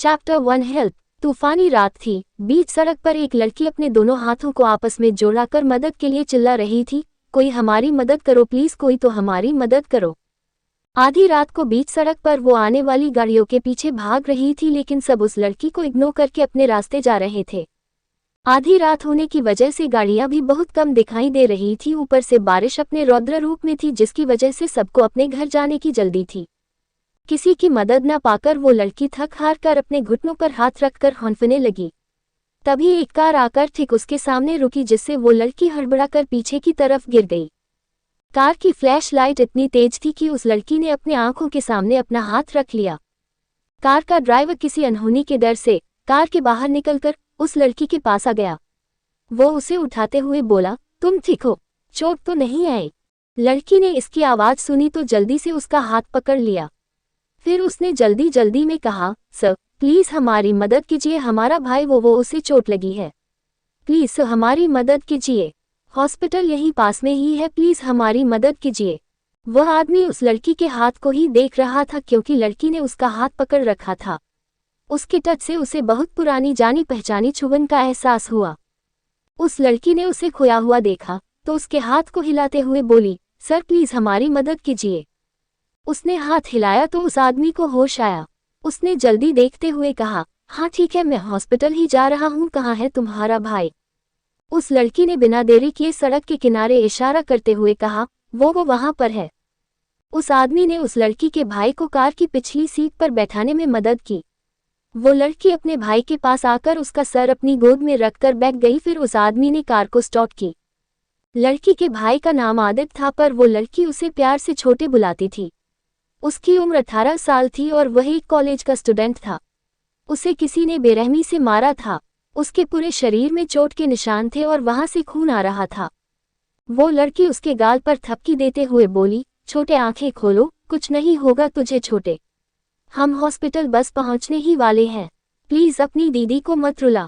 Chapter 1 help. तूफानी रात थी। बीच सड़क पर एक लड़की अपने दोनों हाथों को आपस में जोड़कर मदद के लिए चिल्ला रही थी, कोई हमारी मदद करो प्लीज, कोई तो हमारी मदद करो। आधी रात को बीच सड़क पर वो आने वाली गाड़ियों के पीछे भाग रही थी, लेकिन सब उस लड़की को इग्नोर करके अपने रास्ते जा रहे थे। आधी रात होने की वजह से गाड़ियां भी बहुत कम दिखाई दे रही थी, ऊपर से बारिश अपने रौद्र रूप में थी, जिसकी वजह से सबको अपने घर जाने की जल्दी थी। किसी की मदद न पाकर वो लड़की थक हार कर अपने घुटनों पर हाथ रखकर हौंफने लगी। तभी एक कार आकर ठीक उसके सामने रुकी, जिससे वो लड़की हड़बड़ाकर पीछे की तरफ गिर गई। कार की फ्लैश लाइट इतनी तेज थी कि उस लड़की ने अपने आंखों के सामने अपना हाथ रख लिया। कार का ड्राइवर किसी अनहोनी के डर से कार के बाहर निकलकर उस लड़की के पास आ गया। वो उसे उठाते हुए बोला, तुम ठीक हो, चोट तो नहीं आई? लड़की ने इसकी आवाज सुनी तो जल्दी से उसका हाथ पकड़ लिया। फिर उसने जल्दी जल्दी में कहा, सर प्लीज हमारी मदद कीजिए, हमारा भाई वो उसे चोट लगी है, प्लीज सर हमारी मदद कीजिए, हॉस्पिटल यहीं पास में ही है, प्लीज हमारी मदद कीजिए। वह आदमी उस लड़की के हाथ को ही देख रहा था, क्योंकि लड़की ने उसका हाथ पकड़ रखा था। उसके टच से उसे बहुत पुरानी जानी पहचानी छुबन का एहसास हुआ। उस लड़की ने उसे खोया हुआ देखा तो उसके हाथ को हिलाते हुए बोली, सर प्लीज हमारी मदद कीजिए। उसने हाथ हिलाया तो उस आदमी को होश आया। उसने जल्दी देखते हुए कहा, हाँ ठीक है, मैं हॉस्पिटल ही जा रहा हूँ, कहाँ है तुम्हारा भाई? उस लड़की ने बिना देरी किए सड़क के किनारे इशारा करते हुए कहा, वो वहां पर है। उस आदमी ने उस लड़की के भाई को कार की पिछली सीट पर बैठाने में मदद की। वो लड़की अपने भाई के पास आकर उसका सर अपनी गोद में रखकर बैठ गई। फिर उस आदमी ने कार को स्टार्ट की। लड़की के भाई का नाम आदित्य था, पर वो लड़की उसे प्यार से छोटे बुलाती थी। उसकी उम्र 18 साल थी और वह एक कॉलेज का स्टूडेंट था। उसे किसी ने बेरहमी से मारा था। उसके पूरे शरीर में चोट के निशान थे और वहां से खून आ रहा था। वो लड़की उसके गाल पर थपकी देते हुए बोली, छोटे आंखें खोलो, कुछ नहीं होगा तुझे छोटे, हम हॉस्पिटल बस पहुंचने ही वाले हैं, प्लीज अपनी दीदी को मत रुला।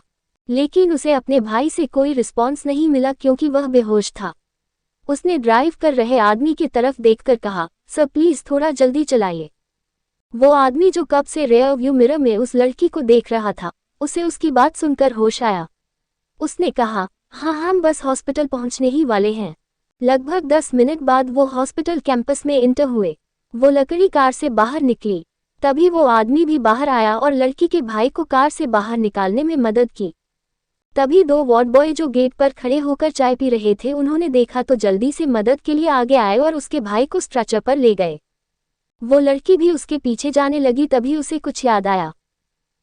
लेकिन उसे अपने भाई से कोई रिस्पॉन्स नहीं मिला, क्योंकि वह बेहोश था। उसने ड्राइव कर रहे आदमी की तरफ देखकर कहा, सर प्लीज थोड़ा जल्दी चलाइए। वो आदमी जो कब से रेयर व्यू मिरर में उस लड़की को देख रहा था, उसे उसकी बात सुनकर होश आया। उसने कहा, हाँ हम बस हॉस्पिटल पहुंचने ही वाले हैं। लगभग 10 मिनट बाद वो हॉस्पिटल कैंपस में इंटर हुए। वो लकड़ी कार से बाहर निकली। तभी वो आदमी भी बाहर आया और लड़की के भाई को कार से बाहर निकालने में मदद की। तभी 2 वार्ड बॉय जो गेट पर खड़े होकर चाय पी रहे थे, उन्होंने देखा तो जल्दी से मदद के लिए आगे आए और उसके भाई को स्ट्रेचर पर ले गए। वो लड़की भी उसके पीछे जाने लगी। तभी उसे कुछ याद आया।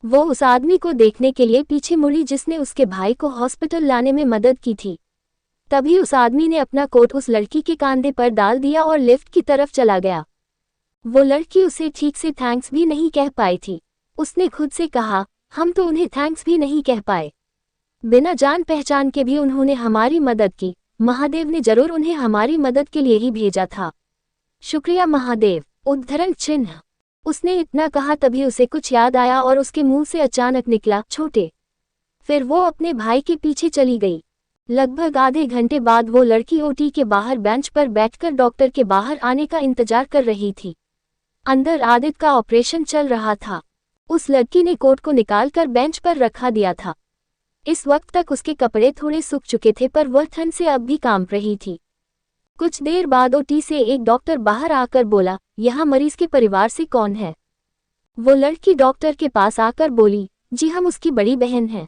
वो उस आदमी को देखने के लिए पीछे मुड़ी जिसने उसके भाई को हॉस्पिटल लाने में मदद की थी। तभी उस आदमी ने अपना कोट उस लड़की के कंधे पर डाल दिया और लिफ्ट की तरफ चला गया। वो लड़की उसे ठीक से थैंक्स भी नहीं कह पाई थी। उसने खुद से कहा, हम तो उन्हें थैंक्स भी नहीं कह पाए, बिना जान पहचान के भी उन्होंने हमारी मदद की। महादेव ने जरूर उन्हें हमारी मदद के लिए ही भेजा था। शुक्रिया महादेव। उद्धरण चिन्ह। उसने इतना कहा तभी उसे कुछ याद आया और उसके मुंह से अचानक निकला, छोटे। फिर वो अपने भाई के पीछे चली गई। लगभग आधे घंटे बाद वो लड़की ओटी के बाहर बेंच पर बैठकर डॉक्टर के बाहर आने का इंतजार कर रही थी। अंदर आदित्य का ऑपरेशन चल रहा था। उस लड़की ने कोट को निकालकर बेंच पर रखा दिया था। इस वक्त तक उसके कपड़े थोड़े सूख चुके थे, पर वह ठंड से अब भी कांप रही थी। कुछ देर बाद ओटी से एक डॉक्टर बाहर आकर बोला, यहाँ मरीज के परिवार से कौन है? वो लड़की डॉक्टर के पास आकर बोली, जी हम उसकी बड़ी बहन हैं।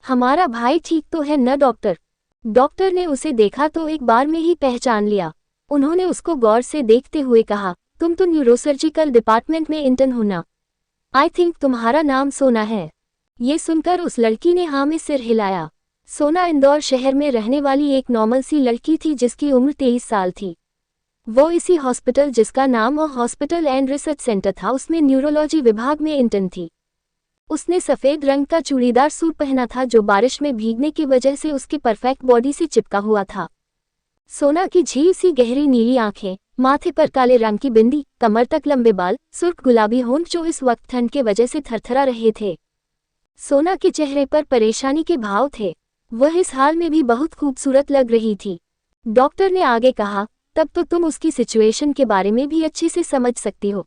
हमारा भाई ठीक तो है न डॉक्टर? डॉक्टर ने उसे देखा तो एक बार में ही पहचान लिया। उन्होंने उसको गौर से देखते हुए कहा, तुम तो न्यूरोसर्जिकल डिपार्टमेंट में इंटर्न हो ना? आई थिंक तुम्हारा नाम सोना है। ये सुनकर उस लड़की ने हाँ में सिर हिलाया। सोना इंदौर शहर में रहने वाली एक नॉर्मल सी लड़की थी, जिसकी उम्र 23 साल थी। वो इसी हॉस्पिटल, जिसका नाम हॉस्पिटल एंड रिसर्च सेंटर था, उसमें न्यूरोलॉजी विभाग में इंटर्न थी। उसने सफ़ेद रंग का चूड़ीदार सूट पहना था, जो बारिश में भीगने की वजह से उसकी परफेक्ट बॉडी से चिपका हुआ था। सोना की झील सी गहरी नीली आंखें, माथे पर काले रंग की बिंदी, कमर तक लंबे बाल, सुर्ख गुलाबी होंठ जो इस वक्त ठंड के वजह से थरथरा रहे थे। सोना के चेहरे पर परेशानी के भाव थे। वह इस हाल में भी बहुत खूबसूरत लग रही थी। डॉक्टर ने आगे कहा, तब तो तुम उसकी सिचुएशन के बारे में भी अच्छे से समझ सकती हो।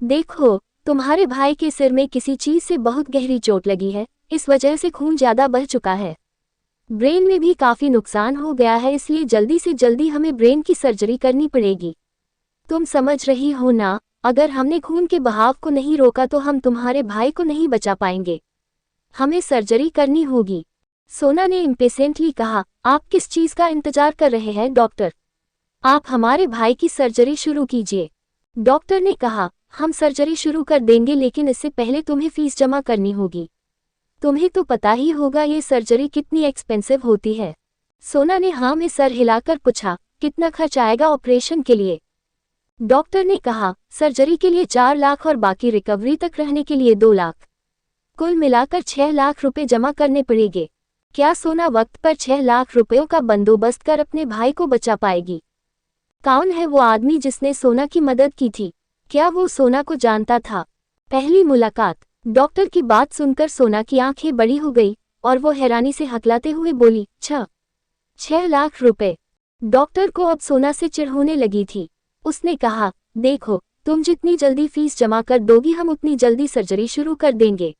देखो, तुम्हारे भाई के सिर में किसी चीज से बहुत गहरी चोट लगी है, इस वजह से खून ज्यादा बह चुका है। ब्रेन में भी काफी नुकसान हो गया है, इसलिए जल्दी से जल्दी हमें ब्रेन की सर्जरी करनी पड़ेगी। तुम समझ रही हो ना, अगर हमने खून के बहाव को नहीं रोका तो हम तुम्हारे भाई को नहीं बचा पाएंगे। हमें सर्जरी करनी होगी। सोना ने इम्पेशेंटली कहा। आप किस चीज का इंतजार कर रहे हैं डॉक्टर? आप हमारे भाई की सर्जरी शुरू कीजिए। डॉक्टर ने कहा, हम सर्जरी शुरू कर देंगे, लेकिन इससे पहले तुम्हें फीस जमा करनी होगी। तुम्हें तो पता ही होगा ये सर्जरी कितनी एक्सपेंसिव होती है। सोना ने हाँ में सर हिलाकर पूछा, कितना खर्च आएगा ऑपरेशन के लिए? डॉक्टर ने कहा, सर्जरी के लिए 4 लाख और बाकी रिकवरी तक रहने के लिए 2 लाख। कुल मिलाकर 6 लाख रुपए जमा करने पड़ेंगे। क्या सोना वक्त पर 6 लाख रुपयों का बंदोबस्त कर अपने भाई को बचा पाएगी? कौन है वो आदमी जिसने सोना की मदद की थी? क्या वो सोना को जानता था? पहली मुलाकात। डॉक्टर की बात सुनकर सोना की आंखें बड़ी हो गई और वो हैरानी से हकलाते हुए बोली, 6 लाख रुपए। डॉक्टर को अब सोना से चिढ़ होने लगी थी। उसने कहा, देखो, तुम जितनी जल्दी फीस जमा कर दोगी हम उतनी जल्दी सर्जरी शुरू कर देंगे।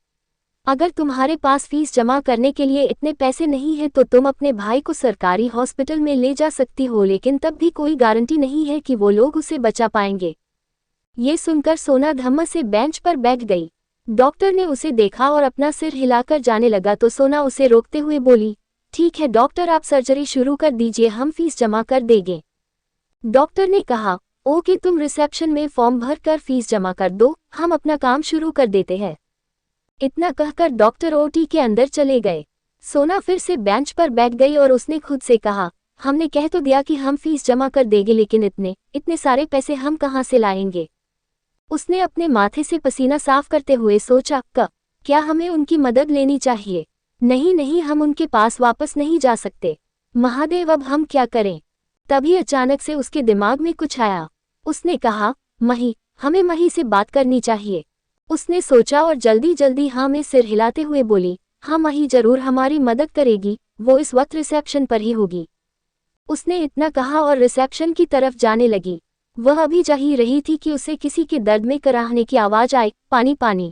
अगर तुम्हारे पास फीस जमा करने के लिए इतने पैसे नहीं है तो तुम अपने भाई को सरकारी हॉस्पिटल में ले जा सकती हो, लेकिन तब भी कोई गारंटी नहीं है कि वो लोग उसे बचा पाएंगे। ये सुनकर सोना धम्म से बेंच पर बैठ गई। डॉक्टर ने उसे देखा और अपना सिर हिलाकर जाने लगा तो सोना उसे रोकते हुए बोली, ठीक है डॉक्टर, आप सर्जरी शुरू कर दीजिए, हम फीस जमा कर देंगे। डॉक्टर ने कहा, ओके, तुम रिसेप्शन में फॉर्म भर कर फीस जमा कर दो, हम अपना काम शुरू कर देते हैं। इतना कहकर डॉक्टर ओटी के अंदर चले गए। सोना फिर से बेंच पर बैठ गई और उसने खुद से कहा, हमने कह तो दिया कि हम फीस जमा कर देंगे, लेकिन इतने सारे पैसे हम कहाँ से लाएंगे? उसने अपने माथे से पसीना साफ करते हुए सोचा, क्या हमें उनकी मदद लेनी चाहिए? नहीं नहीं, हम उनके पास वापस नहीं जा सकते। महादेव, अब हम क्या करें? तभी अचानक से उसके दिमाग में कुछ आया। उसने कहा, मही, हमें मही से बात करनी चाहिए। उसने सोचा और जल्दी जल्दी हाँ में सिर हिलाते हुए बोली, हाँ मही जरूर हमारी मदद करेगी, वो इस वक्त रिसेप्शन पर ही होगी। उसने इतना कहा और रिसेप्शन की तरफ जाने लगी। वह अभी जा ही रही थी कि उसे किसी के दर्द में कराहने की आवाज आई, पानी पानी।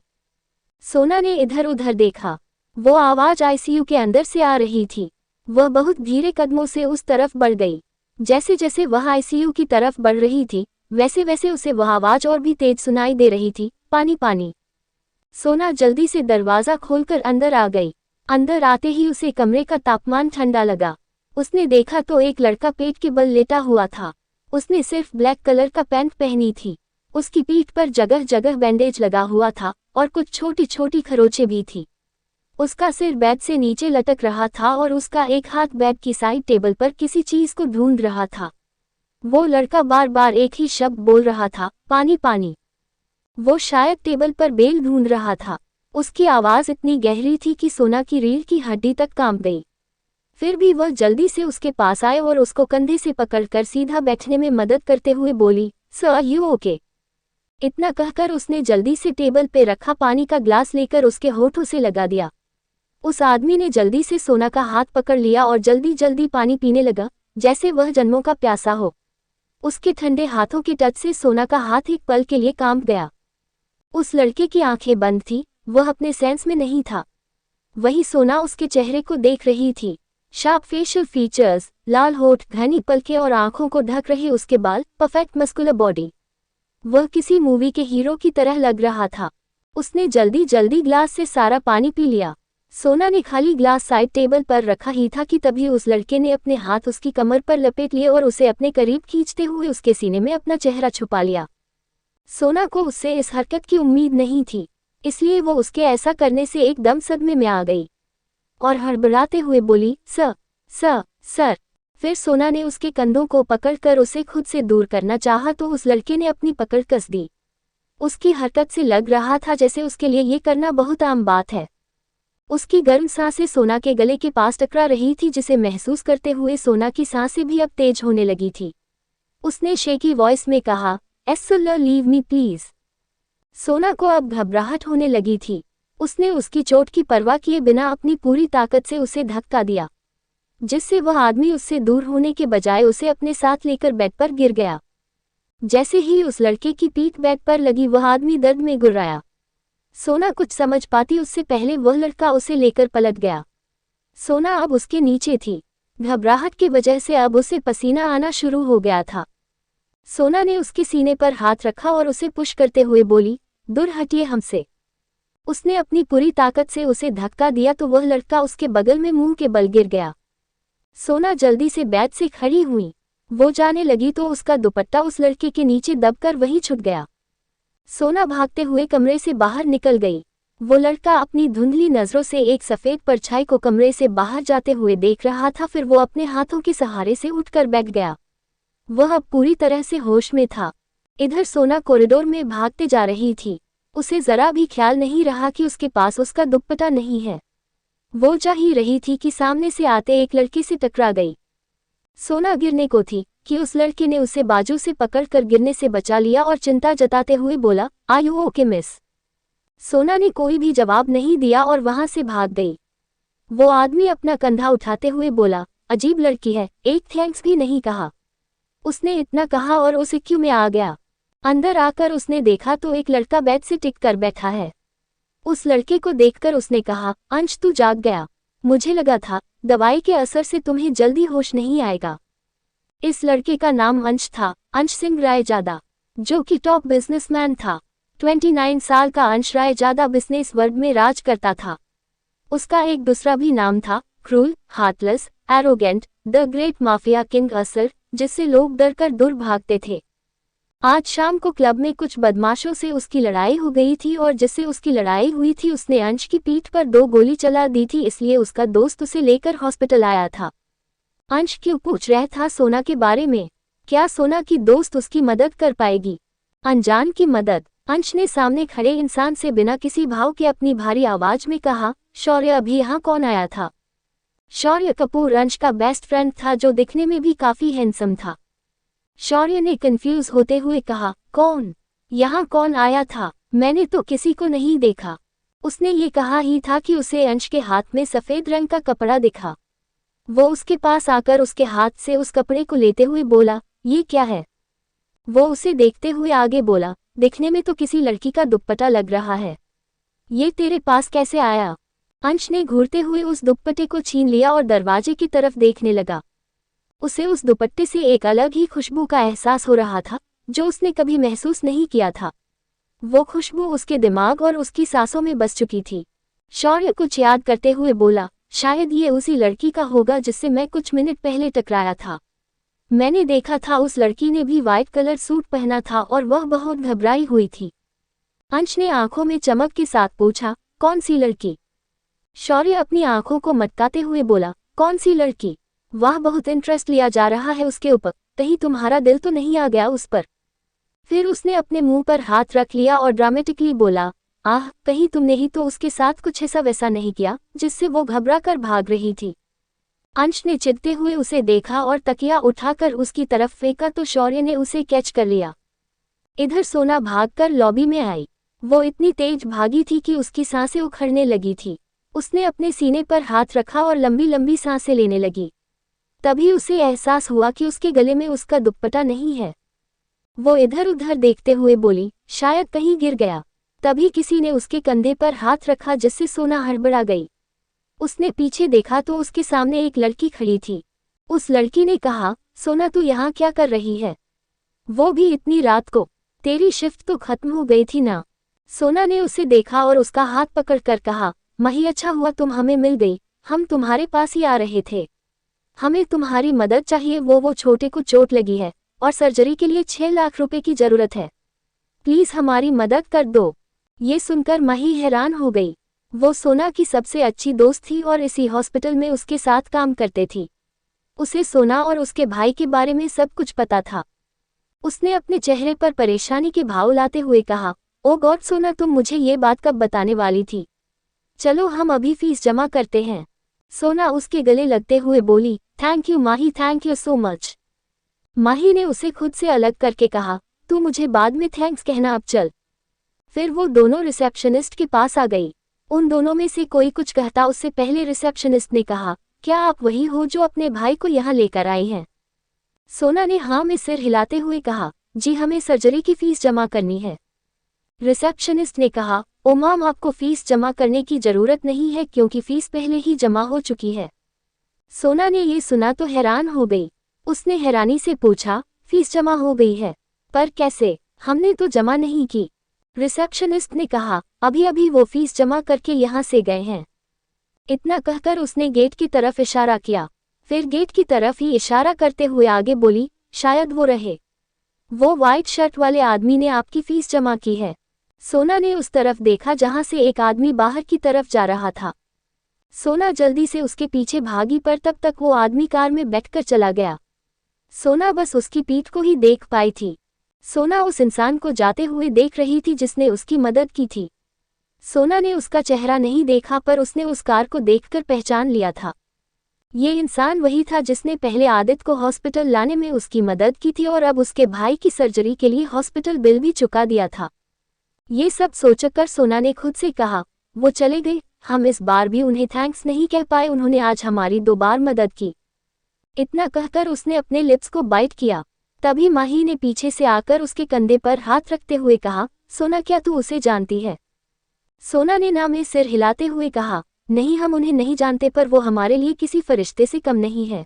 सोना ने इधर उधर देखा। वो आवाज आईसीयू के अंदर से आ रही थी। वह बहुत धीरे कदमों से उस तरफ बढ़ गई। जैसे जैसे वह आईसीयू की तरफ बढ़ रही थी वैसे वैसे उसे वह आवाज और भी तेज सुनाई दे रही थी, पानी पानी। सोना जल्दी से दरवाजा खोलकर अंदर आ गई। अंदर आते ही उसे कमरे का तापमान ठंडा लगा। उसने देखा तो एक लड़का पेट के बल लेटा हुआ था। उसने सिर्फ ब्लैक कलर का पैंट पहनी थी। उसकी पीठ पर जगह जगह बैंडेज लगा हुआ था और कुछ छोटी छोटी खरोंचें भी थी। उसका सिर बेड से नीचे लटक रहा था और उसका एक हाथ बेड की साइड टेबल पर किसी चीज को ढूंढ रहा था। वो लड़का बार बार एक ही शब्द बोल रहा था, पानी पानी। वो शायद टेबल पर बेल ढूंढ रहा था। उसकी आवाज इतनी गहरी थी कि सोना की रीढ़ की हड्डी तक कांप गई। फिर भी वह जल्दी से उसके पास आए और उसको कंधे से पकड़कर सीधा बैठने में मदद करते हुए बोली, सर यू ओके? इतना कहकर उसने जल्दी से टेबल पे रखा पानी का ग्लास लेकर उसके होठों से लगा दिया। उस आदमी ने जल्दी से सोना का हाथ पकड़ लिया और जल्दी जल्दी पानी पीने लगा, जैसे वह जन्मों का प्यासा हो। उसके ठंडे हाथों के टच से सोना का हाथ एक पल के लिए कांप गया। उस लड़के की आंखें बंद थी, वह अपने सेंस में नहीं था। वही सोना उसके चेहरे को देख रही थी। शार्प फेशियल फीचर्स, लाल होठ, घनी पलकें और आंखों को ढक रहे उसके बाल, परफेक्ट मस्कुलर बॉडी। वह किसी मूवी के हीरो की तरह लग रहा था। उसने जल्दी जल्दी ग्लास से सारा पानी पी लिया। सोना ने खाली ग्लास साइड टेबल पर रखा ही था कि तभी उस लड़के ने अपने हाथ उसकी कमर पर लपेट लिए और उसे अपने करीब खींचते हुए उसके सीने में अपना चेहरा छुपा लिया। सोना को उससे इस हरकत की उम्मीद नहीं थी, इसलिए वो उसके ऐसा करने से एकदम सदमे में आ गई और हड़बड़ाते हुए बोली, सर। फिर सोना ने उसके कंधों को पकड़कर उसे खुद से दूर करना चाहा तो उस लड़के ने अपनी पकड़ कस दी। उसकी हरकत से लग रहा था जैसे उसके लिए ये करना बहुत आम बात है। उसकी गर्म सांसें सोना के गले के पास टकरा रही थी, जिसे महसूस करते हुए सोना की सांसें भी अब तेज होने लगी थी। उसने शेकी वॉइस में कहा, एस्सुल्ला लीव मी प्लीज। सोना को अब घबराहट होने लगी थी। उसने उसकी चोट की परवाह किए बिना अपनी पूरी ताकत से उसे धक्का दिया, जिससे वह आदमी उससे दूर होने के बजाय उसे अपने साथ लेकर बेड पर गिर गया। जैसे ही उस लड़के की पीठ बेड पर लगी वह आदमी दर्द में गुर्राया। सोना कुछ समझ पाती उससे पहले वह लड़का उसे लेकर पलट गया। सोना अब उसके नीचे थी। घबराहट की वजह से अब उसे पसीना आना शुरू हो गया था। सोना ने उसके सीने पर हाथ रखा और उसे पुश करते हुए बोली, दूर हटिए हमसे। उसने अपनी पूरी ताकत से उसे धक्का दिया तो वह लड़का उसके बगल में मुंह के बल गिर गया। सोना जल्दी से बेड से खड़ी हुई। वो जाने लगी तो उसका दुपट्टा उस लड़के के नीचे दबकर वहीं छूट गया। सोना भागते हुए कमरे से बाहर निकल गई। वो लड़का अपनी धुंधली नजरों से एक सफेद परछाई को कमरे से बाहर जाते हुए देख रहा था। फिर वो अपने हाथों के सहारे से उठकर बैठ गया। वह अब पूरी तरह से होश में था। इधर सोना कॉरिडोर में भागते जा रही थी। उसे जरा भी ख्याल नहीं रहा कि उसके पास उसका दुपट्टा नहीं है। वो जा ही रही थी कि सामने से आते एक लड़के से टकरा गई। सोना गिरने को थी कि उस लड़के ने उसे बाजू से पकड़कर गिरने से बचा लिया और चिंता जताते हुए बोला, आर यू ओके मिस? सोना ने कोई भी जवाब नहीं दिया और वहां से भाग गई। वो आदमी अपना कंधा उठाते हुए बोला, अजीब लड़की है, एक थैंक्स भी नहीं कहा। उसने इतना कहा और उस क्यू में आ गया। अंदर आकर उसने देखा तो एक लड़का बेड से टिक कर बैठा है। उस लड़के को देखकर उसने कहा, अंश तू जाग गया। मुझे लगा था दवाई के असर से तुम्हें जल्दी होश नहीं आएगा। इस लड़के का नाम अंश था, अंश सिंह रायजादा, जो कि टॉप बिजनेसमैन था। 29 साल का अंश रायजादा बिजनेस वर्ल्ड में राज करता था। उसका एक दूसरा भी नाम था, cruel, heartless, arrogant, the great mafia king असर, जिससे लोग डरकर दूर भागते थे। आज शाम को क्लब में कुछ बदमाशों से उसकी लड़ाई हो गई थी और जिससे उसकी लड़ाई हुई थी उसने अंश की पीठ पर 2 गोली चला दी थी, इसलिए उसका दोस्त उसे लेकर हॉस्पिटल आया था। अंश क्यों पूछ रहा था सोना के बारे में? क्या सोना की दोस्त उसकी मदद कर पाएगी? अनजान की मदद। अंश ने सामने खड़े इंसान से बिना किसी भाव के अपनी भारी आवाज में कहा, शौर्य अभी यहाँ कौन आया था? शौर्य कपूर अंश का बेस्ट फ्रेंड था जो दिखने में भी काफी हैंडसम था। शौर्य ने कंफ्यूज होते हुए कहा, कौन? यहाँ कौन आया था? मैंने तो किसी को नहीं देखा। उसने ये कहा ही था कि उसे अंश के हाथ में सफेद रंग का कपड़ा दिखा। वो उसके पास आकर उसके हाथ से उस कपड़े को लेते हुए बोला, ये क्या है? वो उसे देखते हुए आगे बोला, दिखने में तो किसी लड़की का दुपट्टा लग रहा है। ये तेरे पास कैसे आया? अंश ने घूरते हुए उस दुपट्टे को छीन लिया और दरवाजे की तरफ देखने लगा। उसे उस दुपट्टे से एक अलग ही खुशबू का एहसास हो रहा था जो उसने कभी महसूस नहीं किया था। वो खुशबू उसके दिमाग और उसकी सांसों में बस चुकी थी। शौर्य कुछ याद करते हुए बोला, शायद ये उसी लड़की का होगा जिससे मैं कुछ मिनट पहले टकराया था। मैंने देखा था उस लड़की ने भी वाइट कलर सूट पहना था और वह बहुत घबराई हुई थी। अंश ने आंखों में चमक के साथ पूछा, कौन सी लड़की? शौर्य अपनी आंखों को मटकाते हुए बोला, कौन सी लड़की? वाह, बहुत इंटरेस्ट लिया जा रहा है उसके ऊपर, कहीं तुम्हारा दिल तो नहीं आ गया उस पर? फिर उसने अपने मुंह पर हाथ रख लिया और ड्रामेटिकली बोला, आह, कहीं तुमने ही तो उसके साथ कुछ ऐसा वैसा नहीं किया जिससे वो घबरा कर भाग रही थी? अंश ने चिढ़ते हुए उसे देखा और तकिया उठाकर उसकी तरफ फेंका तो शौर्य ने उसे कैच कर लिया। इधर सोना भागकर लॉबी में आई। वो इतनी तेज भागी थी कि उसकी सांसें उखड़ने लगी थी। उसने अपने सीने पर हाथ रखा और लंबी लंबी सांसें लेने लगी। तभी उसे एहसास हुआ कि उसके गले में उसका दुपट्टा नहीं है। वो इधर उधर देखते हुए बोली, शायद कहीं गिर गया। तभी किसी ने उसके कंधे पर हाथ रखा जिससे सोना हड़बड़ा गई। उसने पीछे देखा तो उसके सामने एक लड़की खड़ी थी। उस लड़की ने कहा, सोना तू यहाँ क्या कर रही है? वो भी इतनी रात को? तेरी शिफ्ट तो खत्म हो गई थी ना? सोना ने उसे देखा और उसका हाथ पकड़कर कहा, मही, अच्छा हुआ तुम हमें मिल गई, हम तुम्हारे पास ही आ रहे थे। हमें तुम्हारी मदद चाहिए। वो छोटे को चोट लगी है और सर्जरी के लिए 6 लाख रुपए की जरूरत है। प्लीज हमारी मदद कर दो। ये सुनकर मही हैरान हो गई। वो सोना की सबसे अच्छी दोस्त थी और इसी हॉस्पिटल में उसके साथ काम करते थी। उसे सोना और उसके भाई के बारे में सब कुछ पता था। उसने अपने चेहरे पर परेशानी के भाव लाते हुए कहा, ओ गॉड सोना, तुम मुझे ये बात कब बताने वाली थी? चलो हम अभी फीस जमा करते हैं। सोना उसके गले लगते हुए बोली, thank you Mahi, thank you so much. Mahi ने उसे खुद से अलग करके कहा, तू मुझे बाद में थैंक्स कहना, अब चल। फिर वो दोनों रिसेप्शनिस्ट के पास आ गई। उन दोनों में से कोई कुछ कहता उससे पहले रिसेप्शनिस्ट ने कहा, क्या आप वही हो जो अपने भाई को यहाँ लेकर आई हैं? सोना ने हाँ में सिर हिलाते हुए कहा, जी, हमें सर्जरी की फीस जमा करनी है। रिसेप्शनिस्ट ने कहा, ओ मैम, आपको फीस जमा करने की जरूरत नहीं है क्योंकि फीस पहले ही जमा हो चुकी है। सोना ने ये सुना तो हैरान हो गई। उसने हैरानी से पूछा, फीस जमा हो गई है? पर कैसे? हमने तो जमा नहीं की। रिसेप्शनिस्ट ने कहा, अभी अभी वो फीस जमा करके यहाँ से गए हैं। इतना कहकर उसने गेट की तरफ इशारा किया। फिर गेट की तरफ ही इशारा करते हुए आगे बोली, शायद वो रहे। वो व्हाइट शर्ट वाले आदमी ने आपकी फीस जमा की है। सोना ने उस तरफ देखा जहां से एक आदमी बाहर की तरफ जा रहा था। सोना जल्दी से उसके पीछे भागी पर तब तक वो आदमी कार में बैठकर चला गया। सोना बस उसकी पीठ को ही देख पाई थी। सोना उस इंसान को जाते हुए देख रही थी जिसने उसकी मदद की थी। सोना ने उसका चेहरा नहीं देखा पर उसने उस कार को देखकर पहचान लिया था। ये इंसान वही था जिसने पहले आदित्य को हॉस्पिटल लाने में उसकी मदद की थी और अब उसके भाई की सर्जरी के लिए हॉस्पिटल बिल भी चुका दिया था। ये सब सोचकर सोना ने खुद से कहा, वो चले गए, हम इस बार भी उन्हें थैंक्स नहीं कह पाए, उन्होंने आज हमारी 2 बार मदद की। इतना कहकर उसने अपने लिप्स को बाइट किया। तभी माही ने पीछे से आकर उसके कंधे पर हाथ रखते हुए कहा, सोना, क्या तू उसे जानती है? सोना ने ना में सिर हिलाते हुए कहा, नहीं, हम उन्हें नहीं जानते, पर वो हमारे लिए किसी फरिश्ते से कम नहीं है।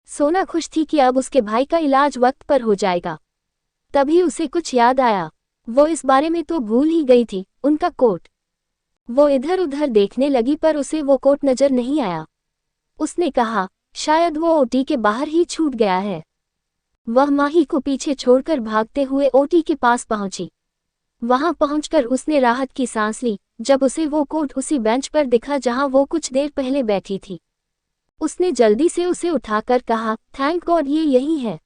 सोना खुश थी कि अब उसके भाई का इलाज वक्त पर हो जाएगा। तभी उसे कुछ याद आया। वो इस बारे में तो भूल ही गई थी, उनका कोट। वो इधर उधर देखने लगी पर उसे वो कोट नजर नहीं आया। उसने कहा, शायद वो ओटी के बाहर ही छूट गया है। वह माही को पीछे छोड़कर भागते हुए ओटी के पास पहुंची। वहां पहुंचकर उसने राहत की सांस ली जब उसे वो कोट उसी बेंच पर दिखा जहां वो कुछ देर पहले बैठी थी। उसने जल्दी से उसे उठाकर कहा, थैंक गॉड, ये यही है,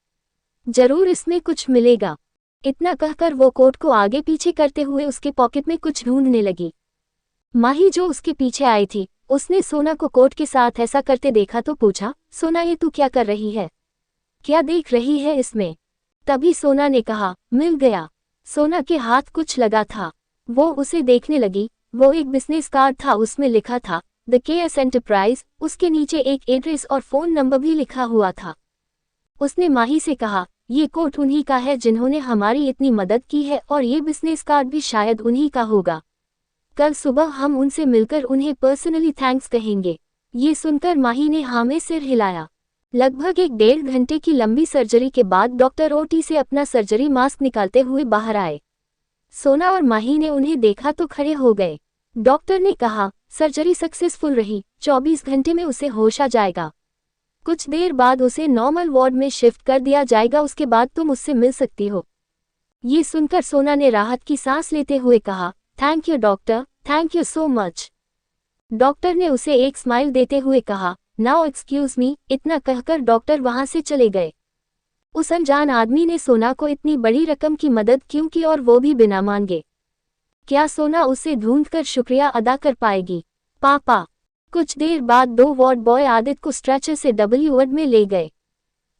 जरूर इसमें कुछ मिलेगा। इतना कहकर वो कोट को आगे पीछे करते हुए उसके पॉकेट में कुछ ढूंढने लगी। माही जो उसके पीछे आई थी, उसने सोना को कोट के साथ ऐसा करते देखा तो पूछा, सोना, ये तू क्या कर रही है? क्या देख रही है इसमें? तभी सोना ने कहा, मिल गया। सोना के हाथ कुछ लगा था। वो उसे देखने लगी। वो एक बिजनेस कार्ड था, उसमें लिखा था द केएस एंटरप्राइज। उसके नीचे एक एड्रेस और फोन नंबर भी लिखा हुआ था। उसने माही से कहा, ये कोट उन्हीं का है जिन्होंने हमारी इतनी मदद की है और ये बिजनेस कार्ड भी शायद उन्हीं का होगा। कल सुबह हम उनसे मिलकर उन्हें पर्सनली थैंक्स कहेंगे। ये सुनकर माही ने हाँ में सिर हिलाया। लगभग 1.5 घंटे की लंबी सर्जरी के बाद डॉक्टर ओटी से अपना सर्जरी मास्क निकालते हुए बाहर आए। सोना और माही ने उन्हें देखा तो खड़े हो गए। डॉक्टर ने कहा, सर्जरी सक्सेसफुल रही, 24 घंटे में उसे होश आ जाएगा। कुछ देर बाद उसे नॉर्मल वार्ड में शिफ्ट कर दिया जाएगा, उसके बाद तुम उससे मिल सकती हो। ये सुनकर सोना ने राहत की सांस लेते हुए कहा, thank you doctor, thank you so much. Doctor ने उसे एक स्माइल देते हुए कहा, नाउ एक्सक्यूज मी। इतना कहकर डॉक्टर वहां से चले गए। उस अनजान आदमी ने सोना को इतनी बड़ी रकम की मदद क्यों की, और वो भी बिना मांगे? क्या सोना उसे ढूंढकर शुक्रिया अदा कर पाएगी? पापा। कुछ देर बाद 2 वार्ड बॉय आदित्य को स्ट्रेचर से डब्ल्यू वार्ड में ले गए।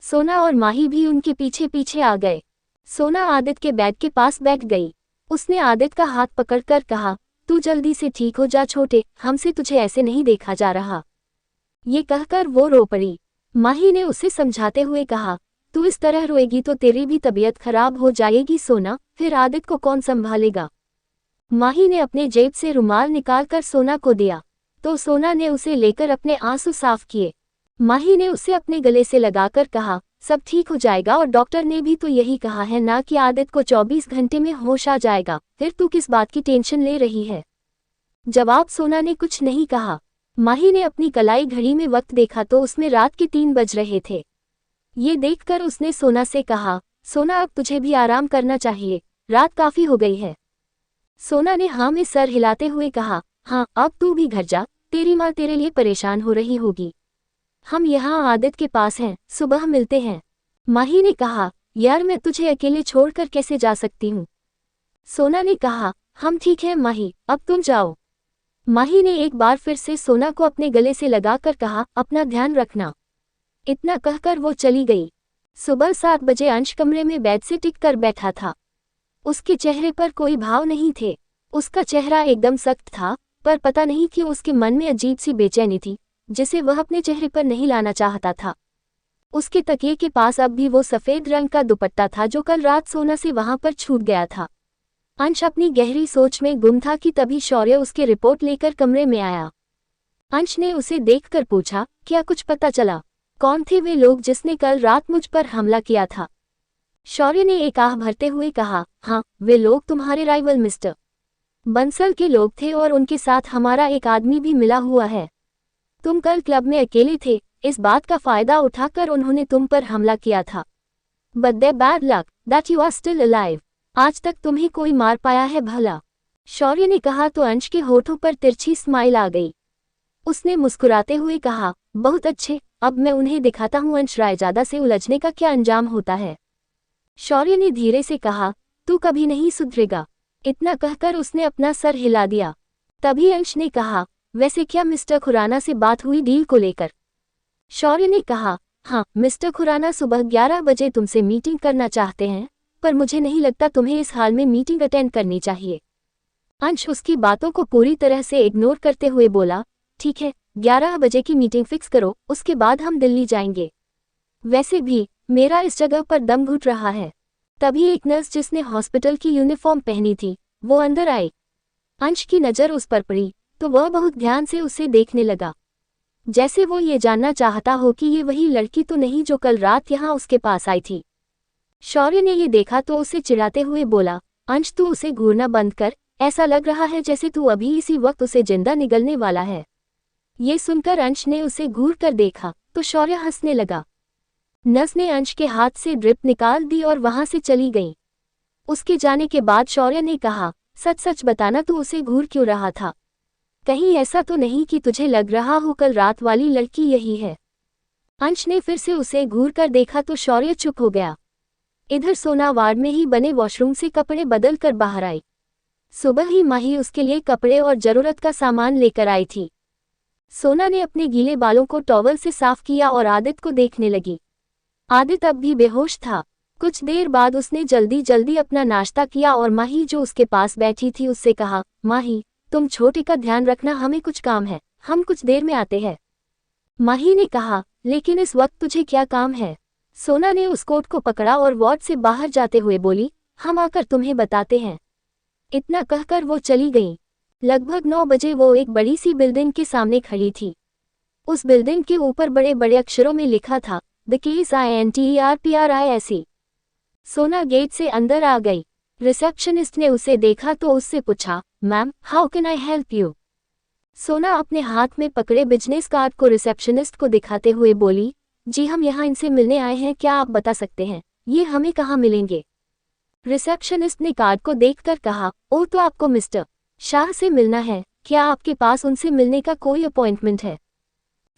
सोना और माही भी उनके पीछे पीछे आ गए। सोना आदित्य के बेड के पास बैठ गई। उसने आदित्य का हाथ पकड़कर कहा, तू जल्दी से ठीक हो जा छोटे, हमसे तुझे ऐसे नहीं देखा जा रहा। ये कहकर वो रो पड़ी। माही ने उसे समझाते हुए कहा, तू इस तरह रोएगी तो तेरी भी तबीयत खराब हो जाएगी सोना, फिर आदित्य को कौन संभालेगा? माही ने अपने जेब से रुमाल निकालकर सोना को दिया तो सोना ने उसे लेकर अपने आंसू साफ किए। माही ने उसे अपने गले से लगाकर कहा, सब ठीक हो जाएगा, और डॉक्टर ने भी तो यही कहा है ना कि आदित्य को 24 घंटे में होश आ जाएगा, फिर तू किस बात की टेंशन ले रही है? जवाब सोना ने कुछ नहीं कहा। माही ने अपनी कलाई घड़ी में वक्त देखा तो उसमें रात के 3 बज रहे थे। ये देखकर उसने सोना से कहा, सोना, अब तुझे भी आराम करना चाहिए, रात काफी हो गई है। सोना ने हाँ में सर हिलाते हुए कहा, हाँ, अब तू भी घर जा, तेरी माँ तेरे लिए परेशान हो रही होगी। हम यहाँ आदित्य के पास हैं, सुबह मिलते हैं। माही ने कहा, यार, मैं तुझे अकेले छोड़कर कैसे जा सकती हूँ? सोना ने कहा, हम ठीक हैं माही, अब तुम जाओ। माही ने एक बार फिर से सोना को अपने गले से लगाकर कहा, अपना ध्यान रखना। इतना कहकर वो चली गई। सुबह 7 बजे अंश कमरे में बेड से टिक कर बैठा था। उसके चेहरे पर कोई भाव नहीं थे। उसका चेहरा एकदम सख्त था, पर पता नहीं क्यों उसके मन में अजीब सी बेचैनी थी जिसे वह अपने चेहरे पर नहीं लाना चाहता था। उसके तकिए के पास अब भी वो सफेद रंग का दुपट्टा था जो कल रात सोना से वहां पर छूट गया था। अंश अपनी गहरी सोच में गुम था कि तभी शौर्य उसकी रिपोर्ट लेकर कमरे में आया। अंश ने उसे देखकर पूछा, क्या कुछ पता चला? कौन थे वे लोग जिसने कल रात मुझ पर हमला किया था? शौर्य ने एक आह भरते हुए कहा, हाँ, वे लोग तुम्हारे राइवल मिस्टर बंसल के लोग थे और उनके साथ हमारा एक आदमी भी मिला हुआ है। तुम कल क्लब में अकेले थे, इस बात का फायदा उठाकर उन्होंने तुम पर हमला किया था। But they bad luck that you are still alive. आज तक तुम्हें कोई मार पाया है भला? शौर्य ने कहा तो अंश के होठों पर तिरछी स्माइल आ गई। उसने मुस्कुराते हुए कहा, बहुत अच्छे, अब मैं उन्हें दिखाता हूँ अंश रायजादा से उलझने का क्या अंजाम होता है। शौर्य ने धीरे से कहा, तू कभी नहीं सुधरेगा। इतना कहकर उसने अपना सर हिला दिया। तभी अंश ने कहा, वैसे क्या मिस्टर खुराना से बात हुई डील को लेकर? शौर्य ने कहा, हाँ, मिस्टर खुराना सुबह 11 बजे तुमसे मीटिंग करना चाहते हैं, पर मुझे नहीं लगता तुम्हें इस हाल में मीटिंग अटेंड करनी चाहिए। अंश उसकी बातों को पूरी तरह से इग्नोर करते हुए बोला, ठीक है, 11 बजे की मीटिंग फिक्स करो, उसके बाद हम दिल्ली जाएंगे। वैसे भी मेरा इस जगह पर दम घुट रहा है। तभी एक नर्स जिसने हॉस्पिटल की यूनिफॉर्म पहनी थी, वो अंदर आई। अंश की नज़र उस पर पड़ी तो वह बहुत ध्यान से उसे देखने लगा, जैसे वो ये जानना चाहता हो कि ये वही लड़की तो नहीं जो कल रात यहाँ उसके पास आई थी। शौर्य ने ये देखा तो उसे चिढ़ाते हुए बोला, अंश, तू उसे घूरना बंद कर, ऐसा लग रहा है जैसे तू अभी इसी वक्त उसे जिंदा निगलने वाला है। ये सुनकर अंश ने उसे घूर कर देखा तो शौर्य हंसने लगा। नर्स ने अंश के हाथ से ड्रिप निकाल दी और वहां से चली गई। उसके जाने के बाद शौर्य ने कहा, सच सच बताना, तू उसे घूर क्यों रहा था? कहीं ऐसा तो नहीं कि तुझे लग रहा हो कल रात वाली लड़की यही है? अंश ने फिर से उसे घूर कर देखा तो शौर्य चुप हो गया। इधर सोना वार्ड में ही बने वॉशरूम से कपड़े बदल कर बाहर आई। सुबह ही माही उसके लिए कपड़े और जरूरत का सामान लेकर आई थी। सोना ने अपने गीले बालों को टॉवल से साफ किया और आदित्य को देखने लगी। आदित्य अब भी बेहोश था। कुछ देर बाद उसने जल्दी जल्दी अपना नाश्ता किया और माही जो उसके पास बैठी थी उससे कहा, माही, तुम छोटे का ध्यान रखना, हमें कुछ काम है, हम कुछ देर में आते हैं। माही ने कहा, लेकिन इस वक्त तुझे क्या काम है? सोना ने उस कोट को पकड़ा और वार्ड से बाहर जाते हुए बोली, हम आकर तुम्हें बताते हैं। इतना कहकर वो चली गई। लगभग 9 बजे वो एक बड़ी सी बिल्डिंग के सामने खड़ी थी। उस बिल्डिंग के ऊपर बड़े बड़े अक्षरों में लिखा था, द केस INTERPRISE। सोना गेट से अंदर आ गई। रिसेप्शनिस्ट ने उसे देखा तो उससे पूछा, ma'am, how can I help you? सोना अपने हाथ में पकड़े बिजनेस कार्ड को रिसेप्शनिस्ट को दिखाते हुए बोली, जी हम यहाँ इनसे मिलने आए हैं, क्या आप बता सकते हैं ये हमें कहाँ मिलेंगे? रिसेप्शनिस्ट ने कार्ड को देखकर कहा, ओह, तो आपको मिस्टर शाह से मिलना है, क्या आपके पास उनसे मिलने का कोई अपॉइंटमेंट है?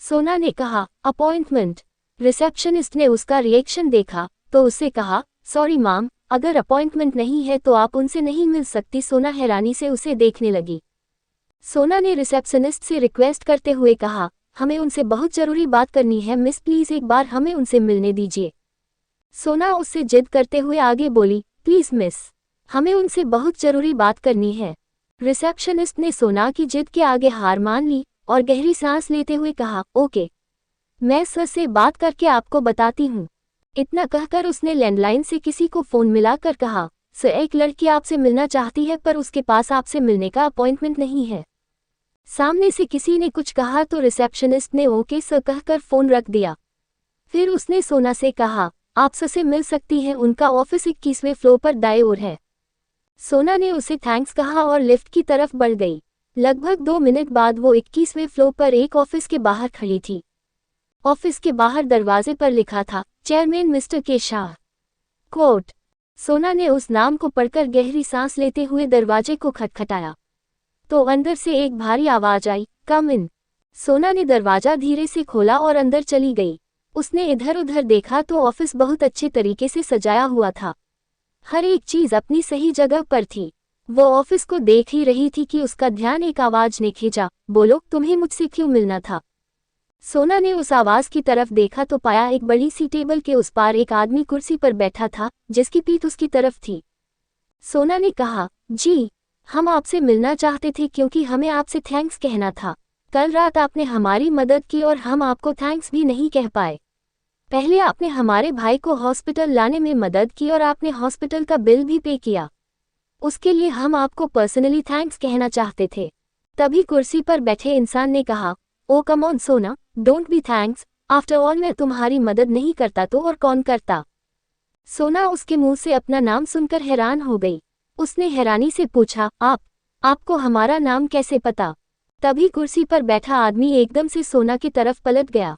सोना ने कहा, अपॉइंटमेंट? रिसेप्शनिस्ट ने उसका रिएक्शन देखा तो उससे कहा, सॉरी मैम, अगर अपॉइंटमेंट नहीं है तो आप उनसे नहीं मिल सकती। सोना हैरानी से उसे देखने लगी। सोना ने रिसेप्शनिस्ट से रिक्वेस्ट करते हुए कहा, हमें उनसे बहुत जरूरी बात करनी है मिस, प्लीज एक बार हमें उनसे मिलने दीजिए। सोना उससे जिद करते हुए आगे बोली, प्लीज मिस, हमें उनसे बहुत जरूरी बात करनी है। रिसेप्शनिस्ट ने सोना की जिद के आगे हार मान ली और गहरी सांस लेते हुए कहा, ओके, मैं सर से बात करके आपको बताती हूँ। इतना कहकर उसने लैंडलाइन से किसी को फोन मिलाकर कहा, सर, एक लड़की आपसे मिलना चाहती है पर उसके पास आपसे मिलने का अपॉइंटमेंट नहीं है। सामने से किसी ने कुछ कहा तो रिसेप्शनिस्ट ने ओके सर कहकर फोन रख दिया। फिर उसने सोना से कहा, आप सर से मिल सकती हैं, उनका ऑफिस 21वें फ्लोर पर दाएं ओर है। सोना ने उसे थैंक्स कहा और लिफ्ट की तरफ बढ़ गई। लगभग 2 मिनट बाद वो 21वें फ्लोर पर एक ऑफिस के बाहर खड़ी थी। ऑफिस के बाहर दरवाजे पर लिखा था, चेयरमैन मिस्टर के शाह, कोर्ट। सोना ने उस नाम को पढ़कर गहरी सांस लेते हुए दरवाजे को खटखटाया तो अंदर से एक भारी आवाज आई, कम इन। सोना ने दरवाजा धीरे से खोला और अंदर चली गई। उसने इधर उधर देखा तो ऑफिस बहुत अच्छे तरीके से सजाया हुआ था। हर एक चीज अपनी सही जगह पर थी। वो ऑफिस को देख ही रही थी कि उसका ध्यान एक आवाज ने खींचा, बोलो, तुम्हें मुझसे क्यों मिलना था? सोना ने उस आवाज की तरफ देखा तो पाया एक बड़ी सी टेबल के उस पार एक आदमी कुर्सी पर बैठा था जिसकी पीठ उसकी तरफ थी। सोना ने कहा, जी, हम आपसे मिलना चाहते थे क्योंकि हमें आपसे थैंक्स कहना था। कल रात आपने हमारी मदद की और हम आपको थैंक्स भी नहीं कह पाए। पहले आपने हमारे भाई को हॉस्पिटल लाने में मदद की और आपने हॉस्पिटल का बिल भी पे किया। उसके लिए हम आपको पर्सनली थैंक्स कहना चाहते थे। तभी कुर्सी पर बैठे इंसान ने कहा, ओ कम ऑन सोना, don't be thanks, after all मैं तुम्हारी मदद नहीं करता तो और कौन करता। सोना उसके मुंह से अपना नाम सुनकर हैरान हो गई। उसने हैरानी से पूछा, आपको हमारा नाम कैसे पता। तभी कुर्सी पर बैठा आदमी एकदम से सोना की तरफ पलट गया।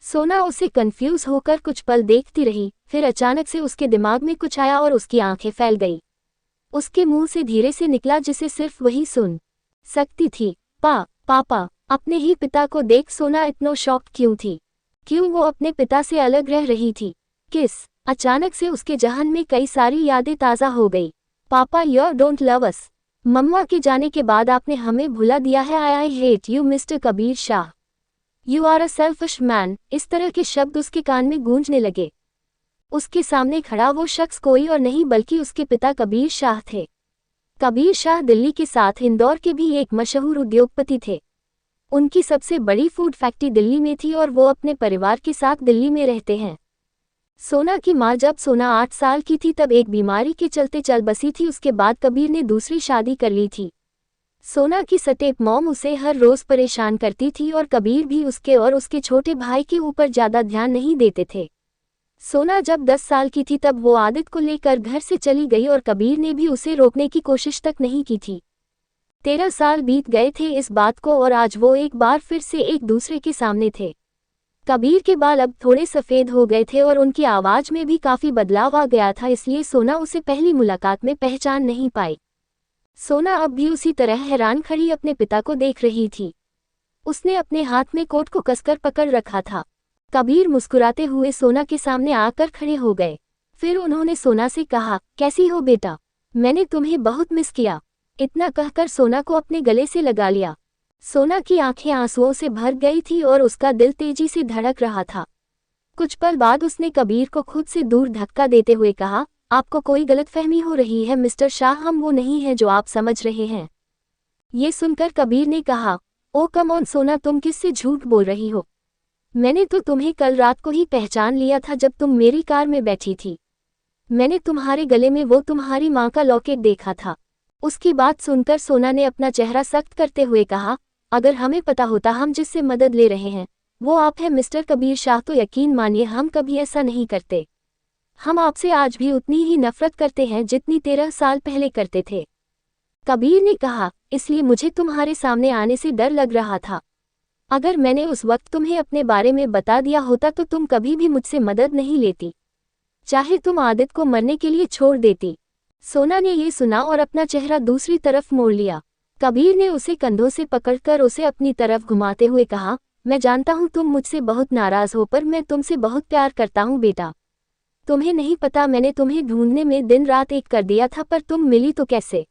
सोना उसे कंफ्यूज होकर कुछ पल देखती रही, फिर अचानक से उसके दिमाग में कुछ आया और उसकी आंखें फैल गई। उसके मुंह से धीरे से निकला जिसे सिर्फ वही सुन सकती थी, पापा। अपने ही पिता को देख सोना इतना शॉक्ड क्यों थी? क्यों वो अपने पिता से अलग रह रही थी? अचानक से उसके जहन में कई सारी यादें ताज़ा हो गई। पापा, यू डोंट लव अस। मम्मा के जाने के बाद आपने हमें भुला दिया है। I hate you mister Kabir Shah. You are a selfish man. इस तरह के शब्द उसके कान में गूंजने लगे। उसके सामने खड़ा वो शख्स कोई और नहीं बल्कि उसके पिता कबीर शाह थे। कबीर शाह दिल्ली के साथ इंदौर के भी एक मशहूर उद्योगपति थे। उनकी सबसे बड़ी फूड फैक्ट्री दिल्ली में थी और वो अपने परिवार के साथ दिल्ली में रहते हैं। सोना की मां जब सोना 8 साल की थी तब एक बीमारी के चलते चल बसी थी। उसके बाद कबीर ने दूसरी शादी कर ली थी। सोना की स्टेप मॉम उसे हर रोज परेशान करती थी और कबीर भी उसके और उसके छोटे भाई के ऊपर ज्यादा ध्यान नहीं देते थे। सोना जब 10 साल की थी तब वो आदत को लेकर घर से चली गई और कबीर ने भी उसे रोकने की कोशिश तक नहीं की थी। 13 साल बीत गए थे इस बात को और आज वो एक बार फिर से एक दूसरे के सामने थे। कबीर के बाल अब थोड़े सफ़ेद हो गए थे और उनकी आवाज़ में भी काफ़ी बदलाव आ गया था, इसलिए सोना उसे पहली मुलाकात में पहचान नहीं पाई। सोना अब भी उसी तरह हैरान खड़ी अपने पिता को देख रही थी। उसने अपने हाथ में कोट को कसकर पकड़ रखा था। कबीर मुस्कुराते हुए सोना के सामने आकर खड़े हो गए। फिर उन्होंने सोना से कहा, कैसी हो बेटा? मैंने तुम्हें बहुत मिस किया। इतना कहकर सोना को अपने गले से लगा लिया। सोना की आंखें आंसुओं से भर गई थी और उसका दिल तेजी से धड़क रहा था। कुछ पल बाद उसने कबीर को खुद से दूर धक्का देते हुए कहा, आपको कोई गलतफहमी हो रही है मिस्टर शाह, हम वो नहीं हैं जो आप समझ रहे हैं। ये सुनकर कबीर ने कहा, ओ कम ऑन सोना, तुम किससे झूठ बोल रही हो? मैंने तो तुम्हें कल रात को ही पहचान लिया था जब तुम मेरी कार में बैठी थी। मैंने तुम्हारे गले में वो तुम्हारी माँ का लॉकेट देखा था। उसकी बात सुनकर सोना ने अपना चेहरा सख्त करते हुए कहा, अगर हमें पता होता हम जिससे मदद ले रहे हैं वो आप हैं मिस्टर कबीर शाह तो यकीन मानिए हम कभी ऐसा नहीं करते। हम आपसे आज भी उतनी ही नफरत करते हैं जितनी 13 साल पहले करते थे। कबीर ने कहा, इसलिए मुझे तुम्हारे सामने आने से डर लग रहा था। अगर मैंने उस वक्त तुम्हें अपने बारे में बता दिया होता तो तुम कभी भी मुझसे मदद नहीं लेती, चाहे तुम आदत को मरने के लिए छोड़ देती। सोना ने ये सुना और अपना चेहरा दूसरी तरफ मोड़ लिया। कबीर ने उसे कंधों से पकड़कर उसे अपनी तरफ घुमाते हुए कहा, मैं जानता हूँ तुम मुझसे बहुत नाराज हो पर मैं तुमसे बहुत प्यार करता हूँ बेटा। तुम्हें नहीं पता मैंने तुम्हें ढूंढने में दिन रात एक कर दिया था पर तुम मिली तो कैसे।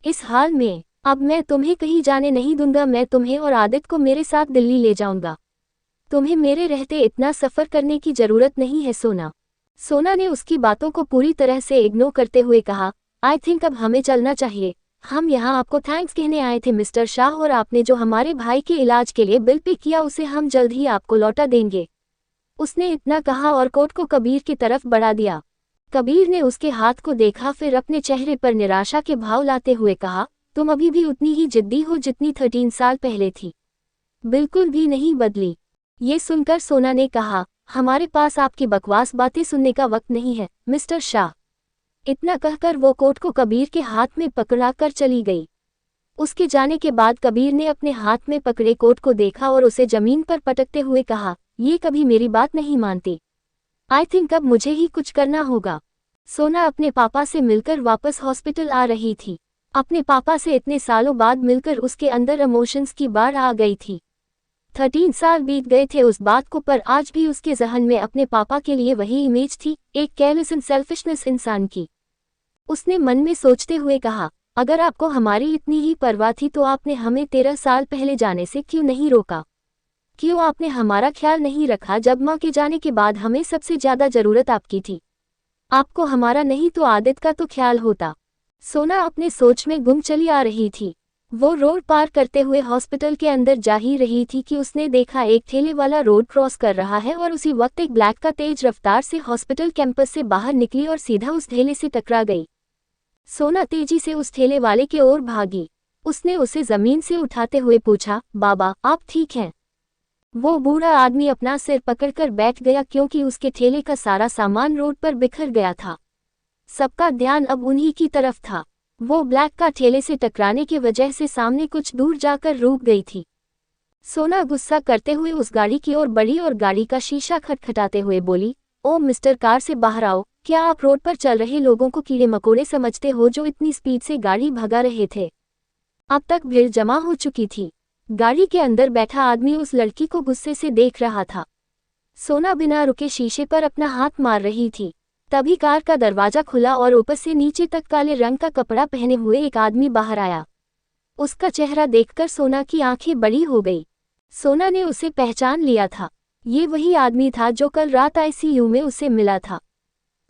इस हाल में अब मैं तुम्हें कहीं जाने नहीं दूंगा। मैं तुम्हें और आदित को मेरे साथ दिल्ली ले जाऊंगा। तुम्हें मेरे रहते इतना सफ़र करने की ज़रूरत नहीं है सोना। सोना ने उसकी बातों को पूरी तरह से इग्नोर करते हुए कहा, आई थिंक अब हमें चलना चाहिए। हम यहाँ आपको थैंक्स कहने आए थे मिस्टर शाह, और आपने जो हमारे भाई के इलाज के लिए बिल पे किया उसे हम जल्द ही आपको लौटा देंगे। उसने इतना कहा और कोट को कबीर की तरफ बढ़ा दिया। कबीर ने उसके हाथ को देखा, फिर अपने चेहरे पर निराशा के भाव लाते हुए कहा, तुम अभी भी उतनी ही जिद्दी हो जितनी 13 साल पहले थी, बिल्कुल भी नहीं बदली। ये सुनकर सोना ने कहा, हमारे पास आपकी बकवास बातें सुनने का वक्त नहीं है मिस्टर शाह। इतना कहकर वो कोट को कबीर के हाथ में पकड़ा कर चली गई। उसके जाने के बाद कबीर ने अपने हाथ में पकड़े कोट को देखा और उसे जमीन पर पटकते हुए कहा, ये कभी मेरी बात नहीं मानती। आई थिंक अब मुझे ही कुछ करना होगा। सोना अपने पापा से मिलकर वापस हॉस्पिटल आ रही थी। अपने पापा से इतने सालों बाद मिलकर उसके अंदर इमोशंस की बाढ़ आ गई थी। 13 साल बीत गए थे उस बात को, पर आज भी उसके जहन में अपने पापा के लिए वही इमेज थी, एक केयरलेस एंड सेल्फिशनेस इंसान की। उसने मन में सोचते हुए कहा, अगर आपको हमारी इतनी ही परवाह थी तो आपने हमें 13 साल पहले जाने से क्यों नहीं रोका? क्यों आपने हमारा ख्याल नहीं रखा जब माँ के जाने के बाद हमें सबसे ज्यादा जरूरत आपकी थी? आपको हमारा नहीं तो आदित का तो ख्याल होता। सोना अपने सोच में गुम चली आ रही थी। वो रोड पार करते हुए हॉस्पिटल के अंदर जा ही रही थी कि उसने देखा एक ठेले वाला रोड क्रॉस कर रहा है और उसी वक्त एक ब्लैक का तेज रफ्तार से हॉस्पिटल कैंपस से बाहर निकली और सीधा उस ठेले से टकरा गई। सोना तेजी से उस ठेले वाले की ओर भागी। उसने उसे जमीन से उठाते हुए पूछा, बाबा आप ठीक हैं? वो बूढ़ा आदमी अपना सिर पकड़कर बैठ गया क्योंकि उसके ठेले का सारा सामान रोड पर बिखर गया था। सबका ध्यान अब उन्हीं की तरफ था। वो ब्लैक का ठेले से टकराने की वजह से सामने कुछ दूर जाकर रुक गई थी। सोना गुस्सा करते हुए उस गाड़ी की ओर बढ़ी और गाड़ी का शीशा खटखटाते हुए बोली, ओ मिस्टर, कार से बाहर आओ। क्या आप रोड पर चल रहे लोगों को कीड़े मकोड़े समझते हो जो इतनी स्पीड से गाड़ी भगा रहे थे? अब तक भीड़ जमा हो चुकी थी। गाड़ी के अंदर बैठा आदमी उस लड़की को गुस्से से देख रहा था। सोना बिना रुके शीशे पर अपना हाथ मार रही थी। तभी कार का दरवाजा खुला और ऊपर से नीचे तक काले रंग का कपड़ा पहने हुए एक आदमी बाहर आया। उसका चेहरा देखकर सोना की आंखें बड़ी हो गई। सोना ने उसे पहचान लिया था। ये वही आदमी था जो कल रात आईसीयू में उसे मिला था,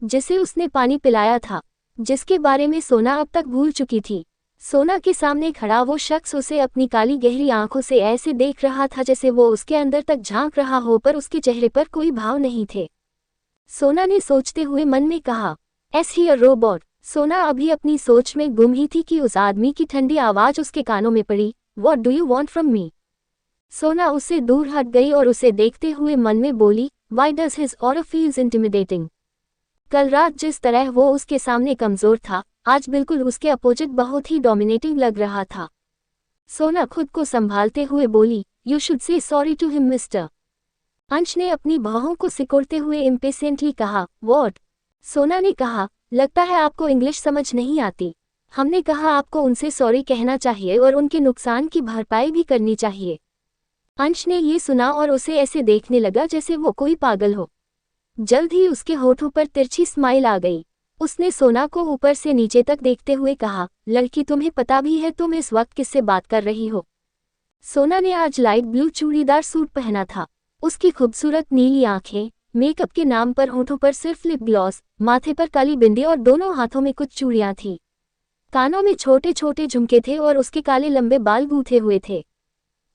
जिसे उसने पानी पिलाया था, जिसके बारे में सोना अब तक भूल चुकी थी। सोना के सामने खड़ा वो शख्स उसे अपनी काली गहरी आंखों से ऐसे देख रहा था जैसे वो उसके अंदर तक झांक रहा हो, पर उसके चेहरे पर कोई भाव नहीं थे। सोना ने सोचते हुए मन में कहा, एस ही अ रोबोट। सोना अभी अपनी सोच में गुम ही थी कि उस आदमी की ठंडी आवाज उसके कानों में पड़ी, what do you want from me? सोना उससे दूर हट गई और उसे देखते हुए मन में बोली, why does his aura feels intimidating. कल रात जिस तरह वो उसके सामने कमजोर था, आज बिल्कुल उसके अपोजिट बहुत ही डोमिनेटिंग लग रहा था। सोना खुद को संभालते हुए बोली, you should say sorry to him mister. Ansh ने अपनी बाहों को सिकोड़ते हुए इम्पेशेंटली कहा, व्हाट? सोना ने कहा, लगता है आपको इंग्लिश समझ नहीं आती। हमने कहा आपको उनसे सॉरी कहना चाहिए और उनके नुकसान की भरपाई भी करनी चाहिए। अंश ने ये सुना और उसे ऐसे देखने लगा जैसे वो कोई पागल हो। जल्द ही उसके होठों पर तिरछी स्माइल आ गई। उसने सोना को ऊपर से नीचे तक देखते हुए कहा, लड़की तुम्हें पता भी है तुम इस वक्त किससे बात कर रही हो? सोना ने आज लाइट ब्लू चूड़ीदार सूट पहना था। उसकी खूबसूरत नीली आंखें, मेकअप के नाम पर होठों पर सिर्फ लिप ग्लॉस, माथे पर काली बिंदी और दोनों हाथों में कुछ चूड़ियां थीं। कानों में छोटे छोटे झुमके थे और उसके काले लंबे बाल गूंथे हुए थे।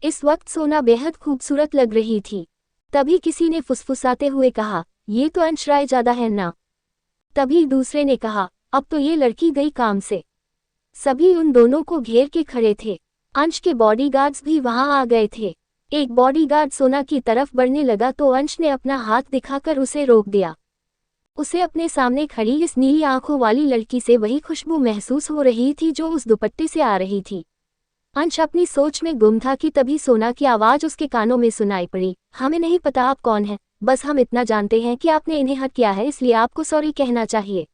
इस वक्त सोना बेहद खूबसूरत लग रही थी। तभी किसी ने फुसफुसाते हुए कहा, ये तो अंश रायजादा है ना? तभी दूसरे ने कहा, अब तो ये लड़की गई काम से। सभी उन दोनों को घेर के खड़े थे। अंश के बॉडीगार्ड्स भी वहां आ गए थे। एक बॉडीगार्ड सोना की तरफ बढ़ने लगा तो अंश ने अपना हाथ दिखाकर उसे रोक दिया। उसे अपने सामने खड़ी इस नीली आंखों वाली लड़की से वही खुशबू महसूस हो रही थी जो उस दुपट्टे से आ रही थी। अंश अपनी सोच में गुम था कि तभी सोना की आवाज उसके कानों में सुनाई पड़ी, हमें नहीं पता आप कौन हैं, बस हम इतना जानते हैं कि आपने इन्हें हर्ट किया है, इसलिए आपको सॉरी कहना चाहिए।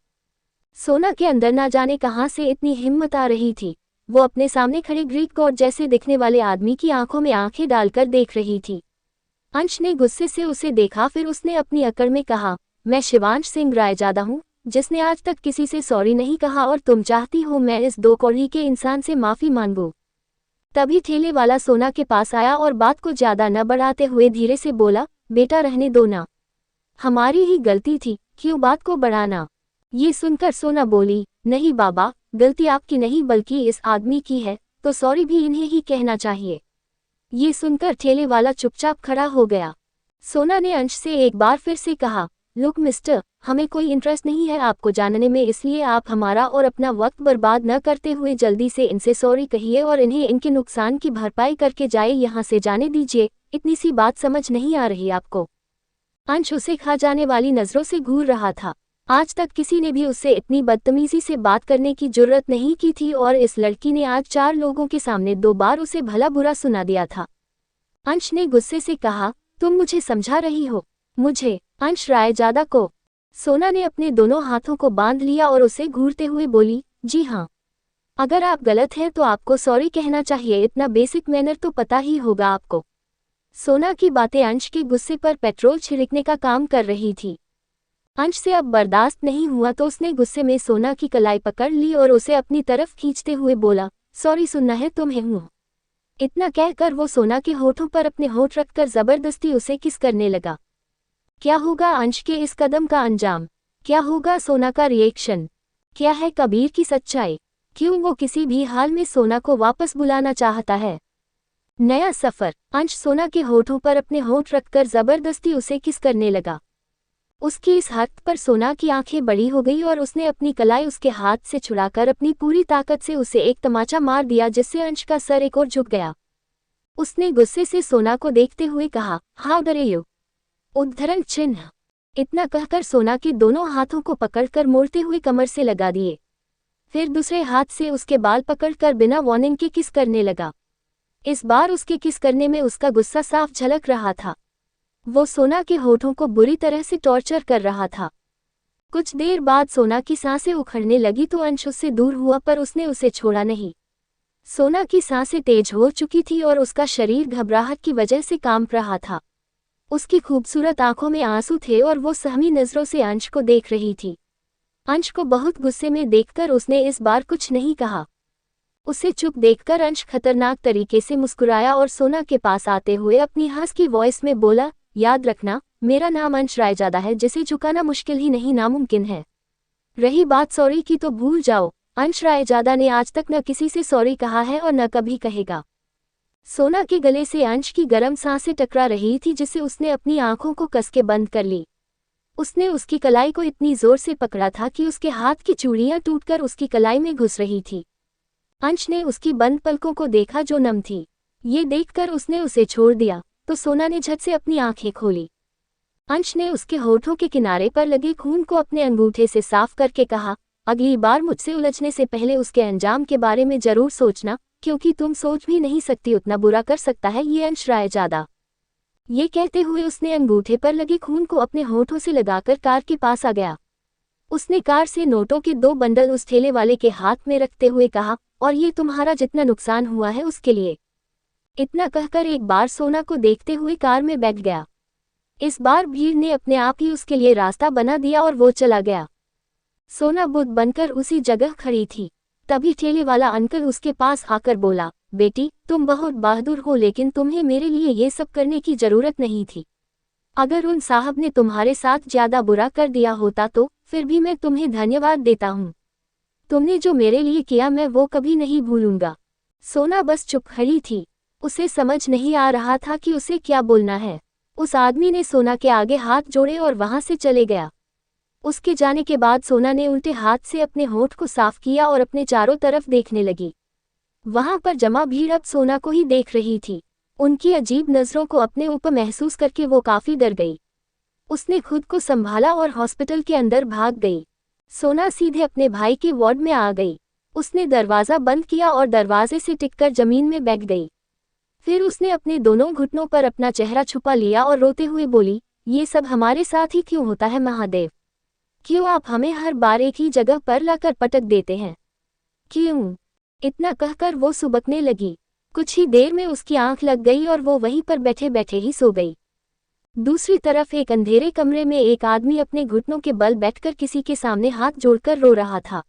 सोना के अंदर ना जाने कहां से इतनी हिम्मत आ रही थी। वो अपने सामने खड़े ग्रीक गॉड जैसे दिखने वाले आदमी की आंखों में आंखें डालकर देख रही थी। अंश ने गुस्से से उसे देखा, फिर उसने अपनी अकड़ में कहा, मैं शिवांश सिंह रायजादा हूँ, जिसने आज तक किसी से सॉरी नहीं कहा, और तुम चाहती हो मैं इस दो कौड़ी के इंसान से माफी मांगूं। तभी ठेले वाला सोना के पास आया और बात को ज्यादा न बढ़ाते हुए धीरे से बोला, बेटा रहने दो ना, हमारी ही गलती थी, क्यों बात को बढ़ाना। ये सुनकर सोना बोली, नहीं बाबा, गलती आपकी नहीं बल्कि इस आदमी की है, तो सॉरी भी इन्हें ही कहना चाहिए। ये सुनकर ठेले वाला चुपचाप खड़ा हो गया। सोना ने अंश से एक बार फिर से कहा, लुक मिस्टर, हमें कोई इंटरेस्ट नहीं है आपको जानने में, इसलिए आप हमारा और अपना वक्त बर्बाद न करते हुए जल्दी से इनसे सॉरी कहिए और इन्हें इनके नुकसान की भरपाई करके जाए, यहाँ से जाने दीजिए। इतनी सी बात समझ नहीं आ रही आपको? अंश उसे खा जाने वाली नजरों से घूर रहा था। आज तक किसी ने भी उससे इतनी बदतमीजी से बात करने की जुर्रत नहीं की थी और इस लड़की ने आज 4 लोगों के सामने 2 बार उसे भला बुरा सुना दिया था। अंश ने गुस्से से कहा, तुम मुझे समझा रही हो? मुझे? अंश रायजादा को? सोना ने अपने दोनों हाथों को बांध लिया और उसे घूरते हुए बोली, जी हाँ, अगर आप गलत हैं तो आपको सॉरी कहना चाहिए, इतना बेसिक मैनर तो पता ही होगा आपको। सोना की बातें अंश के गुस्से पर पेट्रोल छिड़कने का काम कर रही थी। अंश से अब बर्दाश्त नहीं हुआ तो उसने गुस्से में सोना की कलाई पकड़ ली और उसे अपनी तरफ खींचते हुए बोला, सॉरी सुनना है तुम्हें? हूँ। इतना कहकर वो सोना के होठों पर अपने होठ रखकर जबरदस्ती उसे किस करने लगा। क्या होगा अंश के इस कदम का अंजाम? क्या होगा सोना का रिएक्शन? क्या है कबीर की सच्चाई? क्यों वो किसी भी हाल में सोना को वापस बुलाना चाहता है? नया सफर। अंश सोना के होठों पर अपने होठ रखकर जबरदस्ती उसे किस करने लगा। उसकी इस हरकत पर सोना की आंखें बड़ी हो गई और उसने अपनी कलाई उसके हाथ से छुड़ाकर अपनी पूरी ताकत से उसे एक तमाचा मार दिया, जिससे अंश का सर एक और झुक गया। उसने गुस्से से सोना को देखते हुए कहा, हाउ डरे यू, उद्धरण चिन्ह। इतना कहकर सोना के दोनों हाथों को पकड़कर मोड़ते हुए कमर से लगा दिए। फिर दूसरे हाथ से उसके बाल पकड़कर बिना वार्निंग के किस करने लगा। इस बार उसके किस करने में उसका गुस्सा साफ झलक रहा था। वो सोना के होठों को बुरी तरह से टॉर्चर कर रहा था। कुछ देर बाद सोना की सांसें उखड़ने लगी तो अंश उससे दूर हुआ, पर उसने उसे छोड़ा नहीं। सोना की सांसें तेज हो चुकी थी और उसका शरीर घबराहट की वजह से कांप रहा था। उसकी खूबसूरत आंखों में आंसू थे और वो सहमी नजरों से अंश को देख रही थी। अंश को बहुत गुस्से में देखकर उसने इस बार कुछ नहीं कहा। उसे चुप देखकर अंश खतरनाक तरीके से मुस्कुराया और सोना के पास आते हुए अपनी हंसकी वॉइस में बोला, याद रखना, मेरा नाम अंश रायजादा है, जिसे चुकाना मुश्किल ही नहीं नामुमकिन है। रही बात सॉरी की तो भूल जाओ, अंश रायजादा ने आज तक न किसी से सॉरी कहा है और न कभी कहेगा। सोना के गले से अंश की गर्म सांसें टकरा रही थी, जिसे उसने अपनी आंखों को कस के बंद कर ली। उसने उसकी कलाई को इतनी जोर से पकड़ा था कि उसके हाथ की चूड़ियां टूटकर उसकी कलाई में घुस रही थी। अंश ने उसकी बंद पलकों को देखा जो नम थी। ये देखकर उसने उसे छोड़ दिया तो सोना ने झट से अपनी आंखें खोली। अंश ने उसके होठों के किनारे पर लगे खून को अपने अंगूठे से साफ करके कहा, अगली बार मुझसे उलझने से पहले उसके अंजाम के बारे में जरूर सोचना, क्योंकि तुम सोच भी नहीं सकती उतना बुरा कर सकता है ये अंश रायजादा। ये कहते हुए उसने अंगूठे पर लगे खून को अपने होठों से लगाकर कार के पास आ गया। उसने कार से नोटों के 2 बंडल उस ठेले वाले के हाथ में रखते हुए कहा, और ये तुम्हारा जितना नुकसान हुआ है उसके लिए। इतना कहकर एक बार सोना को देखते हुए कार में बैठ गया। इस बार भीड़ ने अपने आप ही उसके लिए रास्ता बना दिया और वो चला गया। सोना बुद्ध बनकर उसी जगह खड़ी थी। तभी ठेले वाला अंकल उसके पास आकर बोला, बेटी तुम बहुत बहादुर हो, लेकिन तुम्हें मेरे लिए ये सब करने की जरूरत नहीं थी। अगर उन साहब ने तुम्हारे साथ ज्यादा बुरा कर दिया होता तो फिर भी मैं तुम्हें धन्यवाद देता हूँ। तुमने जो मेरे लिए किया मैं वो कभी नहीं भूलूंगा। सोना बस चुप खड़ी थी। उसे समझ नहीं आ रहा था कि उसे क्या बोलना है। उस आदमी ने सोना के आगे हाथ जोड़े और वहां से चले गया। उसके जाने के बाद सोना ने उल्टे हाथ से अपने होठ को साफ किया और अपने चारों तरफ देखने लगी। वहां पर जमा भीड़ अब सोना को ही देख रही थी। उनकी अजीब नजरों को अपने ऊपर महसूस करके वो काफी डर गई। उसने खुद को संभाला और हॉस्पिटल के अंदर भाग गई। सोना सीधे अपने भाई के वार्ड में आ गई। उसने दरवाज़ा बंद किया और दरवाजे से टिककर जमीन में बैठ गई। फिर उसने अपने दोनों घुटनों पर अपना चेहरा छुपा लिया और रोते हुए बोली, ये सब हमारे साथ ही क्यों होता है महादेव? क्यों आप हमें हर बार एक ही जगह पर लाकर पटक देते हैं? क्यों? इतना कहकर वो सुबकने लगी। कुछ ही देर में उसकी आंख लग गई और वो वहीं पर बैठे बैठे ही सो गई। दूसरी तरफ एक अंधेरे कमरे में एक आदमी अपने घुटनों के बल बैठकर किसी के सामने हाथ जोड़कर रो रहा था।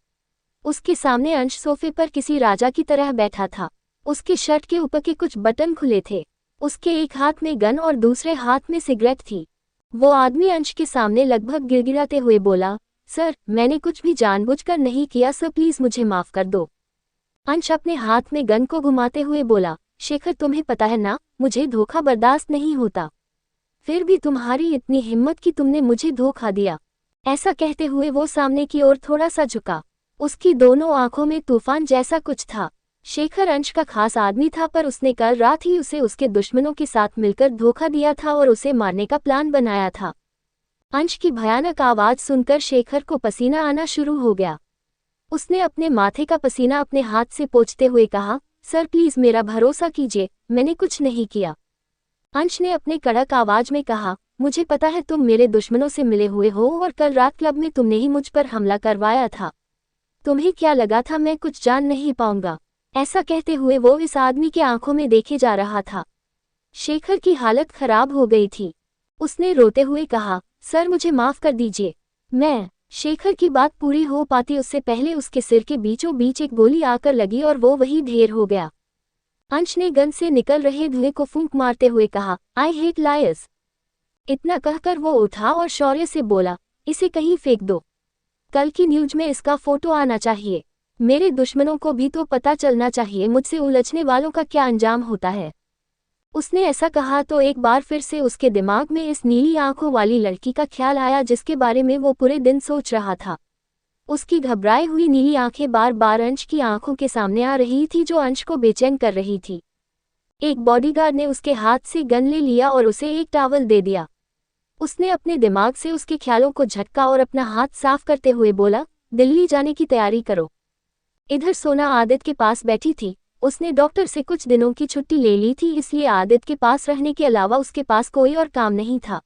उसके सामने अंश सोफे पर किसी राजा की तरह बैठा था। उसके शर्ट के ऊपर के कुछ बटन खुले थे। उसके एक हाथ में गन और दूसरे हाथ में सिगरेट थी। वो आदमी अंश के सामने लगभग गिड़गिड़ाते हुए बोला, सर मैंने कुछ भी जानबूझकर नहीं किया सर, प्लीज मुझे माफ कर दो। अंश अपने हाथ में गन को घुमाते हुए बोला, शेखर तुम्हें पता है ना, मुझे धोखा बर्दाश्त नहीं होता। फिर भी तुम्हारी इतनी हिम्मत कि तुमने मुझे धोखा दिया। ऐसा कहते हुए वो सामने की ओर थोड़ा सा झुका। उसकी दोनों आंखों में तूफान जैसा कुछ था। शेखर अंश का खास आदमी था, पर उसने कल रात ही उसे उसके दुश्मनों के साथ मिलकर धोखा दिया था और उसे मारने का प्लान बनाया था। अंश की भयानक आवाज सुनकर शेखर को पसीना आना शुरू हो गया। उसने अपने माथे का पसीना अपने हाथ से पोंछते हुए कहा, सर प्लीज मेरा भरोसा कीजिए, मैंने कुछ नहीं किया। अंश ने अपने कड़क आवाज में कहा, मुझे पता है तुम मेरे दुश्मनों से मिले हुए हो और कल रात क्लब में तुमने ही मुझ पर हमला करवाया था। तुम्हें क्या लगा था मैं कुछ जान नहीं पाऊंगा? ऐसा कहते हुए वो इस आदमी के आंखों में देखे जा रहा था। शेखर की हालत खराब हो गई थी। उसने रोते हुए कहा, सर मुझे माफ कर दीजिए। मैं शेखर की बात पूरी हो पाती उससे पहले उसके सिर के बीचों बीच एक गोली आकर लगी और वो वही ढेर हो गया। अंश ने गन से निकल रहे धुएं को फूंक मारते हुए कहा, आई हेट लायर्स। इतना कहकर वो उठा और शौर्य से बोला, इसे कहीं फेंक दो। कल की न्यूज में इसका फोटो आना चाहिए। मेरे दुश्मनों को भी तो पता चलना चाहिए मुझसे उलझने वालों का क्या अंजाम होता है। उसने ऐसा कहा तो एक बार फिर से उसके दिमाग में इस नीली आंखों वाली लड़की का ख्याल आया जिसके बारे में वो पूरे दिन सोच रहा था। उसकी घबराई हुई नीली आंखें बार बार अंश की आंखों के सामने आ रही थी जो अंश को बेचैन कर रही थी। एक बॉडीगार्ड ने उसके हाथ से गन ले लिया और उसे एक टॉवल दे दिया। उसने अपने दिमाग से उसके ख्यालों को झटका और अपना हाथ साफ करते हुए बोला, दिल्ली जाने की तैयारी करो। इधर सोना आदित्य के पास बैठी थी। उसने डॉक्टर से कुछ दिनों की छुट्टी ले ली थी, इसलिए आदित्य के पास रहने के अलावा उसके पास कोई और काम नहीं था।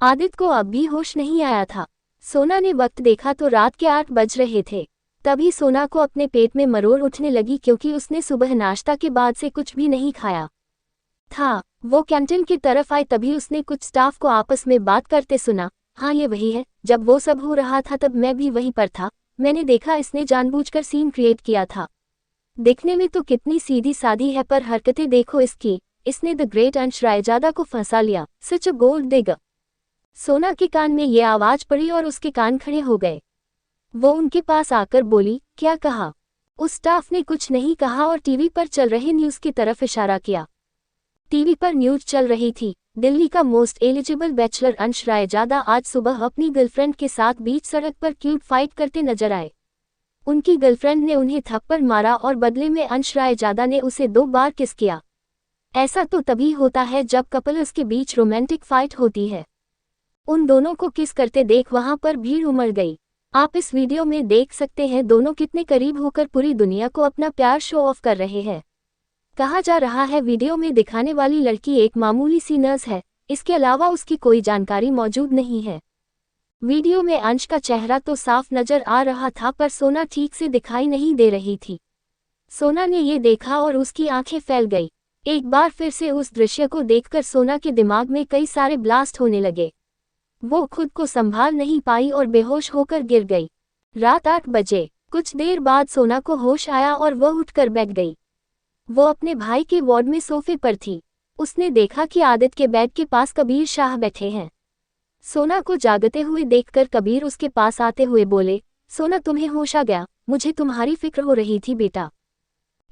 आदित्य को अब भी होश नहीं आया था। सोना ने वक्त देखा तो रात के 8 बज रहे थे। तभी सोना को अपने पेट में मरोड़ उठने लगी क्योंकि उसने सुबह नाश्ता के बाद से कुछ भी नहीं खाया था। वो कैंटीन की तरफ आई तभी उसने कुछ स्टाफ को आपस में बात करते सुना। हाँ, ये वही है, जब वो सब हो रहा था तब मैं भी वहीं पर था। मैंने देखा इसने जानबूझकर सीन क्रिएट किया था। दिखने में तो कितनी सीधी सादी है पर हरकतें देखो इसकी। इसने द ग्रेट अंश रायजादा को फंसा लिया। सच अ गोल्ड डिगर। सोना के कान में ये आवाज पड़ी और उसके कान खड़े हो गए। वो उनके पास आकर बोली, क्या कहा? उस स्टाफ ने कुछ नहीं कहा और टीवी पर चल रहे न्यूज की तरफ इशारा किया। टीवी पर न्यूज चल रही थी। दिल्ली का मोस्ट एलिजिबल बैचलर अंश रायजादा आज सुबह अपनी गर्लफ्रेंड के साथ बीच सड़क पर क्यूट फाइट करते नजर आए। उनकी गर्लफ्रेंड ने उन्हें थप्पड़ मारा और बदले में अंश रायजादा ने उसे 2 बार किस किया। ऐसा तो तभी होता है जब कपल्स के बीच रोमांटिक फाइट होती है। उन दोनों को किस करते देख वहां पर भीड़ उमड़ गई। आप इस वीडियो में देख सकते हैं दोनों कितने करीब होकर पूरी दुनिया को अपना प्यार शो ऑफ कर रहे हैं। कहा जा रहा है वीडियो में दिखाने वाली लड़की एक मामूली सी नर्स है, इसके अलावा उसकी कोई जानकारी मौजूद नहीं है। वीडियो में अंश का चेहरा तो साफ नजर आ रहा था पर सोना ठीक से दिखाई नहीं दे रही थी। सोना ने ये देखा और उसकी आंखें फैल गई। एक बार फिर से उस दृश्य को देखकर सोना के दिमाग में कई सारे ब्लास्ट होने लगे। वो खुद को संभाल नहीं पाई और बेहोश होकर गिर गई। रात 8 बजे कुछ देर बाद सोना को होश आया और वह उठकर बैठ गई। वो अपने भाई के वार्ड में सोफे पर थी। उसने देखा कि आदित्य के बेड के पास कबीर शाह बैठे हैं। सोना को जागते हुए देखकर कबीर उसके पास आते हुए बोले, सोना तुम्हें होश आ गया, मुझे तुम्हारी फिक्र हो रही थी बेटा।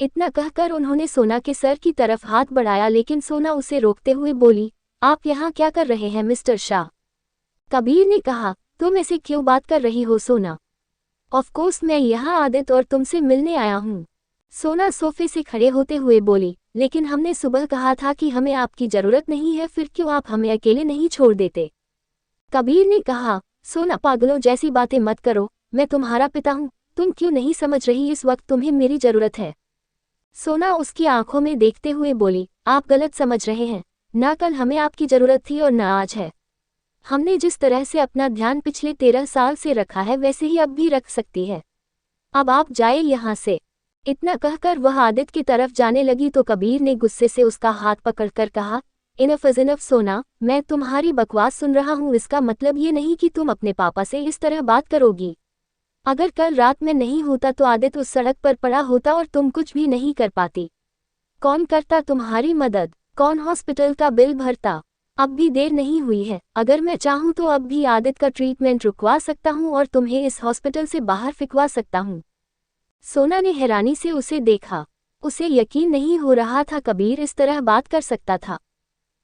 इतना कहकर उन्होंने सोना के सर की तरफ हाथ बढ़ाया लेकिन सोना उसे रोकते हुए बोली, आप यहाँ क्या कर रहे हैं मिस्टर शाह? कबीर ने कहा, तुम ऐसे क्यों बात कर रही हो सोना? ऑफ कोर्स मैं यहाँ आदित्य और तुमसे मिलने आया हूँ। सोना सोफे से खड़े होते हुए बोली, लेकिन हमने सुबह कहा था कि हमें आपकी जरूरत नहीं है, फिर क्यों आप हमें अकेले नहीं छोड़ देते? कबीर ने कहा, सोना पागलों जैसी बातें मत करो, मैं तुम्हारा पिता हूँ, तुम क्यों नहीं समझ रही, इस वक्त तुम्हें मेरी जरूरत है। सोना उसकी आंखों में देखते हुए बोली, आप गलत समझ रहे हैं, ना कल हमें आपकी जरूरत थी और ना आज है। हमने जिस तरह से अपना ध्यान पिछले 13 साल से रखा है वैसे ही अब भी रख सकती है। अब आप जाए यहाँ से। इतना कहकर वह आदित्य की तरफ जाने लगी तो कबीर ने गुस्से से उसका हाथ पकड़कर कहा, इनफ इज इनफ सोना, मैं तुम्हारी बकवास सुन रहा हूँ, इसका मतलब ये नहीं कि तुम अपने पापा से इस तरह बात करोगी। अगर कल रात में नहीं होता तो आदित्य उस सड़क पर पड़ा होता और तुम कुछ भी नहीं कर पाती। कौन करता तुम्हारी मदद? कौन हॉस्पिटल का बिल भरता? अब भी देर नहीं हुई है, अगर मैं चाहूँ तो अब भी आदित्य का ट्रीटमेंट रुकवा सकता हूँ और तुम्हें इस हॉस्पिटल से बाहर फिकवा सकता हूँ। सोना ने हैरानी से उसे देखा। उसे यकीन नहीं हो रहा था कबीर इस तरह बात कर सकता था।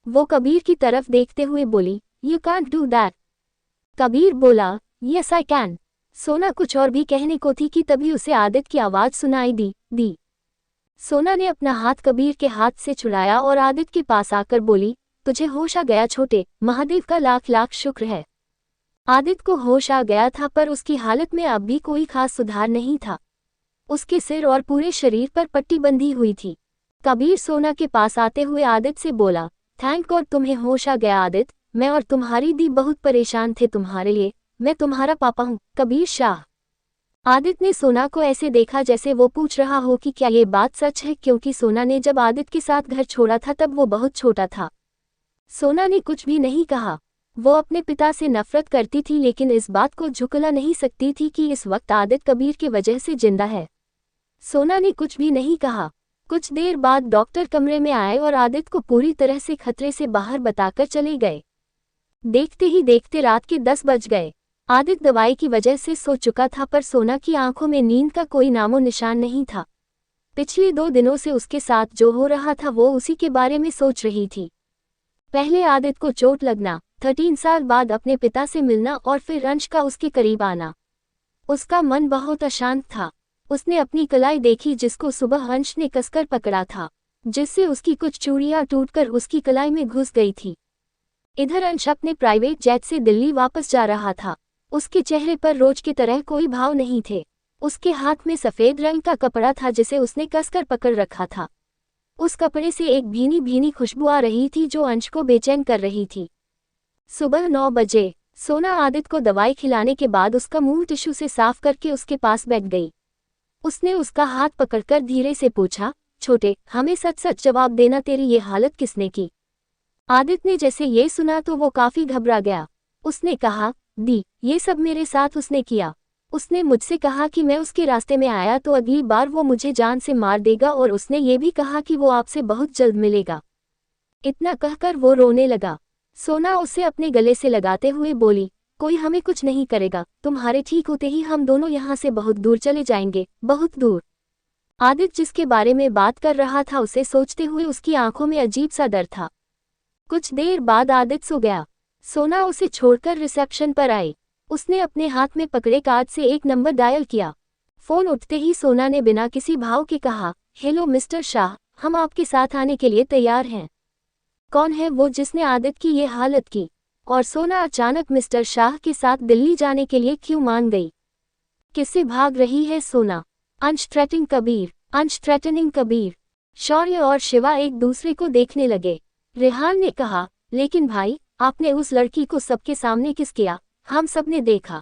वो कबीर की तरफ देखते हुए बोली, you can't do that. Kabir बोला, यस आई कैन। सोना कुछ और भी कहने को थी कि तभी उसे आदित्य की आवाज सुनाई दी। सोना ने अपना हाथ कबीर के हाथ से छुड़ाया और आदित्य के पास आकर बोली, तुझे होश आ गया छोटे, महादेव का लाख लाख शुक्र है। आदित्य को होश आ गया था पर उसकी हालत में अब भी कोई खास सुधार नहीं था। उसके सिर और पूरे शरीर पर पट्टी बंधी हुई थी। कबीर सोना के पास आते हुए आदित्य से बोला, थैंक गॉड तुम्हें होश आ गया आदित्य, मैं और तुम्हारी दी बहुत परेशान थे तुम्हारे लिए, मैं तुम्हारा पापा हूँ, कबीर शाह। आदित्य ने सोना को ऐसे देखा जैसे वो पूछ रहा हो कि क्या ये बात सच है, क्योंकि सोना ने जब आदित्य के साथ घर छोड़ा था तब वो बहुत छोटा था। सोना ने कुछ भी नहीं कहा। वो अपने पिता से नफरत करती थी लेकिन इस बात को झुकला नहीं सकती थी कि इस वक्त आदित्य कबीर की वजह से जिंदा है। सोना ने कुछ भी नहीं कहा। कुछ देर बाद डॉक्टर कमरे में आए और आदित्य को पूरी तरह से खतरे से बाहर बताकर चले गए। देखते ही देखते रात के 10 बज गए। आदित्य दवाई की वजह से सो चुका था पर सोना की आंखों में नींद का कोई नामो निशान नहीं था। पिछले 2 दिनों से उसके साथ जो हो रहा था वो उसी के बारे में सोच रही थी। पहले आदित्य को चोट लगना, 13 साल बाद अपने पिता से मिलना और फिर अंश का उसके करीब आना। उसका मन बहुत अशांत था। उसने अपनी कलाई देखी जिसको सुबह अंश ने कसकर पकड़ा था, जिससे उसकी कुछ चूड़ियां टूटकर उसकी कलाई में घुस गई थी। इधर अंश अपने प्राइवेट जेट से दिल्ली वापस जा रहा था। उसके चेहरे पर रोज की तरह कोई भाव नहीं थे। उसके हाथ में सफेद रंग का कपड़ा था जिसे उसने कसकर पकड़ रखा था। उस कपड़े से एक भीनी भीनी खुशबू आ रही थी जो अंश को बेचैन कर रही थी। सुबह 9 बजे सोना आदित्य को दवाई खिलाने के बाद उसका मुंह टिश्यू से साफ करके उसके पास बैठ गई। उसने उसका हाथ पकड़कर धीरे से पूछा, छोटे, हमें सच सच जवाब देना, तेरी ये हालत किसने की? आदित्य ने जैसे ये सुना तो वो काफी घबरा गया। उसने कहा, दी, ये सब मेरे साथ उसने किया। उसने मुझसे कहा कि मैं उसके रास्ते में आया तो अगली बार वो मुझे जान से मार देगा, और उसने ये भी कहा कि वो आपसे बहुत जल्द मिलेगा। इतना कहकर वो रोने लगा। सोना उसे अपने गले से लगाते हुए बोली, कोई हमें कुछ नहीं करेगा, तुम्हारे ठीक होते ही हम दोनों यहाँ से बहुत दूर चले जाएंगे, बहुत दूर। आदित्य जिसके बारे में बात कर रहा था उसे सोचते हुए उसकी आंखों में अजीब सा डर था। कुछ देर बाद आदित्य सो गया। सोना उसे छोड़कर रिसेप्शन पर आई। उसने अपने हाथ में पकड़े कार्ड से एक नंबर डायल किया। फोन उठते ही सोना ने बिना किसी भाव के कहा, हेलो मिस्टर शाह, हम आपके साथ आने के लिए तैयार हैं। कौन है वो जिसने आदित्य की ये हालत की? और सोना अचानक मिस्टर शाह के साथ दिल्ली जाने के लिए क्यों मान गई? किससे भाग रही है सोना? अंश थ्रेटनिंग कबीर। शौर्य और शिवा एक दूसरे को देखने लगे। रेहान ने कहा, लेकिन भाई, आपने उस लड़की को सबके सामने किस किया? हम सब ने देखा।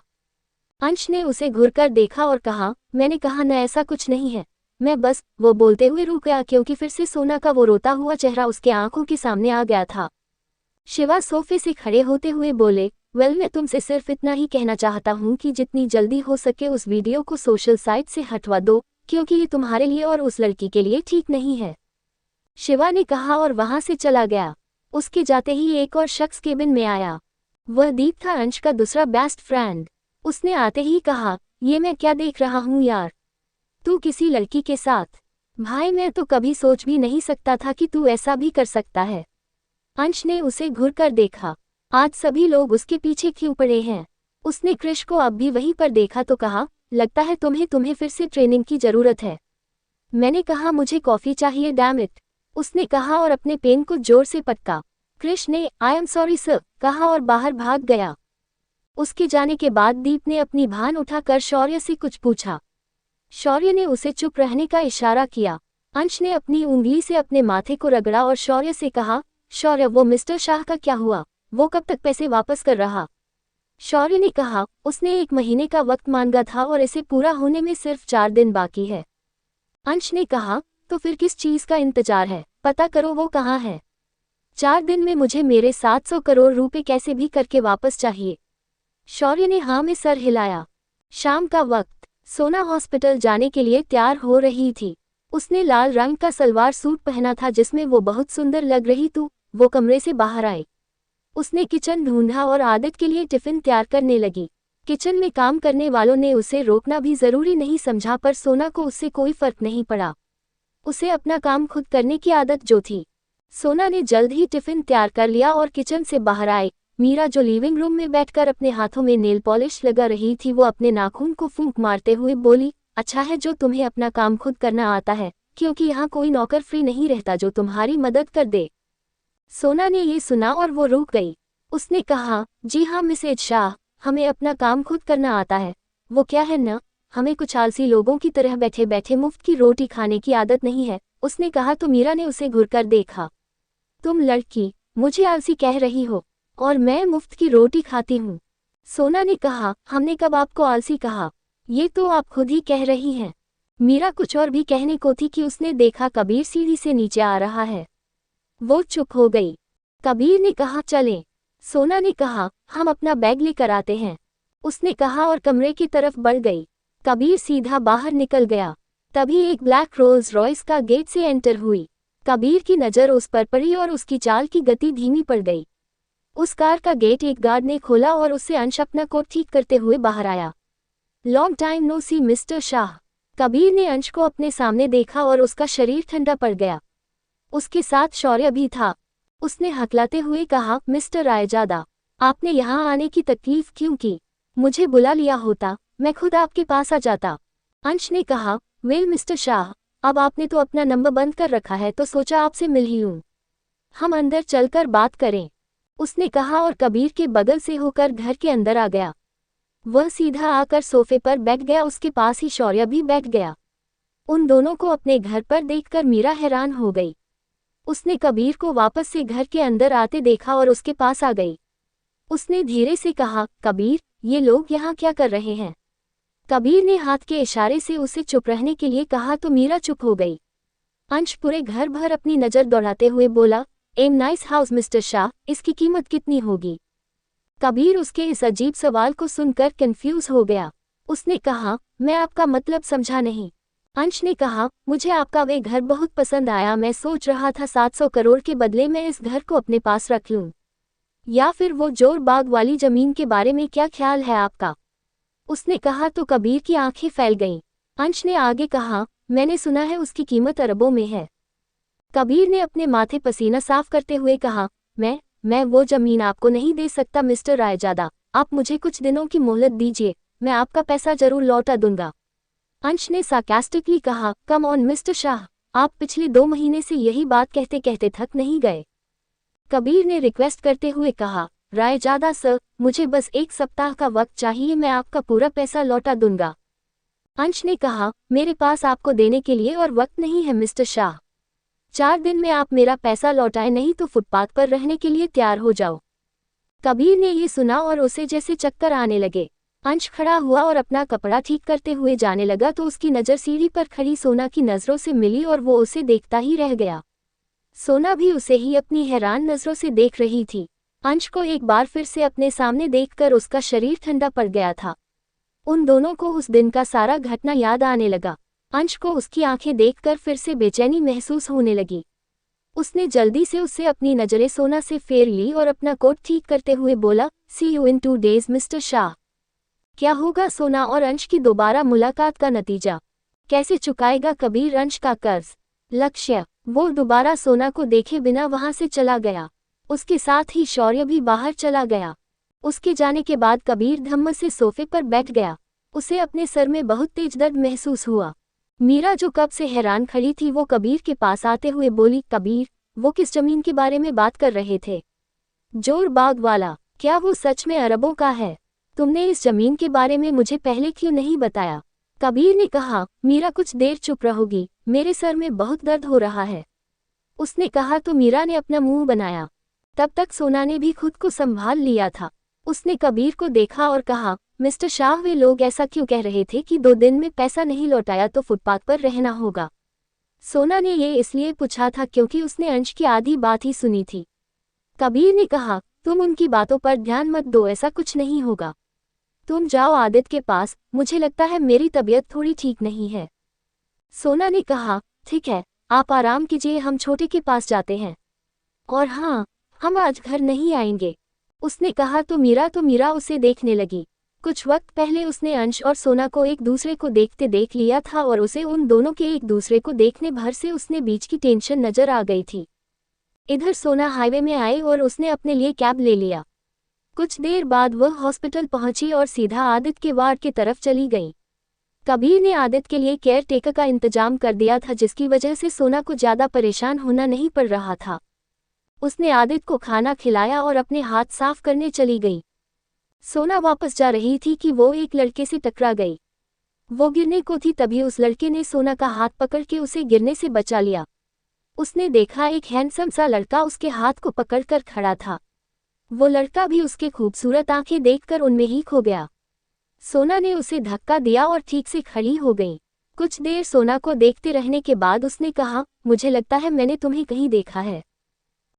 अंश ने उसे घुरकर देखा और कहा, मैंने कहा न, ऐसा कुछ नहीं है, मैं बस। वो बोलते हुए रुक गया क्योंकि फिर से सोना का वो रोता हुआ चेहरा उसके आंखों के सामने आ गया था। शिवा सोफे से खड़े होते हुए बोले, वेल, मैं तुमसे सिर्फ इतना ही कहना चाहता हूँ कि जितनी जल्दी हो सके उस वीडियो को सोशल साइट से हटवा दो, क्योंकि ये तुम्हारे लिए और उस लड़की के लिए ठीक नहीं है। शिवा ने कहा और वहां से चला गया। उसके जाते ही एक और शख्स केबिन में आया। वह दीप था, अंश का दूसरा बेस्ट फ्रेंड। उसने आते ही कहा, ये मैं क्या देख रहा हूँ यार, तू किसी लड़की के साथ? भाई, मैं तो कभी सोच भी नहीं सकता था कि तू ऐसा भी कर सकता है। अंश ने उसे घुरकर देखा। आज सभी लोग उसके पीछे क्यों पड़े हैं? उसने क्रिश को अब भी वहीं पर देखा तो कहा, लगता है तुम्हें फिर से ट्रेनिंग की जरूरत है। मैंने कहा मुझे कॉफी चाहिए, डैम इट, उसने कहा और अपने पेन को जोर से पटका। क्रिश ने आई एम सॉरी सर कहा और बाहर भाग गया। उसके जाने के बाद दीप ने अपनी भान उठाकर शौर्य से कुछ पूछा। शौर्य ने उसे चुप रहने का इशारा किया। अंश ने अपनी उंगली से अपने माथे को रगड़ा और शौर्य से कहा, शौर्य, वो मिस्टर शाह का क्या हुआ? वो कब तक पैसे वापस कर रहा? शौर्य ने कहा, उसने 1 महीने का वक्त मांगा था और इसे पूरा होने में सिर्फ 4 दिन बाकी है। अंश ने कहा, तो फिर किस चीज का इंतजार है? पता करो वो कहाँ है। 4 दिन में मुझे मेरे 700 करोड़ रुपए कैसे भी करके वापस चाहिए। शौर्य ने हाँ में सर हिलाया। शाम का वक्त। सोना हॉस्पिटल जाने के लिए तैयार हो रही थी। उसने लाल रंग का सलवार सूट पहना था जिसमें वो बहुत सुंदर लग रही थी। वो कमरे से बाहर आई। उसने किचन ढूंढा और आदित्य के लिए टिफिन तैयार करने लगी। किचन में काम करने वालों ने उसे रोकना भी जरूरी नहीं समझा, पर सोना को उससे कोई फर्क नहीं पड़ा। उसे अपना काम खुद करने की आदत जो थी। सोना ने जल्द ही टिफिन तैयार कर लिया और किचन से बाहर आए। मीरा जो लिविंग रूम में बैठकर अपने हाथों में नेल पॉलिश लगा रही थी, वो अपने नाखून को फूंक मारते हुए बोली, अच्छा है जो तुम्हें अपना काम खुद करना आता है, क्योंकि यहाँ कोई नौकर फ्री नहीं रहता जो तुम्हारी मदद कर दे। सोना ने ये सुना और वो रुक गई। उसने कहा, जी हाँ मिसेज शाह, हमें अपना काम खुद करना आता है। वो क्या है ना, हमें कुछ आलसी लोगों की तरह बैठे बैठे मुफ्त की रोटी खाने की आदत नहीं है, उसने कहा तो मीरा ने उसे घुरकर देखा। तुम लड़की मुझे आलसी कह रही हो और मैं मुफ्त की रोटी खाती हूँ? सोना ने कहा, हमने कब आपको आलसी कहा? ये तो आप खुद ही कह रही हैं। मीरा कुछ और भी कहने को थी कि उसने देखा कबीर सीढ़ी से नीचे आ रहा है। वो चुप हो गई। कबीर ने कहा, चलें। सोना ने कहा, हम अपना बैग लेकर आते हैं, उसने कहा और कमरे की तरफ बढ़ गई। कबीर सीधा बाहर निकल गया। तभी एक ब्लैक रोल्स रॉयस का गेट से एंटर हुई। कबीर की नज़र उस पर पड़ी और उसकी चाल की गति धीमी पड़ गई। उस कार का गेट एक गार्ड ने खोला और उससे अंश अपना कोट ठीक करते हुए बाहर आया। लॉन्ग टाइम नो सी मिस्टर शाह, कबीर ने अंश को अपने सामने देखा और उसका शरीर ठंडा पड़ गया। उसके साथ शौर्य भी था। उसने हकलाते हुए कहा, मिस्टर रायजादा, आपने यहाँ आने की तकलीफ क्यों की? मुझे बुला लिया होता, मैं खुद आपके पास आ जाता। अंश ने कहा, वेल मिस्टर शाह, अब आपने तो अपना नंबर बंद कर रखा है तो सोचा आपसे मिल ही लूं। हम अंदर चलकर बात करें, उसने कहा और कबीर के बगल से होकर घर के अंदर आ गया। वह सीधा आकर सोफे पर बैठ गया। उसके पास ही शौर्य भी बैठ गया। उन दोनों को अपने घर पर देखकर मीरा हैरान हो गई। उसने कबीर को वापस से घर के अंदर आते देखा और उसके पास आ गई। उसने धीरे से कहा, कबीर, ये लोग यहाँ क्या कर रहे हैं? कबीर ने हाथ के इशारे से उसे चुप रहने के लिए कहा तो मीरा चुप हो गई। अंश पूरे घर भर अपनी नज़र दौड़ाते हुए बोला, hmm nice house mister Shah, इसकी कीमत कितनी होगी? कबीर उसके इस अजीब सवाल को सुनकर कंफ्यूज हो गया। उसने कहा, मैं आपका मतलब समझा नहीं। अंश ने कहा, मुझे आपका वे घर बहुत पसंद आया। मैं सोच रहा था 700 करोड़ के बदले मैं इस घर को अपने पास रख लूं। या फिर वो जोर बाग वाली जमीन के बारे में क्या ख्याल है आपका? उसने कहा तो कबीर की आंखें फैल गईं। अंश ने आगे कहा, मैंने सुना है उसकी कीमत अरबों में है। कबीर ने अपने माथे पसीना साफ करते हुए कहा, मैं वो जमीन आपको नहीं दे सकता मिस्टर रायजादा। आप मुझे कुछ दिनों की मोहलत दीजिए, मैं आपका पैसा जरूर लौटा दूंगा। अंश ने सार्कास्टिकली कहा, कम ऑन मिस्टर शाह, आप पिछले 2 महीने से यही बात कहते कहते थक नहीं गए? कबीर ने रिक्वेस्ट करते हुए कहा, रायजादा सर, मुझे बस 1 सप्ताह का वक्त चाहिए, मैं आपका पूरा पैसा लौटा दूंगा। अंश ने कहा, मेरे पास आपको देने के लिए और वक्त नहीं है मिस्टर शाह। 4 दिन में आप मेरा पैसा लौटाए, नहीं तो फुटपाथ पर रहने के लिए तैयार हो जाओ। कबीर ने ये सुना और उसे जैसे चक्कर आने लगे। अंश खड़ा हुआ और अपना कपड़ा ठीक करते हुए जाने लगा तो उसकी नज़र सीढ़ी पर खड़ी सोना की नज़रों से मिली और वो उसे देखता ही रह गया। सोना भी उसे ही अपनी हैरान नज़रों से देख रही थी। अंश को एक बार फिर से अपने सामने देखकर उसका शरीर ठंडा पड़ गया था। उन दोनों को उस दिन का सारा घटना याद आने लगा। अंश को उसकी आंखें देखकर फिर से बेचैनी महसूस होने लगी। उसने जल्दी से उससे अपनी नज़रें सोना से फेर ली और अपना कोट ठीक करते हुए बोला, see you in 2 days Mister Shah. क्या होगा सोना और अंश की दोबारा मुलाकात का नतीजा? कैसे चुकाएगा कबीर अंश का कर्ज? लक्ष्य। वो दोबारा सोना को देखे बिना वहां से चला गया। उसके साथ ही शौर्य भी बाहर चला गया। उसके जाने के बाद कबीर धम्म से सोफे पर बैठ गया। उसे अपने सर में बहुत तेज दर्द महसूस हुआ। मीरा जो कब से हैरान खड़ी थी वो कबीर के पास आते हुए बोली, कबीर, वो किस जमीन के बारे में बात कर रहे थे? जोर बाग वाला। क्या वो सच में अरबों का है? तुमने इस जमीन के बारे में मुझे पहले क्यों नहीं बताया? कबीर ने कहा, मीरा कुछ देर चुप रहोगी, मेरे सर में बहुत दर्द हो रहा है। उसने कहा तो मीरा ने अपना मुंह बनाया। तब तक सोना ने भी खुद को संभाल लिया था। उसने कबीर को देखा और कहा, मिस्टर शाह, वे लोग ऐसा क्यों कह रहे थे कि 2 दिन में पैसा नहीं लौटाया तो फुटपाथ पर रहना होगा? सोना ने ये इसलिए पूछा था क्योंकि उसने अंश की आधी बात ही सुनी थी। कबीर ने कहा, तुम उनकी बातों पर ध्यान मत दो, ऐसा कुछ नहीं होगा। तुम जाओ आदित्य के पास, मुझे लगता है मेरी तबीयत थोड़ी ठीक नहीं है। सोना ने कहा, ठीक है, आप आराम कीजिए, हम छोटे के पास जाते हैं। और हाँ, हम आज घर नहीं आएंगे। उसने कहा तो मीरा उसे देखने लगी। कुछ वक्त पहले उसने अंश और सोना को एक दूसरे को देखते देख लिया था और उसे उन दोनों के एक दूसरे को देखने भर से उसने बीच की टेंशन नजर आ गई थी। इधर सोना हाईवे में आई और उसने अपने लिए कैब ले लिया। कुछ देर बाद वह हॉस्पिटल पहुंची और सीधा आदित्य के वार्ड की तरफ चली गई। कबीर ने आदित्य के लिए केयर टेकर का इंतजाम कर दिया था जिसकी वजह से सोना को ज्यादा परेशान होना नहीं पड़ रहा था। उसने आदित्य को खाना खिलाया और अपने हाथ साफ करने चली गई। सोना वापस जा रही थी कि वो एक लड़के से टकरा गई। वो गिरने को थी तभी उस लड़के ने सोना का हाथ पकड़ के उसे गिरने से बचा लिया। उसने देखा एक हैंडसम सा लड़का उसके हाथ को पकड़कर खड़ा था। वो लड़का भी उसके खूबसूरत आंखें देखकर उनमें ही खो गया। सोना ने उसे धक्का दिया और ठीक से खड़ी हो गई। कुछ देर सोना को देखते रहने के बाद उसने कहा, मुझे लगता है मैंने तुम्हें कहीं देखा है।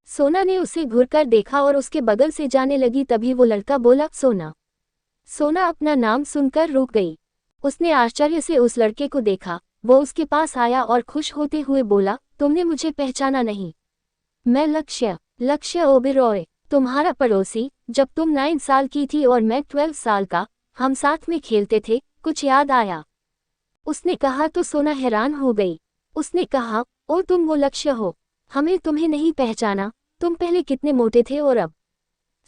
सोना ने उसे घूरकर देखा और उसके बगल से जाने लगी तभी वो लड़का बोला, सोना। सोना अपना नाम सुनकर रुक गई। उसने आश्चर्य से उस लड़के को देखा। वो उसके पास आया और खुश होते हुए बोला, तुमने मुझे पहचाना नहीं? मैं लक्ष्य ओबेरॉय, तुम्हारा पड़ोसी। जब तुम 9 साल की थी और मैं 12 साल का, हम साथ में खेलते थे, कुछ याद आया? उसने कहा तो सोना हैरान हो गई। उसने कहा, ओ तुम वो लक्ष्य हो, हमें तुम्हें नहीं पहचाना, तुम पहले कितने मोटे थे और अब।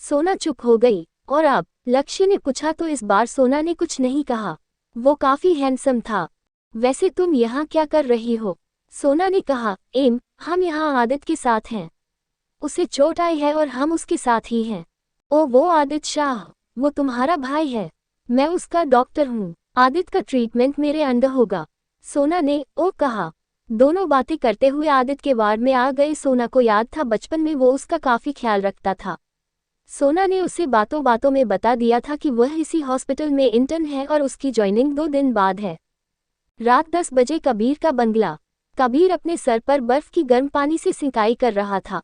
सोना चुप हो गई। और अब, लक्ष्य ने पूछा तो इस बार सोना ने कुछ नहीं कहा। वो काफी हैंडसम था। वैसे तुम यहाँ क्या कर रही हो? सोना ने कहा, एम, हम यहाँ आदित के साथ हैं। उसे चोट आई है और हम उसके साथ ही हैं। ओ वो आदित शाह, वो तुम्हारा भाई है। मैं उसका डॉक्टर हूँ। आदित का ट्रीटमेंट मेरे अंडर होगा। सोना ने ओ कहा। दोनों बातें करते हुए आदित के वार्ड में आ गए। सोना को याद था बचपन में वो उसका काफी ख्याल रखता था। सोना ने उसे बातों बातों में बता दिया था कि वह इसी हॉस्पिटल में इंटर्न है और उसकी ज्वाइनिंग 2 दिन बाद है। रात 10 बजे कबीर का बंगला। कबीर अपने सर पर बर्फ की गर्म पानी से सिंचाई कर रहा था।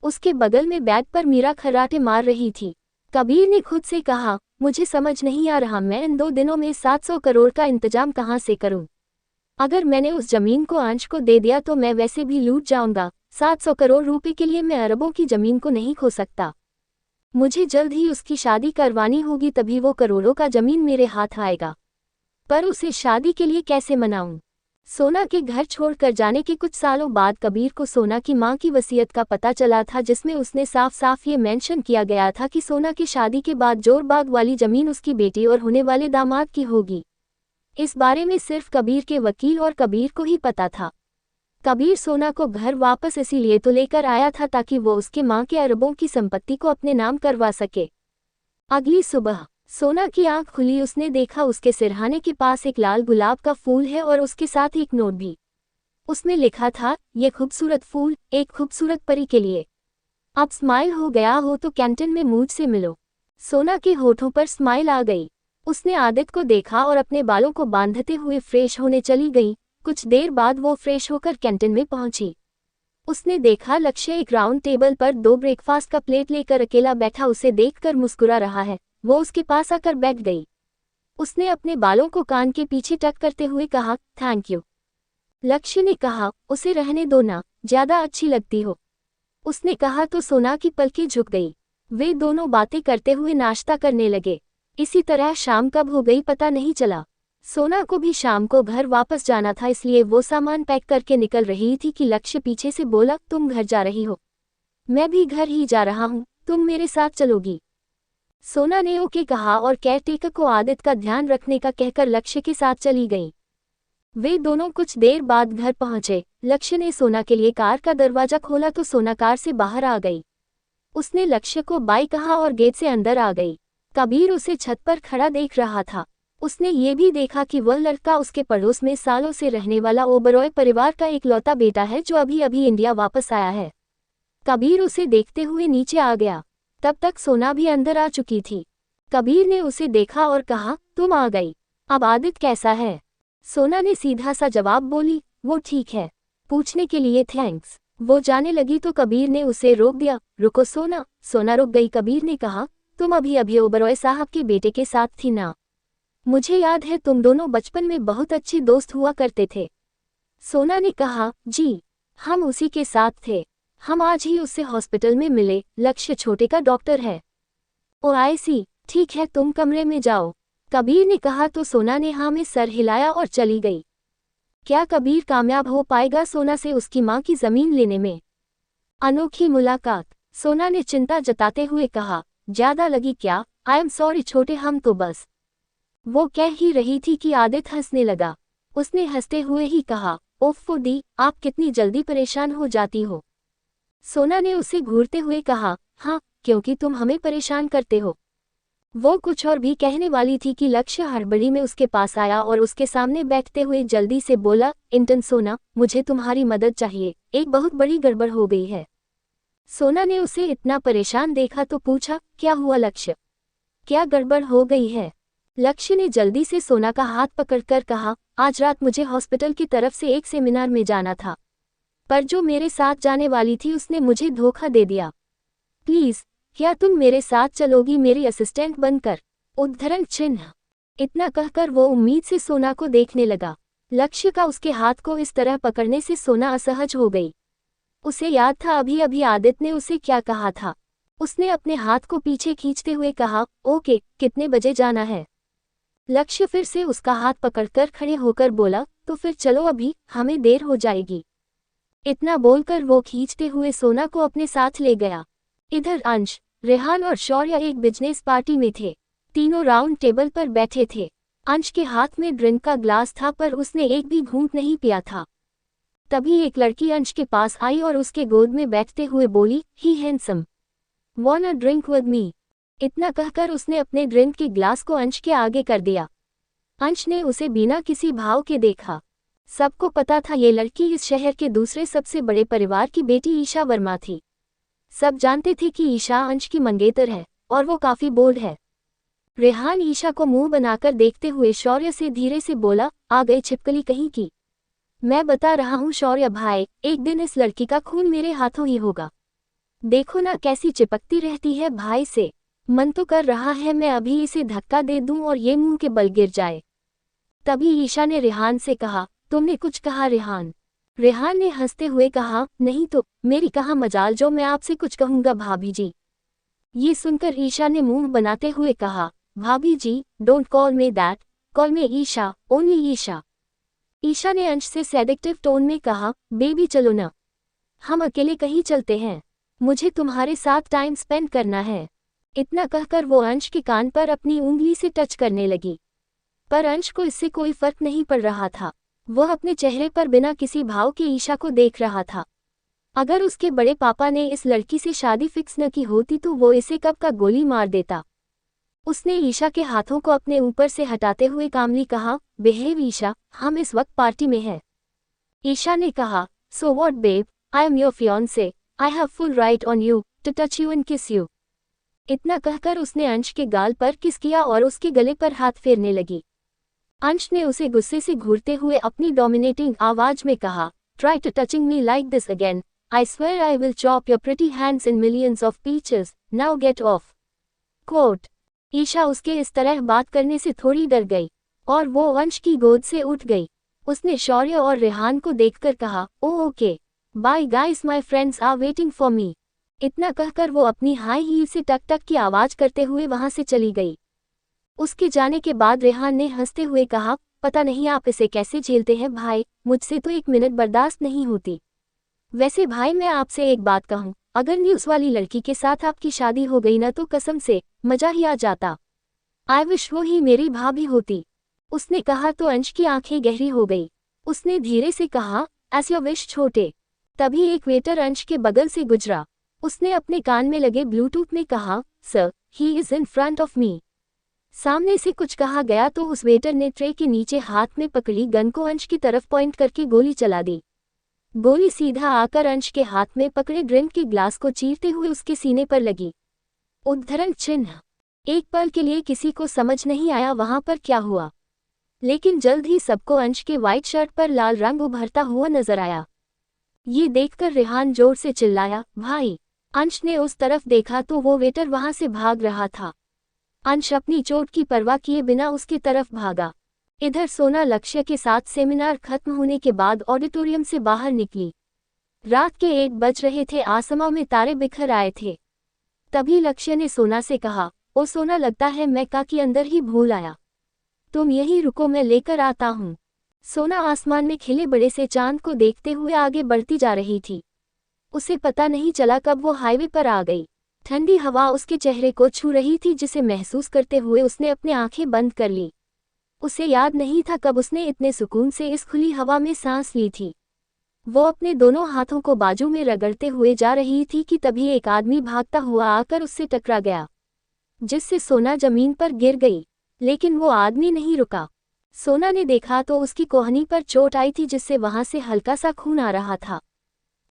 उसके बगल में बेड पर मीरा खर्राटे मार रही थी। कबीर ने खुद से कहा, मुझे समझ नहीं आ रहा मैं इन 2 दिनों में 700 करोड़ का इंतजाम कहाँ से करूं। अगर मैंने उस जमीन को अंश को दे दिया तो मैं वैसे भी लूट जाऊंगा। 700 करोड़ रुपए के लिए मैं अरबों की जमीन को नहीं खो सकता। मुझे जल्द ही उसकी शादी करवानी होगी, तभी वो करोड़ों का जमीन मेरे हाथ आएगा। पर उसे शादी के लिए कैसे मनाऊं? सोना के घर छोड़कर जाने के कुछ सालों बाद कबीर को सोना की मां की वसीयत का पता चला था, जिसमें उसने साफ साफ ये मेंशन किया गया था कि सोना की शादी के बाद जोरबाग वाली जमीन उसकी बेटी और होने वाले दामाद की होगी। इस बारे में सिर्फ कबीर के वकील और कबीर को ही पता था। कबीर सोना को घर वापस इसीलिए तो लेकर आया था ताकि वो उसके मां के अरबों की संपत्ति को अपने नाम करवा सके। अगली सुबह सोना की आंख खुली। उसने देखा उसके सिरहाने के पास एक लाल गुलाब का फूल है और उसके साथ एक नोट भी। उसमें लिखा था, ये खूबसूरत फूल एक खूबसूरत परी के लिए। अब स्माइल हो गया हो तो कैंटीन में मुझसे मिलो। सोना के होठों पर स्माइल आ गई। उसने आदित को देखा और अपने बालों को बांधते हुए फ्रेश होने चली गई। कुछ देर बाद वो फ्रेश होकर कैंटीन में पहुंची। उसने देखा लक्ष्य एक राउंड टेबल पर 2 ब्रेकफास्ट का प्लेट लेकर अकेला बैठा उसे देखकर मुस्कुरा रहा है। वो उसके पास आकर बैठ गई। उसने अपने बालों को कान के पीछे टक करते हुए कहा, थैंक यू। लक्ष्य ने कहा, उसे रहने दो ना, ज्यादा अच्छी लगती हो। उसने कहा तो सोना की पलकें झुक गई। वे दोनों बातें करते हुए नाश्ता करने लगे। इसी तरह शाम कब हो गई पता नहीं चला। सोना को भी शाम को घर वापस जाना था, इसलिए वो सामान पैक करके निकल रही थी कि लक्ष्य पीछे से बोला, तुम घर जा रही हो? मैं भी घर ही जा रहा हूँ, तुम मेरे साथ चलोगी? सोना ने ओके कहा और केयरटेकर को आदित का ध्यान रखने का कहकर लक्ष्य के साथ चली गई। वे दोनों कुछ देर बाद घर पहुंचे। लक्ष्य ने सोना के लिए कार का दरवाजा खोला तो सोना कार से बाहर आ गई। उसने लक्ष्य को बाय कहा और गेट से अंदर आ गई। कबीर उसे छत पर खड़ा देख रहा था। उसने ये भी देखा कि वह लड़का उसके पड़ोस में सालों से रहने वाला ओबरॉय परिवार का इकलौता बेटा है जो अभी अभी इंडिया वापस आया है। कबीर उसे देखते हुए नीचे आ गया। तब तक सोना भी अंदर आ चुकी थी। कबीर ने उसे देखा और कहा, तुम आ गई, अब आदित कैसा है? सोना ने सीधा सा जवाब बोली, वो ठीक है। पूछने के लिए थैंक्स। वो जाने लगी तो कबीर ने उसे रोक दिया। रुको सोना। सोना रुक गई। कबीर ने कहा, तुम अभी अभी ओबरॉय साहब के बेटे के साथ थी ना? मुझे याद है तुम दोनों बचपन में बहुत अच्छे दोस्त हुआ करते थे। सोना ने कहा, जी, हम उसी के साथ थे। हम आज ही उससे हॉस्पिटल में मिले। लक्ष्य छोटे का डॉक्टर है। ओ आई सी, ठीक है तुम कमरे में जाओ। कबीर ने कहा तो सोना ने हाँ में सर हिलाया और चली गई। क्या कबीर कामयाब हो पाएगा सोना से उसकी मां की जमीन लेने में? अनोखी मुलाकात। सोना ने चिंता जताते हुए कहा, ज्यादा लगी क्या? आई एम सॉरी छोटे, हम तो बस। वो कह ही रही थी कि आदित हंसने लगा। उसने हंसते हुए ही कहा, ओफ दी, आप कितनी जल्दी परेशान हो जाती हो। सोना ने उसे घूरते हुए कहा, हाँ, क्योंकि तुम हमें परेशान करते हो। वो कुछ और भी कहने वाली थी कि लक्ष्य हड़बड़ी में उसके पास आया और उसके सामने बैठते हुए जल्दी से बोला, इंटर्न सोना, मुझे तुम्हारी मदद चाहिए, एक बहुत बड़ी गड़बड़ हो गई है। सोना ने उसे इतना परेशान देखा तो पूछा, क्या हुआ लक्ष्य? क्या गड़बड़ हो गई है? लक्ष्य ने जल्दी से सोना का हाथ पकड़कर कहा, आज रात मुझे हॉस्पिटल की तरफ से एक सेमिनार में जाना था, पर जो मेरे साथ जाने वाली थी उसने मुझे धोखा दे दिया। प्लीज, क्या तुम मेरे साथ चलोगी मेरी असिस्टेंट बनकर? उद्धरण चिन्ह। इतना कहकर वो उम्मीद से सोना को देखने लगा। लक्ष्य का उसके हाथ को इस तरह पकड़ने से सोना असहज हो गई। उसे याद था अभी अभी आदित ने उसे क्या कहा था। उसने अपने हाथ को पीछे खींचते हुए कहा, ओके, कितने बजे जाना है? लक्ष्य फिर से उसका हाथ पकड़कर खड़े होकर बोला, तो फिर चलो अभी, हमें देर हो जाएगी। इतना बोलकर वो खींचते हुए सोना को अपने साथ ले गया। इधर अंश, रेहान और शौर्य एक बिजनेस पार्टी में थे। तीनों राउंड टेबल पर बैठे थे। अंश के हाथ में ड्रिंक का ग्लास था पर उसने एक भी घूंट नहीं पिया था। तभी एक लड़की अंश के पास आई और उसके गोद में बैठते हुए बोली, hey handsome, want a drink with me. इतना कहकर उसने अपने ड्रिंक के ग्लास को अंश के आगे कर दिया। अंश ने उसे बिना किसी भाव के देखा। सबको पता था ये लड़की इस शहर के दूसरे सबसे बड़े परिवार की बेटी ईशा वर्मा थी। सब जानते थे कि ईशा अंश की मंगेतर है और वो काफी बोल्ड है। रेहान ईशा को मुंह बनाकर देखते हुए शौर्य से धीरे से बोला, आ गई छिपकली कहीं की। मैं बता रहा हूँ शौर्य भाई, एक दिन इस लड़की का खून मेरे हाथों ही होगा। देखो ना कैसी चिपकती रहती है भाई से। मन तो कर रहा है मैं अभी इसे धक्का दे दूं और ये मुंह के बल गिर जाए। तभी ईशा ने रेहान से कहा, तुमने कुछ कहा रेहान? रेहान ने हंसते हुए कहा, नहीं तो मेरी कहा मजाल जो मैं आपसे कुछ कहूंगा भाभी जी। ये सुनकर ईशा ने मुंह बनाते हुए कहा, भाभी जी, don't call me that, call me Isha, only Isha. Isha ने अंश से सेडेक्टिव टोन में कहा, बेबी चलो ना, हम अकेले कहीं चलते हैं, मुझे तुम्हारे साथ टाइम स्पेंड करना है। इतना कहकर वो अंश के कान पर अपनी उंगली से टच करने लगी। पर अंश को इससे कोई फर्क नहीं पड़ रहा था। वह अपने चेहरे पर बिना किसी भाव के ईशा को देख रहा था। अगर उसके बड़े पापा ने इस लड़की से शादी फिक्स न की होती तो वो इसे कब का गोली मार देता। उसने ईशा के हाथों को अपने ऊपर से हटाते हुए कामली कहा, बिहेव ईशा, हम इस वक्त पार्टी में हैं। ईशा ने कहा, so what babe, I am your fiance, I have full right on you to touch you and kiss you. इतना कहकर उसने अंश के गाल पर किस किया और उसके गले पर हाथ फेरने लगी। अंश ने उसे गुस्से से घूरते हुए अपनी डोमिनेटिंग आवाज में कहा, try to touching me like this again, I swear I will chop your pretty hands in millions of pieces, now get off. Quote. Isha उसके इस तरह बात करने से थोड़ी डर गई और वो अंश की गोद से उठ गई। उसने शौर्य और रेहान को देखकर कहा, oh okay, bye guys, my friends are waiting for me. इतना कहकर वो अपनी हाई हील से टक टक की आवाज करते हुए वहां से चली गई। उसके जाने के बाद रेहान ने हंसते हुए कहा, पता नहीं आप इसे कैसे झेलते हैं भाई, मुझसे तो एक मिनट बर्दाश्त नहीं होती। वैसे भाई मैं आपसे एक बात कहूँ, अगर न्यूज़ वाली लड़की के साथ आपकी शादी हो गई ना तो कसम से मजा ही आ जाता। आई विश वो ही मेरी भाभी होती। उसने कहा तो अंश की आंखें गहरी हो गई। उसने धीरे से कहा, एज योर विश छोटे। तभी एक वेटर अंश के बगल से गुजरा। उसने अपने कान में लगे ब्लूटूथ में कहा, sir, he is in front of me. सामने से कुछ कहा गया तो उस वेटर ने ट्रे के नीचे हाथ में पकड़ी गन को अंश की तरफ पॉइंट करके गोली चला दी। गोली सीधा आकर अंश के हाथ में पकड़े ड्रिंक के ग्लास को चीरते हुए उसके सीने पर लगी। उद्धरण चिन्ह। एक पल के लिए किसी को समझ नहीं आया वहां पर क्या हुआ, लेकिन जल्द ही सबको अंश के व्हाइट शर्ट पर लाल रंग उभरता हुआ नजर आया। ये देखकर रेहान जोर से चिल्लाया, भाई। अंश ने उस तरफ देखा तो वो वेटर वहां से भाग रहा था। अंश अपनी चोट की परवाह किए बिना उसकी तरफ भागा। इधर सोना लक्ष्य के साथ सेमिनार खत्म होने के बाद ऑडिटोरियम से बाहर निकली। रात के 1 बज रहे थे, आसमां में तारे बिखर आए थे। तभी लक्ष्य ने सोना से कहा, ओ सोना, लगता है मैं का के अंदर ही भूल आया, तुम यहीं रुको, मैं लेकर आता हूँ। सोना आसमान में खिले बड़े से चांद को देखते हुए आगे बढ़ती जा रही थी। उसे पता नहीं चला कब वो हाईवे पर आ गई। ठंडी हवा उसके चेहरे को छू रही थी जिसे महसूस करते हुए उसने अपनी आंखें बंद कर ली। उसे याद नहीं था कब उसने इतने सुकून से इस खुली हवा में सांस ली थी। वो अपने दोनों हाथों को बाजू में रगड़ते हुए जा रही थी कि तभी एक आदमी भागता हुआ आकर उससे टकरा गया, जिससे सोना जमीन पर गिर गई। लेकिन वो आदमी नहीं रुका। सोना ने देखा तो उसकी कोहनी पर चोट आई थी जिससे वहां से हल्का सा खून आ रहा था।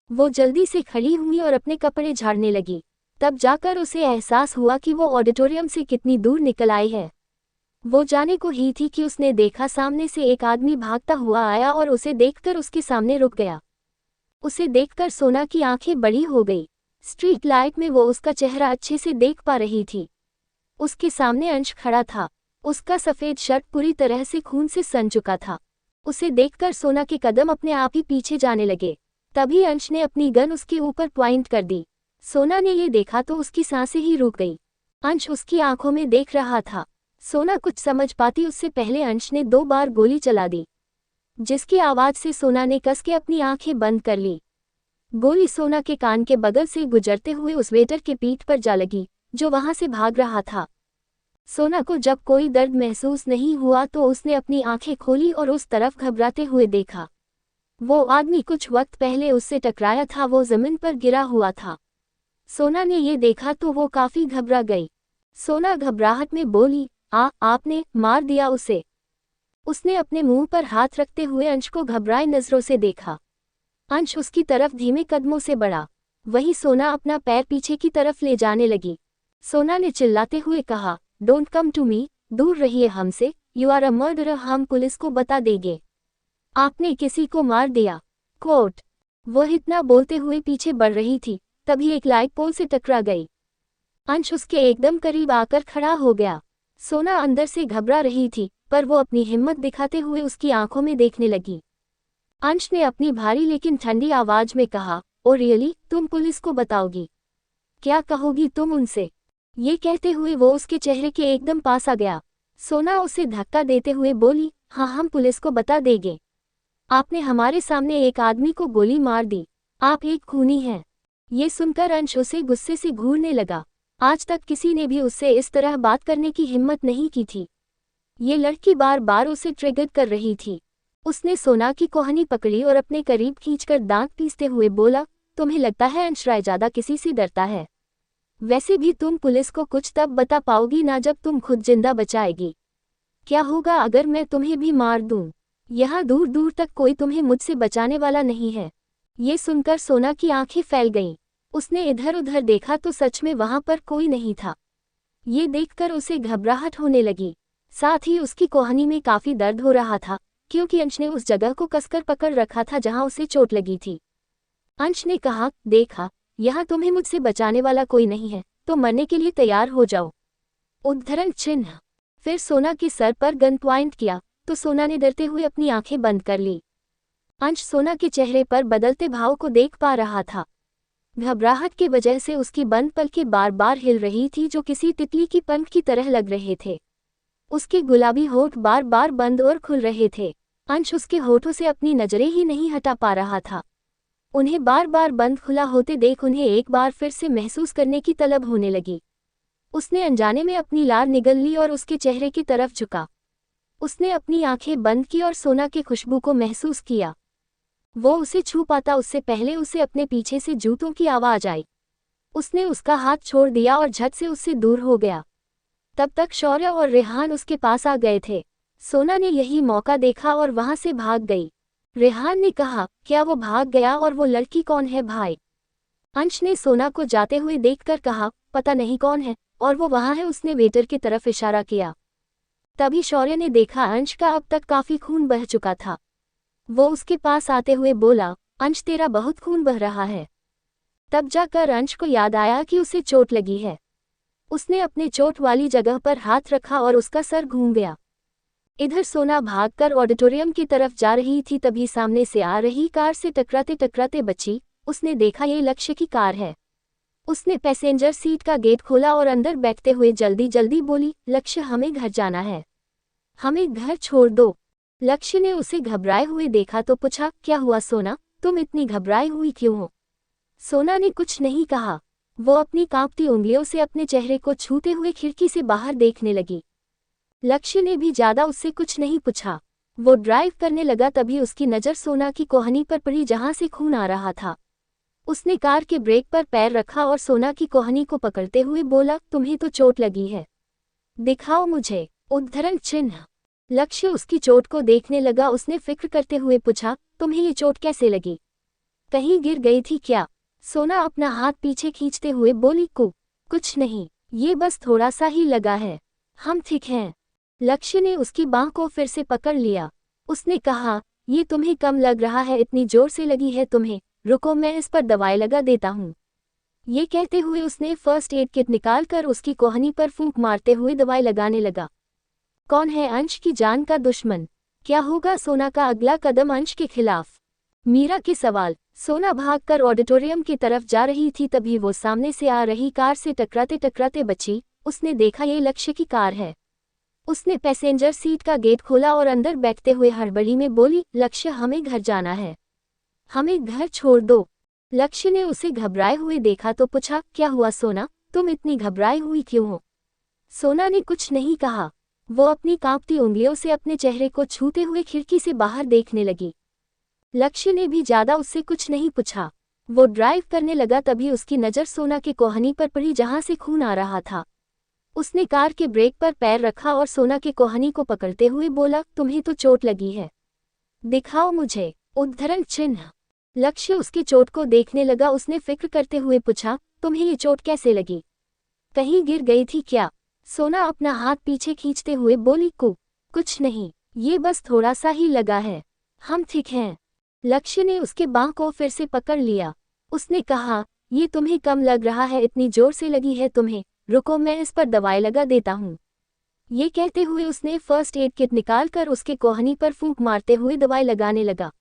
वो जल्दी से खड़ी हुई और अपने कपड़े झाड़ने लगी। तब जाकर उसे एहसास हुआ कि वो ऑडिटोरियम से कितनी दूर निकल आई है। वो जाने को ही थी कि उसने देखा सामने से एक आदमी भागता हुआ आया और उसे देखकर उसके सामने रुक गया। उसे देखकर सोना की आंखें बड़ी हो गई। स्ट्रीट लाइट में वो उसका चेहरा अच्छे से देख पा रही थी। उसके सामने अंश खड़ा था। उसका सफेद शर्ट पूरी तरह से खून से सन चुका था। उसे देखकर सोना के कदम अपने आप ही पीछे जाने लगे। तभी अंश ने अपनी गन उसके ऊपर पॉइंट कर दी। सोना ने ये देखा तो उसकी सांसें ही रुक गई। अंश उसकी आंखों में देख रहा था। सोना कुछ समझ पाती उससे पहले अंश ने 2 बार गोली चला दी, जिसकी आवाज से सोना ने कस के अपनी आंखें बंद कर ली। गोली सोना के कान के बगल से गुजरते हुए उस वेटर के पीठ पर जा लगी, जो वहां से भाग रहा था। सोना को जब कोई दर्द महसूस नहीं हुआ तो उसने अपनी आंखें खोली और उस तरफ घबराते हुए देखा। वो आदमी कुछ वक्त पहले उससे टकराया था, वो जमीन पर गिरा हुआ था। सोना ने ये देखा तो वो काफी घबरा गई। सोना घबराहट में बोली, आपने मार दिया उसे। उसने अपने मुंह पर हाथ रखते हुए अंश को घबराए नजरों से देखा। अंश उसकी तरफ धीमे कदमों से बढ़ा। वही सोना अपना पैर पीछे की तरफ ले जाने लगी। सोना ने चिल्लाते हुए कहा, डोंट कम टू मी, दूर रहिए हमसे, यू आर अ मर्डरर, हम पुलिस को बता देंगे। आपने किसी को मार दिया। कोर्ट। वह इतना बोलते हुए पीछे बढ़ रही थी, तभी एक लाइट पोल से टकरा गई। अंश उसके एकदम करीब आकर खड़ा हो गया। सोना अंदर से घबरा रही थी, पर वो अपनी हिम्मत दिखाते हुए उसकी आंखों में देखने लगी। अंश ने अपनी भारी लेकिन ठंडी आवाज में कहा, ओ रियली, तुम पुलिस को बताओगी? क्या कहोगी तुम उनसे? ये कहते हुए वो उसके चेहरे के एकदम पास आ गया। सोना उसे धक्का देते हुए बोली, हाँ, हम पुलिस को बता देंगे। आपने हमारे सामने एक आदमी को गोली मार दी, आप एक खूनी हैं। ये सुनकर अंश उसे गुस्से से घूरने लगा। आज तक किसी ने भी उससे इस तरह बात करने की हिम्मत नहीं की थी। ये लड़की बार बार उसे ट्रिगर कर रही थी। उसने सोना की कोहनी पकड़ी और अपने करीब खींचकर दांत पीसते हुए बोला, तुम्हें लगता है अंश राय ज्यादा किसी से डरता है? वैसे भी तुम पुलिस को कुछ तब बता पाओगी ना जब तुम खुद जिंदा बचाएगी। क्या होगा अगर मैं तुम्हें भी मार दूं? यहाँ दूर दूर तक कोई तुम्हें मुझसे बचाने वाला नहीं है। ये सुनकर सोना की आंखें फैल गईं। उसने इधर उधर देखा तो सच में वहां पर कोई नहीं था। ये देखकर उसे घबराहट होने लगी। साथ ही उसकी कोहनी में काफी दर्द हो रहा था, क्योंकि अंश ने उस जगह को कसकर पकड़ रखा था जहां उसे चोट लगी थी। अंश ने कहा, देखा, यहाँ तुम्हें मुझसे बचाने वाला कोई नहीं है, तो मरने के लिए तैयार हो जाओ। उद्धरण चिन्ह। फिर सोना के सर पर गन पॉइंट किया तो सोना ने डरते हुए अपनी आंखें बंद कर ली। अंश सोना के चेहरे पर बदलते भाव को देख पा रहा था। घबराहट की वजह से उसकी बंद पलकें बार बार हिल रही थी, जो किसी तितली की पंख की तरह लग रहे थे। उसके गुलाबी होठ बार बार बंद और खुल रहे थे। अंश उसके होठों से अपनी नजरें ही नहीं हटा पा रहा था। उन्हें बार बार बंद खुला होते देख उन्हें एक बार फिर से महसूस करने की तलब होने लगी। उसने अनजाने में अपनी लार निगल ली और उसके चेहरे की तरफ झुका। उसने अपनी आंखें बंद की और सोना की खुशबू को महसूस किया। वो उसे छू पाता उससे पहले उसे अपने पीछे से जूतों की आवाज आई। उसने उसका हाथ छोड़ दिया और झट से उससे दूर हो गया। तब तक शौर्य और रेहान उसके पास आ गए थे। सोना ने यही मौका देखा और वहां से भाग गई। रेहान ने कहा, क्या वो भाग गया? और वो लड़की कौन है भाई? अंश ने सोना को जाते हुए देखकर कहा, पता नहीं कौन है, और वो वहां है। उसने वेटर की तरफ इशारा किया। तभी शौर्य ने देखा अंश का अब तक काफी खून बह चुका था। वो उसके पास आते हुए बोला, अंश, तेरा बहुत खून बह रहा है। तब जाकर अंश को याद आया कि उसे चोट लगी है। उसने अपने चोट वाली जगह पर हाथ रखा और उसका सर घूम गया। इधर सोना भागकर ऑडिटोरियम की तरफ जा रही थी, तभी सामने से आ रही कार से टकराते टकराते बची। उसने देखा ये लक्ष्य की कार है। उसने पैसेंजर सीट का गेट खोला और अंदर बैठते हुए जल्दी जल्दी बोली, लक्ष्य, हमें घर जाना है, हमें घर छोड़ दो। लक्ष्य ने उसे घबराए हुए देखा तो पूछा, क्या हुआ सोना, तुम इतनी घबराई हुई क्यों हो? सोना ने कुछ नहीं कहा। वो अपनी कांपती उंगलियों से अपने चेहरे को छूते हुए खिड़की से बाहर देखने लगी। लक्ष्य ने भी ज्यादा उससे कुछ नहीं पूछा। वो ड्राइव करने लगा, तभी उसकी नज़र सोना की कोहनी पर पड़ी जहां से खून आ रहा था। उसने कार के ब्रेक पर पैर रखा और सोना की कोहनी को पकड़ते हुए बोला, तुम्हें तो चोट लगी है, दिखाओ मुझे। उद्धरण चिन्ह। लक्ष्य उसकी चोट को देखने लगा। उसने फिक्र करते हुए पूछा, तुम्हें ये चोट कैसे लगी? कहीं गिर गई थी क्या? सोना अपना हाथ पीछे खींचते हुए बोली, कुछ नहीं, ये बस थोड़ा सा ही लगा है, हम ठीक हैं। लक्ष्य ने उसकी बांह को फिर से पकड़ लिया। उसने कहा, ये तुम्हें कम लग रहा है, इतनी जोर से लगी है तुम्हें, रुको मैं इस पर दवाई लगा देता हूँ। ये कहते हुए उसने फर्स्ट एड किट निकालकर उसकी कोहनी पर फूंक मारते हुए दवाई लगाने लगा। कौन है अंश की जान का दुश्मन? क्या होगा सोना का अगला कदम अंश के खिलाफ? मीरा के सवाल। सोना भागकर ऑडिटोरियम की तरफ जा रही थी, तभी वो सामने से आ रही कार से टकराते टकराते बची। उसने देखा ये लक्ष्य की कार है। उसने पैसेंजर सीट का गेट खोला और अंदर बैठते हुए हड़बड़ी में बोली, लक्ष्य हमें घर जाना है, हमें घर छोड़ दो। लक्ष्य ने उसे घबराए हुए देखा तो पूछा, क्या हुआ सोना, तुम इतनी घबराई हुई क्यों हो? सोना ने कुछ नहीं कहा। वो अपनी कांपती उंगलियों से अपने चेहरे को छूते हुए खिड़की से बाहर देखने लगी। लक्ष्य ने भी ज्यादा उससे कुछ नहीं पूछा। वो ड्राइव करने लगा, तभी उसकी नज़र सोना के कोहनी पर पड़ी जहां से खून आ रहा था। उसने कार के ब्रेक पर पैर रखा और सोना के कोहनी को पकड़ते हुए बोला, तुम्हें तो चोट लगी है, दिखाओ मुझे उद्धरण चिन्ह। लक्ष्य उसकी चोट को देखने लगा। उसने फिक्र करते हुए पूछा, तुम्हें ये चोट कैसे लगी, कहीं गिर गई थी क्या? सोना अपना हाथ पीछे खींचते हुए बोली, कुछ नहीं, ये बस थोड़ा सा ही लगा है, हम ठीक हैं। लक्ष्य ने उसके बांह को फिर से पकड़ लिया। उसने कहा, ये तुम्हें कम लग रहा है, इतनी जोर से लगी है तुम्हें, रुको मैं इस पर दवाई लगा देता हूँ। ये कहते हुए उसने फर्स्ट एड किट निकालकर उसके कोहनी पर फूंक मारते हुए दवाई लगाने लगा।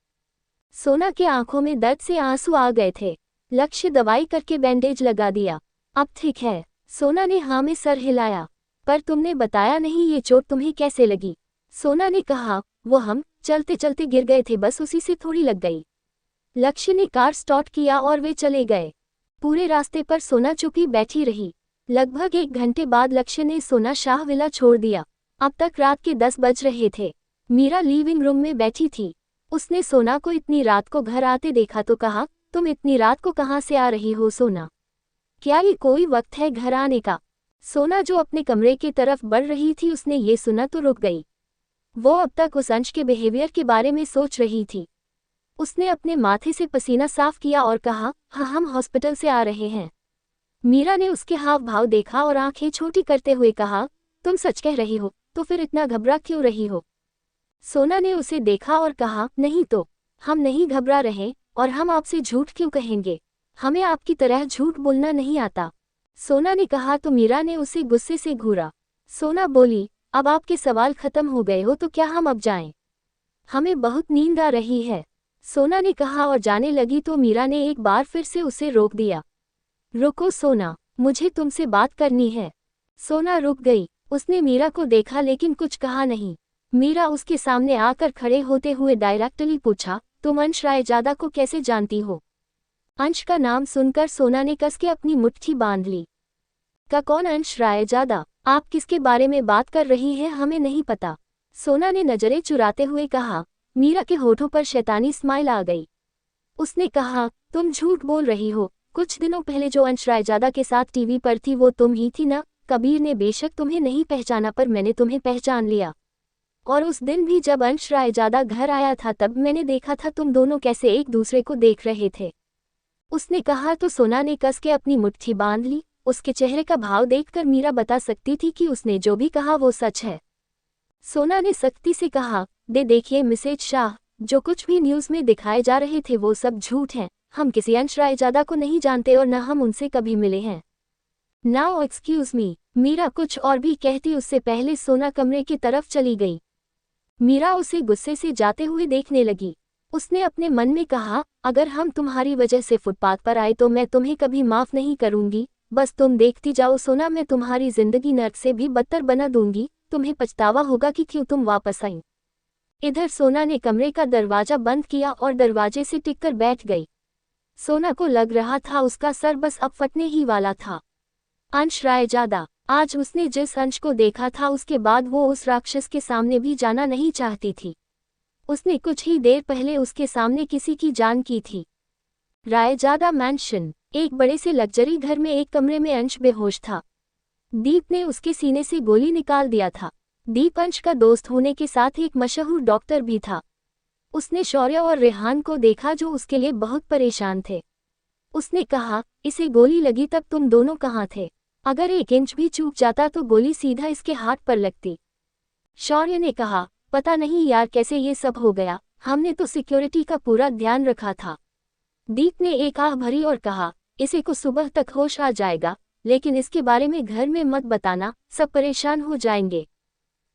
सोना के आंखों में दर्द से आंसू आ गए थे। लक्ष्य दवाई करके बैंडेज लगा दिया। अब ठीक है। सोना ने हाँ में सर हिलाया। पर तुमने बताया नहीं ये चोट तुम्हें कैसे लगी? सोना ने कहा, वो हम चलते चलते गिर गए थे, बस उसी से थोड़ी लग गई। लक्ष्य ने कार स्टार्ट किया और वे चले गए। पूरे रास्ते पर सोना चुपी बैठी रही। लगभग 1 घंटे बाद लक्ष्य ने सोना शाह विला छोड़ दिया। अब तक रात के 10 बज रहे थे। मीरा लिविंग रूम में बैठी थी। उसने सोना को इतनी रात को घर आते देखा तो कहा, तुम इतनी रात को कहाँ से आ रही हो सोना? क्या ये कोई वक्त है घर आने का? सोना जो अपने कमरे की तरफ बढ़ रही थी, उसने ये सुना तो रुक गई। वो अब तक उस अंश के बिहेवियर के बारे में सोच रही थी। उसने अपने माथे से पसीना साफ किया और कहा, हाँ हम हॉस्पिटल से आ रहे हैं। मीरा ने उसके हाव भाव देखा और आंखें छोटी करते हुए कहा, तुम सच कह रही हो तो फिर इतना घबरा क्यों रही हो? सोना ने उसे देखा और कहा, नहीं तो हम नहीं घबरा रहे, और हम आपसे झूठ क्यों कहेंगे? हमें आपकी तरह झूठ बोलना नहीं आता। सोना ने कहा तो मीरा ने उसे गुस्से से घूरा। सोना बोली, अब आपके सवाल खत्म हो गए हो तो क्या हम अब जाएं? हमें बहुत नींद आ रही है। सोना ने कहा और जाने लगी तो मीरा ने एक बार फिर से उसे रोक दिया। रुको सोना, मुझे तुमसे बात करनी है। सोना रुक गई। उसने मीरा को देखा लेकिन कुछ कहा नहीं। मीरा उसके सामने आकर खड़े होते हुए डायरेक्टली पूछा, तुम अंश रायजादा को कैसे जानती हो? अंश का नाम सुनकर सोना ने कस के अपनी मुट्ठी बांध ली। का कौन अंश रायजादा? आप किसके बारे में बात कर रही हैं? हमें नहीं पता। सोना ने नजरें चुराते हुए कहा। मीरा के होठों पर शैतानी स्माइल आ गई। उसने कहा, तुम झूठ बोल रही हो। कुछ दिनों पहले जो अंश रायजादा के साथ टीवी पर थी वो तुम ही थी ना? कबीर ने बेशक तुम्हें नहीं पहचाना पर मैंने तुम्हें पहचान लिया। और उस दिन भी जब अंश रायजादा घर आया था तब मैंने देखा था तुम दोनों कैसे एक दूसरे को देख रहे थे। उसने कहा तो सोना ने कस के अपनी मुट्ठी बांध ली। उसके चेहरे का भाव देखकर मीरा बता सकती थी कि उसने जो भी कहा वो सच है। सोना ने सख्ती से कहा, देखिए मिसेज शाह, जो कुछ भी न्यूज़ में दिखाए जा रहे थे वो सब झूठ हैं। हम किसी अंश रायजादा को नहीं जानते और न हम उनसे कभी मिले हैं। Now excuse me. मीरा कुछ और भी कहती उससे पहले सोना कमरे की तरफ चली गई। मीरा उसे गुस्से से जाते हुए देखने लगी। उसने अपने मन में कहा, अगर हम तुम्हारी वजह से फुटपाथ पर आए तो मैं तुम्हें कभी माफ नहीं करूंगी। बस तुम देखती जाओ सोना, मैं तुम्हारी जिंदगी नर्क से भी बदतर बना दूंगी। तुम्हें पछतावा होगा कि क्यों तुम वापस आई। इधर सोना ने कमरे का दरवाजा बंद किया और दरवाजे से टिककर बैठ गई। सोना को लग रहा था उसका सर बस अब फटने ही वाला था। अंश रायजादा। आज उसने जिस अंश को देखा था उसके बाद वो उस राक्षस के सामने भी जाना नहीं चाहती थी। उसने कुछ ही देर पहले उसके सामने किसी की जान की थी। रायजादा मैंशन। एक बड़े से लग्जरी घर में एक कमरे में अंश बेहोश था। दीप ने उसके सीने से गोली निकाल दिया था। दीप अंश का दोस्त होने के साथ एक मशहूर डॉक्टर भी था। उसने शौर्य और रेहान को देखा जो उसके लिए बहुत परेशान थे। उसने कहा, इसे गोली लगी तब तुम दोनों कहाँ थे? अगर 1 इंच भी चूक जाता तो गोली सीधा इसके हाथ पर लगती। शौर्य ने कहा, पता नहीं यार कैसे ये सब हो गया, हमने तो सिक्योरिटी का पूरा ध्यान रखा था। दीप ने एक आह भरी और कहा, इसे को सुबह तक होश आ जाएगा, लेकिन इसके बारे में घर में मत बताना, सब परेशान हो जाएंगे,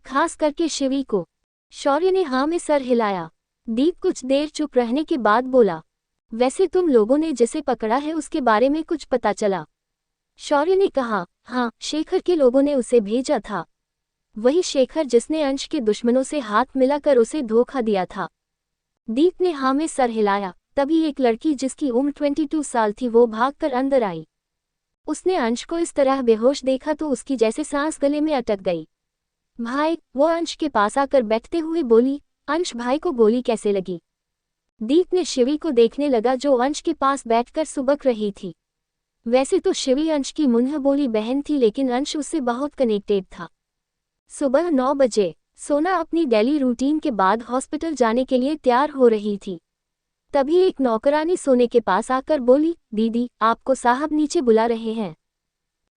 खास करके शिवी को। शौर्य ने हाँ में सर हिलाया। दीप कुछ देर चुप रहने के बाद बोला, वैसे तुम लोगों ने जिसे पकड़ा है उसके बारे में कुछ पता चला? शौर्य ने कहा, हाँ, शेखर के लोगों ने उसे भेजा था। वही शेखर जिसने अंश के दुश्मनों से हाथ मिलाकर उसे धोखा दिया था। दीप ने हाँ में सर हिलाया। तभी एक लड़की जिसकी उम्र 22 साल थी वो भागकर अंदर आई। उसने अंश को इस तरह बेहोश देखा तो उसकी जैसे सांस गले में अटक गई। भाई, वो अंश के पास आकर बैठते हुए बोली। अंश भाई को गोली कैसे लगी? दीप ने शिवी को देखने लगा जो अंश के पास बैठकर सुबक रही थी। वैसे तो शिवी अंश की मुंह बोली बहन थी लेकिन अंश उससे बहुत कनेक्टेड था। सुबह 9 बजे सोना अपनी डेली रूटीन के बाद हॉस्पिटल जाने के लिए तैयार हो रही थी। तभी एक नौकरानी सोने के पास आकर बोली, दीदी आपको साहब नीचे बुला रहे हैं।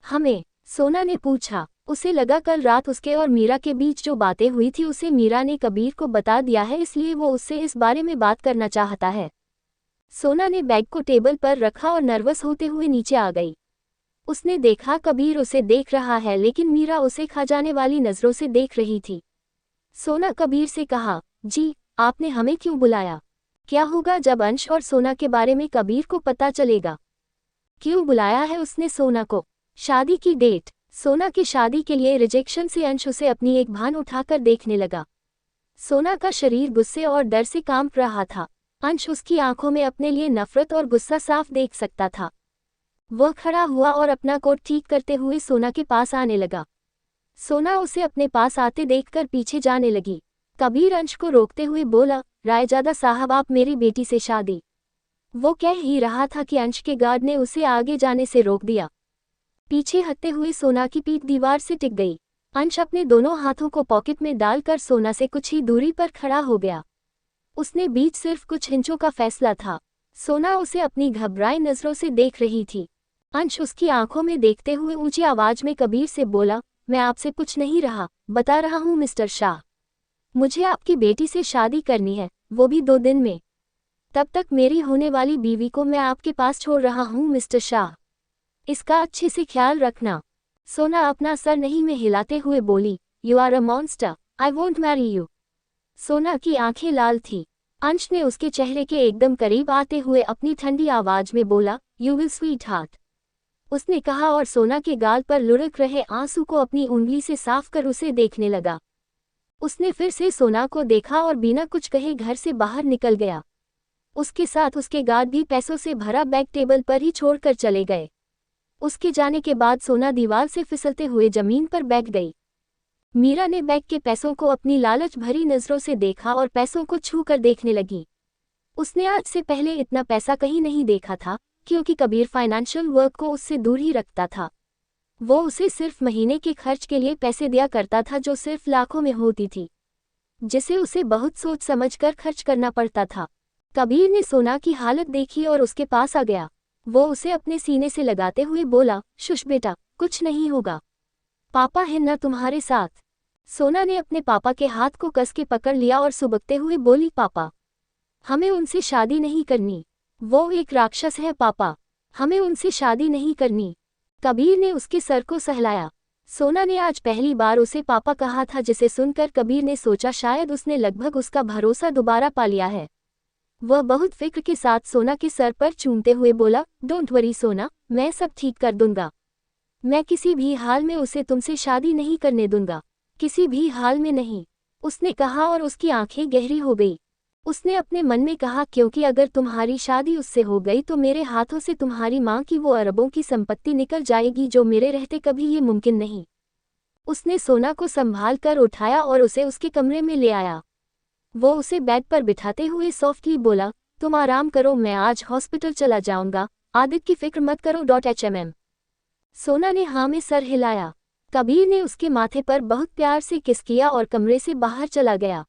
हमें? सोना ने पूछा। उसे लगा कल रात उसके और मीरा के बीच जो बातें हुई थी उसे मीरा ने कबीर को बता दिया है, इसलिए वो उससे इस बारे में बात करना चाहता है। सोना ने बैग को टेबल पर रखा और नर्वस होते हुए नीचे आ गई। उसने देखा कबीर उसे देख रहा है लेकिन मीरा उसे खा जाने वाली नजरों से देख रही थी। सोना कबीर से कहा, जी आपने हमें क्यों बुलाया? क्या होगा जब अंश और सोना के बारे में कबीर को पता चलेगा? क्यों बुलाया है उसने सोना को? शादी की डेट। सोना की शादी के लिए रिजेक्शन से अंश उसे अपनी एक भान उठाकर देखने लगा। सोना का शरीर गुस्से और डर से कांप रहा था। अंश उसकी आंखों में अपने लिए नफरत और गुस्सा साफ देख सकता था। वह खड़ा हुआ और अपना कोट ठीक करते हुए सोना के पास आने लगा। सोना उसे अपने पास आते देखकर पीछे जाने लगी। कबीर अंश को रोकते हुए बोला, रायजादा साहब आप मेरी बेटी से शादी। वो कह ही रहा था कि अंश के गार्ड ने उसे आगे जाने से रोक दिया। पीछे हटते हुए सोना की पीठ दीवार से टिक गई। अंश अपने दोनों हाथों को पॉकेट में डालकर सोना से कुछ ही दूरी पर खड़ा हो गया। उसने बीच सिर्फ कुछ इंचों का फैसला था। सोना उसे अपनी घबराई नजरों से देख रही थी। अंश उसकी आंखों में देखते हुए ऊंची आवाज में कबीर से बोला, मैं आपसे कुछ नहीं रहा बता रहा हूँ मिस्टर शाह। मुझे आपकी बेटी से शादी करनी है, वो भी 2 दिन में। तब तक मेरी होने वाली बीवी को मैं आपके पास छोड़ रहा हूँ मिस्टर शाह। इसका अच्छे से ख्याल रखना। सोना अपना सर नहीं में हिलाते हुए बोली, you are a monster, I won't marry you. Sona की आंखें लाल थी। अंश ने उसके चेहरे के एकदम करीब आते हुए अपनी ठंडी आवाज में बोला, यू विल स्वीट हार्ट। उसने कहा और सोना के गाल पर लुढ़क रहे आंसू को अपनी उंगली से साफ कर उसे देखने लगा। उसने फिर से सोना को देखा और बिना कुछ कहे घर से बाहर निकल गया। उसके साथ उसके गार्ड भी पैसों से भरा बैग टेबल पर ही छोड़कर चले गए। उसके जाने के बाद सोना दीवार से फिसलते हुए जमीन पर बैठ गई। मीरा ने बैग के पैसों को अपनी लालच भरी नजरों से देखा और पैसों को छू कर देखने लगी। उसने आज से पहले इतना पैसा कहीं नहीं देखा था, क्योंकि कबीर फाइनेंशियल वर्क को उससे दूर ही रखता था। वो उसे सिर्फ महीने के खर्च के लिए पैसे दिया करता था जो सिर्फ लाखों में होती थी, जिसे उसे बहुत सोच समझकर खर्च करना पड़ता था। कबीर ने सोना की हालत देखी और उसके पास आ गया। वो उसे अपने सीने से लगाते हुए बोला, शुश बेटा, कुछ नहीं होगा, पापा है ना तुम्हारे साथ। सोना ने अपने पापा के हाथ को कस के पकड़ लिया और सुबकते हुए बोली, पापा, हमें उनसे शादी नहीं करनी। वो एक राक्षस है पापा, हमें उनसे शादी नहीं करनी। कबीर ने उसके सर को सहलाया। सोना ने आज पहली बार उसे पापा कहा था, जिसे सुनकर कबीर ने सोचा शायद उसने लगभग उसका भरोसा दोबारा पा लिया है। वह बहुत फिक्र के साथ सोना के सर पर चूमते हुए बोला, डोंट वरी सोना, मैं सब ठीक कर दूंगा। मैं किसी भी हाल में उसे तुमसे शादी नहीं करने दूंगा, किसी भी हाल में नहीं, उसने कहा और उसकी आंखें गहरी हो गई। उसने अपने मन में कहा, क्योंकि अगर तुम्हारी शादी उससे हो गई तो मेरे हाथों से तुम्हारी माँ की वो अरबों की संपत्ति निकल जाएगी जो मेरे रहते कभी ये मुमकिन नहीं। उसने सोना को संभाल कर उठाया और उसे उसके कमरे में ले आया। वो उसे बेड पर बिठाते हुए सॉफ्टली बोला, तुम आराम करो, मैं आज हॉस्पिटल चला जाऊंगा, आदित्य की फिक्र मत करो HMM। सोना ने हाँ में सर हिलाया। कबीर ने उसके माथे पर बहुत प्यार से किस किया और कमरे से बाहर चला गया।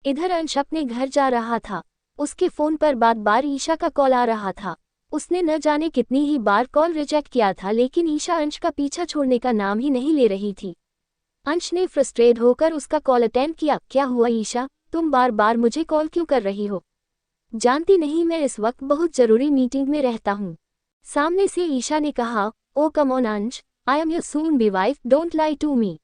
इधर अंश अपने घर जा रहा था। उसके फोन पर बार-बार ईशा का कॉल आ रहा था। उसने न जाने कितनी ही बार कॉल रिजेक्ट किया था, लेकिन ईशा अंश का पीछा छोड़ने का नाम ही नहीं ले रही थी। अंश ने फ्रस्ट्रेट होकर उसका कॉल अटेंड किया। क्या हुआ ईशा, तुम बार बार मुझे कॉल क्यों कर रही हो? जानती नहीं मैं इस वक्त बहुत जरूरी मीटिंग में रहता हूँ। सामने से ईशा ने कहा, ओ come on Ansh, I am your soon be wife, don't lie to me.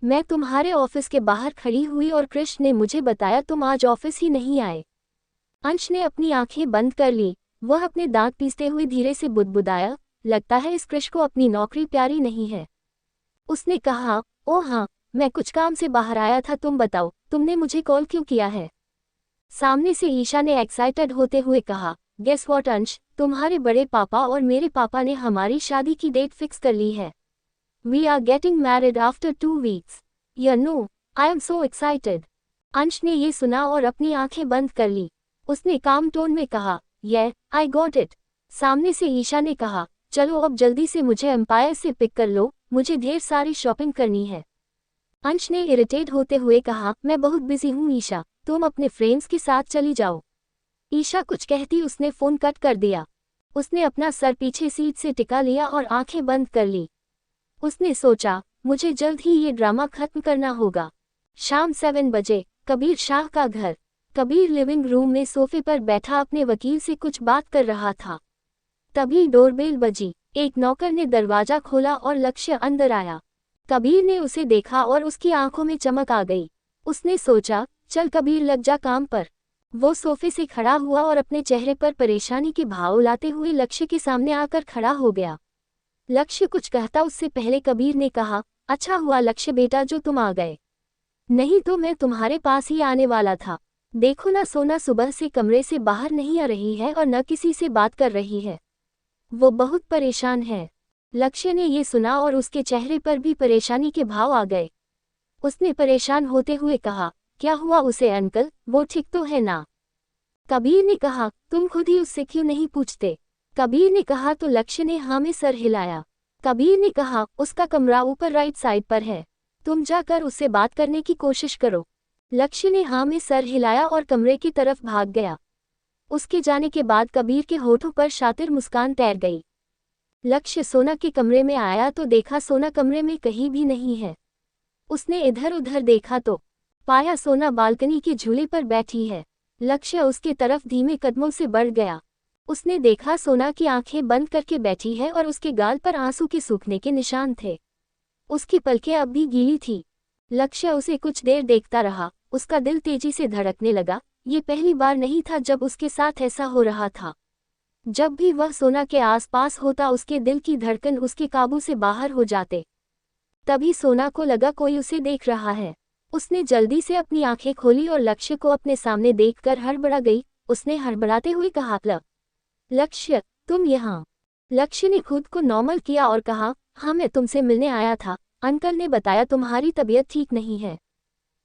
मैं तुम्हारे ऑफिस के बाहर खड़ी हुई और कृष्ण ने मुझे बताया तुम आज ऑफिस ही नहीं आए। अंश ने अपनी आंखें बंद कर ली। वह अपने दांत पीसते हुए धीरे से बुदबुदाया, लगता है इस कृष्ण को अपनी नौकरी प्यारी नहीं है। उसने कहा, ओ हाँ, मैं कुछ काम से बाहर आया था, तुम बताओ तुमने मुझे कॉल क्यों किया है? सामने से ईशा ने एक्साइटेड होते हुए कहा, गेस व्हाट अंश, तुम्हारे बड़े पापा और मेरे पापा ने हमारी शादी की डेट फिक्स कर ली है। We are getting married after 2 weeks. You know, I am so excited. Ansh ने ये सुना और अपनी आंखें बंद कर ली। उसने काम टोन में कहा, ये आई गॉट इट। सामने से ईशा ने कहा, चलो अब जल्दी से मुझे एम्पायर से पिक कर लो, मुझे ढेर सारी शॉपिंग करनी है। अंश ने इरिटेट होते हुए कहा, मैं बहुत बिजी हूँ ईशा, तुम अपने फ्रेंड्स के साथ चली जाओ। ईशा कुछ कहती उसने फोन कट कर दिया। उसने अपना सर पीछे सीट से टिका लिया और आंखें बंद कर ली। उसने सोचा, मुझे जल्द ही ये ड्रामा खत्म करना होगा। शाम 7 बजे, कबीर शाह का घर। कबीर लिविंग रूम में सोफे पर बैठा अपने वकील से कुछ बात कर रहा था। तभी डोरबेल बजी। एक नौकर ने दरवाजा खोला और लक्ष्य अंदर आया। कबीर ने उसे देखा और उसकी आंखों में चमक आ गई। उसने सोचा, चल कबीर लग जा काम पर। वो सोफे से खड़ा हुआ और अपने चेहरे पर परेशानी के भाव लाते हुए लक्ष्य के सामने आकर खड़ा हो गया। लक्ष्य कुछ कहता उससे पहले कबीर ने कहा, अच्छा हुआ लक्ष्य बेटा जो तुम आ गए, नहीं तो मैं तुम्हारे पास ही आने वाला था। देखो ना, सोना सुबह से कमरे से बाहर नहीं आ रही है और न किसी से बात कर रही है। वो बहुत परेशान है। लक्ष्य ने ये सुना और उसके चेहरे पर भी परेशानी के भाव आ गए। उसने परेशान होते हुए कहा, क्या हुआ उसे अंकल, वो ठीक तो है ना? कबीर ने कहा, तुम खुद ही उससे क्यों नहीं पूछते? कबीर ने कहा तो लक्ष्य ने हाँ में सर हिलाया। कबीर ने कहा, उसका कमरा ऊपर राइट साइड पर है, तुम जाकर उससे बात करने की कोशिश करो। लक्ष्य ने हाँ में सर हिलाया और कमरे की तरफ भाग गया। उसके जाने के बाद कबीर के होठों पर शातिर मुस्कान तैर गई। लक्ष्य सोना के कमरे में आया तो देखा सोना कमरे में कहीं भी नहीं है। उसने इधर उधर देखा तो पाया सोना बालकनी के झूले पर बैठी है। लक्ष्य उसके तरफ धीमे कदमों से बढ़ गया। उसने देखा सोना की आंखें बंद करके बैठी है और उसके गाल पर आंसू के सूखने के निशान थे। उसकी पलकें अब भी गीली थी। लक्ष्य उसे कुछ देर देखता रहा। उसका दिल तेजी से धड़कने लगा। ये पहली बार नहीं था जब उसके साथ ऐसा हो रहा था। जब भी वह सोना के आसपास होता उसके दिल की धड़कन उसके काबू से बाहर हो जाते। तभी सोना को लगा कोई उसे देख रहा है। उसने जल्दी से अपनी आंखें खोली और लक्ष्य को अपने सामने देखकर हड़बड़ा गई। उसने हड़बड़ाते हुए कहा, लक्ष्य तुम यहाँ? लक्ष्य ने खुद को नॉर्मल किया और कहा, हाँ मैं तुमसे मिलने आया था, अंकल ने बताया तुम्हारी तबीयत ठीक नहीं है।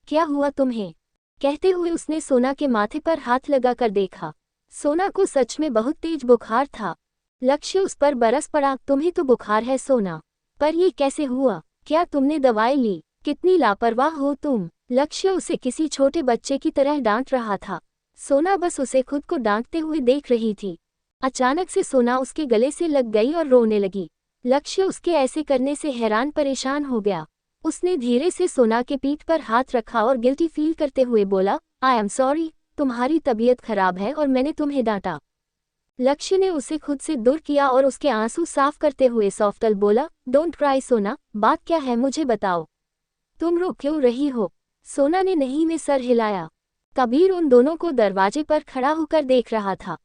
क्या हुआ तुम्हें? कहते हुए उसने सोना के माथे पर हाथ लगाकर देखा। सोना को सच में बहुत तेज बुखार था। लक्ष्य उस पर बरस पड़ा, तुम्हें तो बुखार है सोना, पर ये कैसे हुआ? क्या तुमने दवाई ली? कितनी लापरवाह हो तुम। लक्ष्य उसे किसी छोटे बच्चे की तरह डांट रहा था। सोना बस उसे खुद को डांटते हुए देख रही थी। अचानक से सोना उसके गले से लग गई और रोने लगी। लक्ष्य उसके ऐसे करने से हैरान परेशान हो गया। उसने धीरे से सोना के पीठ पर हाथ रखा और गिल्टी फील करते हुए बोला, आई एम सॉरी, तुम्हारी तबीयत खराब है और मैंने तुम्हें डांटा। लक्ष्य ने उसे खुद से दूर किया और उसके आंसू साफ करते हुए सॉफ्टल बोला, डोंट क्राई सोना, बात क्या है मुझे बताओ, तुम रो क्यों रही हो? सोना ने नहीं में सर हिलाया। कबीर उन दोनों को दरवाजे पर खड़ा होकर देख रहा था।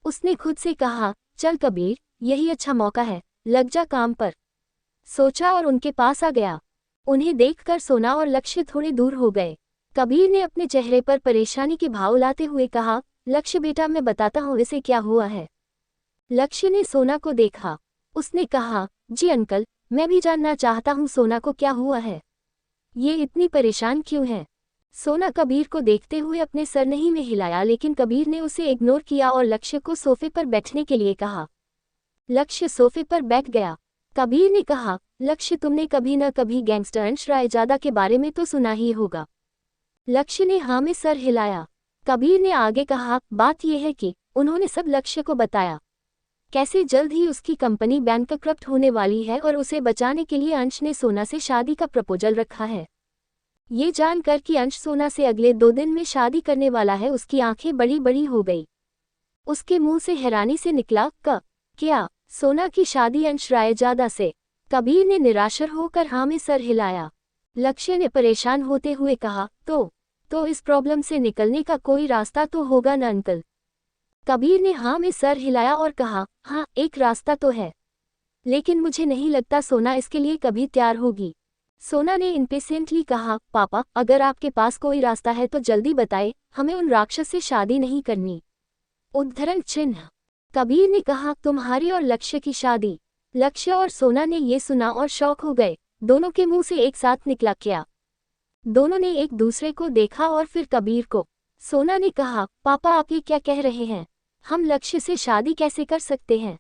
उसने खुद से कहा, चल कबीर, यही अच्छा मौका है, लग जा काम पर। सोचा और उनके पास आ गया। उन्हें देखकर सोना और लक्ष्य थोड़े दूर हो गए। कबीर ने अपने चेहरे पर परेशानी के भाव लाते हुए कहा, लक्ष्य बेटा मैं बताता हूँ इसे क्या हुआ है। लक्ष्य ने सोना को देखा। उसने कहा, जी अंकल, मैं भी जानना चाहता हूँ सोना को क्या हुआ है, ये इतनी परेशान क्यों है? सोना कबीर को देखते हुए अपने सर नहीं में हिलाया, लेकिन कबीर ने उसे इग्नोर किया और लक्ष्य को सोफे पर बैठने के लिए कहा। लक्ष्य सोफे पर बैठ गया। कबीर ने कहा, लक्ष्य तुमने कभी न कभी गैंगस्टर अंश रायजादा के बारे में तो सुना ही होगा। लक्ष्य ने हाँ में सर हिलाया। कबीर ने आगे कहा, बात यह है कि उन्होंने सब लक्ष्य को बताया। कैसे जल्द ही उसकी कंपनी बैंकक्रप्ट होने वाली है और उसे बचाने के लिए अंश ने सोना से शादी का प्रपोजल रखा है। ये जानकर कि अंश सोना से अगले 2 दिन में शादी करने वाला है, उसकी आंखें बड़ी बड़ी हो गई। उसके मुंह से हैरानी से निकला, क्या सोना की शादी अंश रायजादा से? कबीर ने निराशर होकर हाँ में सर हिलाया। लक्ष्य ने परेशान होते हुए कहा, तो इस प्रॉब्लम से निकलने का कोई रास्ता तो होगा न अंकल? कबीर ने हाँ में सर हिलाया और कहा, हाँ एक रास्ता तो है, लेकिन मुझे नहीं लगता सोना इसके लिए कभी तैयार होगी। सोना ने इम्पेशेंटली कहा, पापा अगर आपके पास कोई रास्ता है तो जल्दी बताए, हमें उन राक्षस से शादी नहीं करनी। उद्धरण चिन्ह। कबीर ने कहा, तुम्हारी और लक्ष्य की शादी। लक्ष्य और सोना ने ये सुना और शौक हो गए। दोनों के मुंह से एक साथ निकला क्या। दोनों ने एक दूसरे को देखा और फिर कबीर को। सोना ने कहा, पापा आप ये क्या कह रहे हैं, हम लक्ष्य से शादी कैसे कर सकते हैं।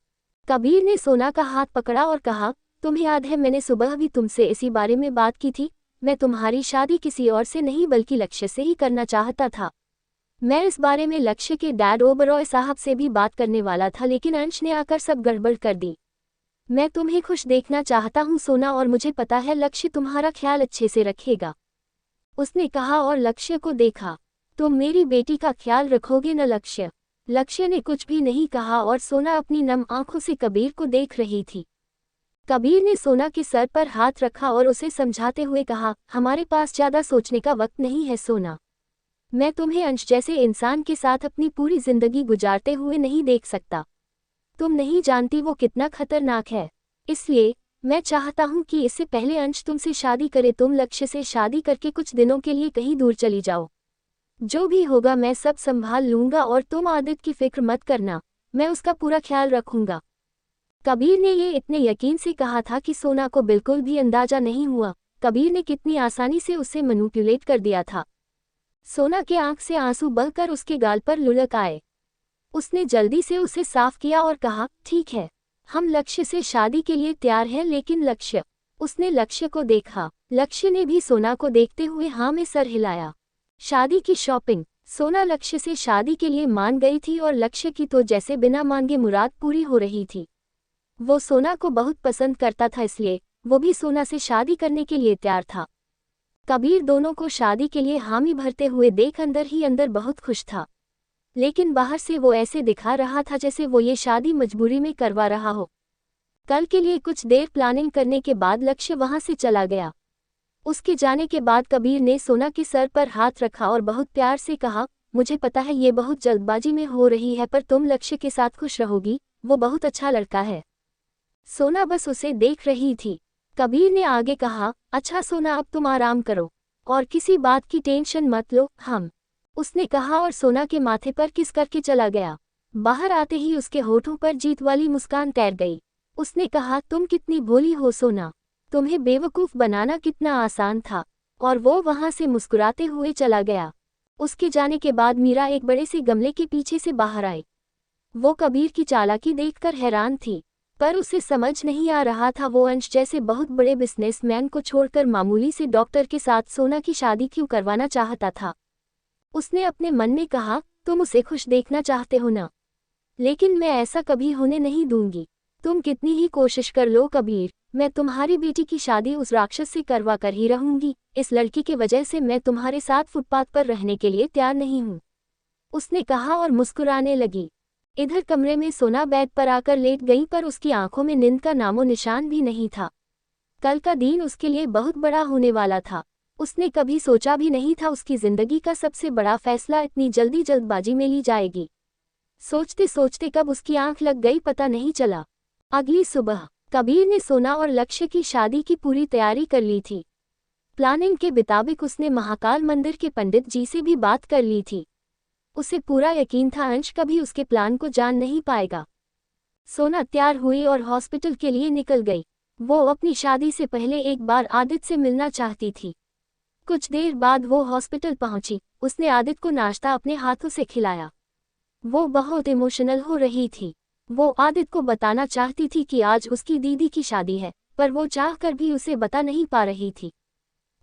कबीर ने सोना का हाथ पकड़ा और कहा, तुम्हें याद है मैंने सुबह भी तुमसे इसी बारे में बात की थी। मैं तुम्हारी शादी किसी और से नहीं बल्कि लक्ष्य से ही करना चाहता था। मैं इस बारे में लक्ष्य के डैड ओबरॉय साहब से भी बात करने वाला था, लेकिन अंश ने आकर सब गड़बड़ कर दी। मैं तुम्हें खुश देखना चाहता हूँ सोना, और मुझे पता है लक्ष्य तुम्हारा ख्याल अच्छे से रखेगा। उसने कहा और लक्ष्य को देखा। तुम मेरी बेटी का ख्याल रखोगे न लक्ष्य। लक्ष्य ने कुछ भी नहीं कहा और सोना अपनी नम आंखों से कबीर को देख रही थी। कबीर ने सोना के सर पर हाथ रखा और उसे समझाते हुए कहा, हमारे पास ज्यादा सोचने का वक्त नहीं है सोना। मैं तुम्हें अंश जैसे इंसान के साथ अपनी पूरी जिंदगी गुजारते हुए नहीं देख सकता। तुम नहीं जानती वो कितना खतरनाक है। इसलिए मैं चाहता हूं कि इससे पहले अंश तुमसे शादी करे तुम लक्ष्य से शादी करके कुछ दिनों के लिए कहीं दूर चली जाओ। जो भी होगा मैं सब संभाल लूंगा और तुम आदित्य की फिक्र मत करना, मैं उसका पूरा ख्याल रखूंगा। कबीर ने ये इतने यकीन से कहा था कि सोना को बिल्कुल भी अंदाजा नहीं हुआ कबीर ने कितनी आसानी से उसे मैनिपुलेट कर दिया था। सोना के आंख से आंसू बहकर उसके गाल पर लुढ़क आए। उसने जल्दी से उसे साफ किया और कहा, ठीक है, हम लक्ष्य से शादी के लिए तैयार हैं, लेकिन लक्ष्य। उसने लक्ष्य को देखा। लक्ष्य ने भी सोना को देखते हुए हाँ में सर हिलाया। शादी की शॉपिंग। सोना लक्ष्य से शादी के लिए मान गई थी और लक्ष्य की तो जैसे बिना मांगे मुराद पूरी हो रही थी। वो सोना को बहुत पसंद करता था, इसलिए वो भी सोना से शादी करने के लिए तैयार था। कबीर दोनों को शादी के लिए हामी भरते हुए देख अंदर ही अंदर बहुत खुश था, लेकिन बाहर से वो ऐसे दिखा रहा था जैसे वो ये शादी मजबूरी में करवा रहा हो। कल के लिए कुछ देर प्लानिंग करने के बाद लक्ष्य वहां से चला गया। उसके जाने के बाद कबीर ने सोना के सर पर हाथ रखा और बहुत प्यार से कहा, मुझे पता है ये बहुत जल्दबाजी में हो रही है, पर तुम लक्ष्य के साथ खुश रहोगी, वो बहुत अच्छा लड़का है। सोना बस उसे देख रही थी। कबीर ने आगे कहा, अच्छा सोना अब तुम आराम करो और किसी बात की टेंशन मत लो, हम। उसने कहा और सोना के माथे पर किस करके चला गया। बाहर आते ही उसके होठों पर जीत वाली मुस्कान तैर गई। उसने कहा, तुम कितनी भोली हो सोना, तुम्हें बेवकूफ़ बनाना कितना आसान था। और वो वहां से मुस्कुराते हुए चला गया। उसके जाने के बाद मीरा एक बड़े से गमले के पीछे से बाहर आई। वो कबीर की चालाकी देखकर हैरान थी, पर उसे समझ नहीं आ रहा था वो अंश जैसे बहुत बड़े बिजनेसमैन को छोड़कर मामूली से डॉक्टर के साथ सोना की शादी क्यों करवाना चाहता था। उसने अपने मन में कहा, तुम उसे खुश देखना चाहते हो ना, लेकिन मैं ऐसा कभी होने नहीं दूंगी। तुम कितनी ही कोशिश कर लो कबीर, मैं तुम्हारी बेटी की शादी उस राक्षस से करवा कर ही रहूंगी। इस लड़की के वजह से मैं तुम्हारे साथ फुटपाथ पर रहने के लिए तैयार नहीं हूँ, उसने कहा और मुस्कुराने लगी। इधर कमरे में सोना बेड पर आकर लेट गई, पर उसकी आंखों में नींद का नामो निशान भी नहीं था। कल का दिन उसके लिए बहुत बड़ा होने वाला था। उसने कभी सोचा भी नहीं था उसकी जिंदगी का सबसे बड़ा फैसला इतनी जल्दी जल्दबाजी में ली जाएगी। सोचते सोचते कब उसकी आंख लग गई पता नहीं चला। अगली सुबह कबीर ने सोना और लक्ष्य की शादी की पूरी तैयारी कर ली थी। प्लानिंग के मुताबिक उसने महाकाल मंदिर के पंडित जी से भी बात कर ली थी। उसे पूरा यकीन था अंश कभी उसके प्लान को जान नहीं पाएगा। सोना तैयार हुई और हॉस्पिटल के लिए निकल गई। वो अपनी शादी से पहले एक बार आदित्य से मिलना चाहती थी। कुछ देर बाद वो हॉस्पिटल पहुंची। उसने आदित्य को नाश्ता अपने हाथों से खिलाया। वो बहुत इमोशनल हो रही थी। वो आदित्य को बताना चाहती थी कि आज उसकी दीदी की शादी है, पर वो चाहकर भी उसे बता नहीं पा रही थी।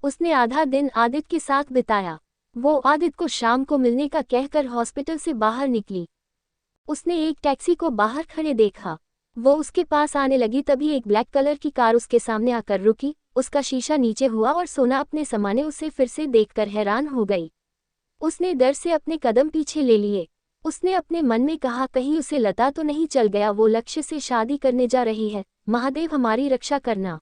उसने आधा दिन आदित्य के साथ बिताया। वो आदित्य को शाम को मिलने का कहकर हॉस्पिटल से बाहर निकली। उसने एक टैक्सी को बाहर खड़े देखा। वो उसके पास आने लगी, तभी एक ब्लैक कलर की कार उसके सामने आकर रुकी। उसका शीशा नीचे हुआ और सोना अपने सामने उसे फिर से देखकर हैरान हो गई। उसने डर से अपने कदम पीछे ले लिए। उसने अपने मन में कहा, कहीं उसे लता तो नहीं चल गया, वो लक्ष्य से शादी करने जा रही है, महादेव हमारी रक्षा करना,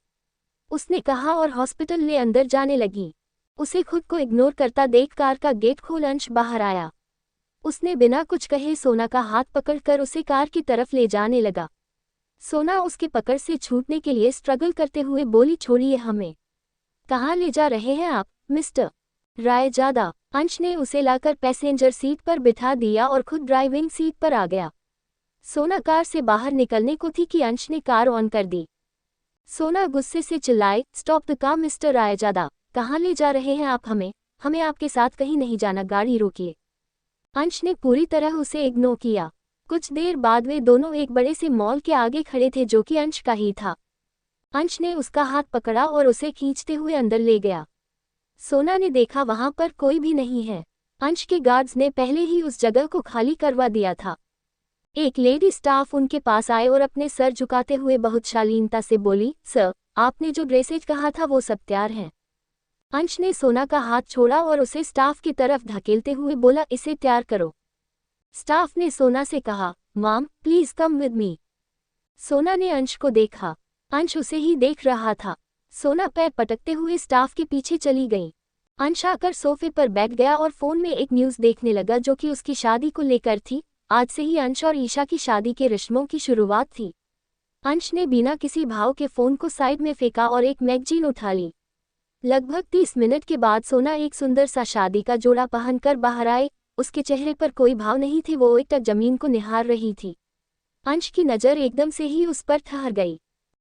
उसने कहा और हॉस्पिटल ले अंदर जाने लगी। उसे खुद को इग्नोर करता देख कार का गेट खोल अंश बाहर आया। उसने बिना कुछ कहे सोना का हाथ पकड़कर उसे कार की तरफ ले जाने लगा। सोना उसके पकड़ से छूटने के लिए स्ट्रगल करते हुए बोली, छोड़िए हमें। कहाँ ले जा रहे हैं आप, मिस्टर रायजादा? अंश ने उसे लाकर पैसेंजर सीट पर बिठा दिया और खुद ड्राइविंग सीट पर आ गया। सोना कार से बाहर निकलने को थी कि अंश ने कार ऑन कर दी। सोना गुस्से से चिल्लाए, stop the car mister Raizada, कहाँ ले जा रहे हैं आप हमें? हमें आपके साथ कहीं नहीं जाना, गाड़ी रोकिए। अंश ने पूरी तरह उसे इग्नोर किया। कुछ देर बाद वे दोनों एक बड़े से मॉल के आगे खड़े थे जो कि अंश का ही था। अंश ने उसका हाथ पकड़ा और उसे खींचते हुए अंदर ले गया। सोना ने देखा वहां पर कोई भी नहीं है। अंश के गार्ड्स ने पहले ही उस जगह को खाली करवा दिया था। एक लेडी स्टाफ उनके पास आए और अपने सर झुकाते हुए बहुत शालीनता से बोली, सर, आपने जो ड्रेसेज कहा था वो सब तैयार हैं। अंश ने सोना का हाथ छोड़ा और उसे स्टाफ की तरफ धकेलते हुए बोला, इसे तैयार करो। स्टाफ ने सोना से कहा, mom please come with me. सोना ने अंश को देखा। अंश उसे ही देख रहा था। सोना पैर पटकते हुए स्टाफ के पीछे चली गई। अंश आकर सोफे पर बैठ गया और फोन में एक न्यूज़ देखने लगा जो कि उसकी शादी को लेकर थी। आज से ही अंश और ईशा की शादी के रस्मों की शुरुआत थी। अंश ने बिना किसी भाव के फोन को साइड में फेंका और एक मैगजीन उठा ली। लगभग 30 मिनट के बाद सोना एक सुंदर सा शादी का जोड़ा पहनकर बाहर आए। उसके चेहरे पर कोई भाव नहीं थे, वो एकटक जमीन को निहार रही थी। अंश की नज़र एकदम से ही उस पर ठहर गई।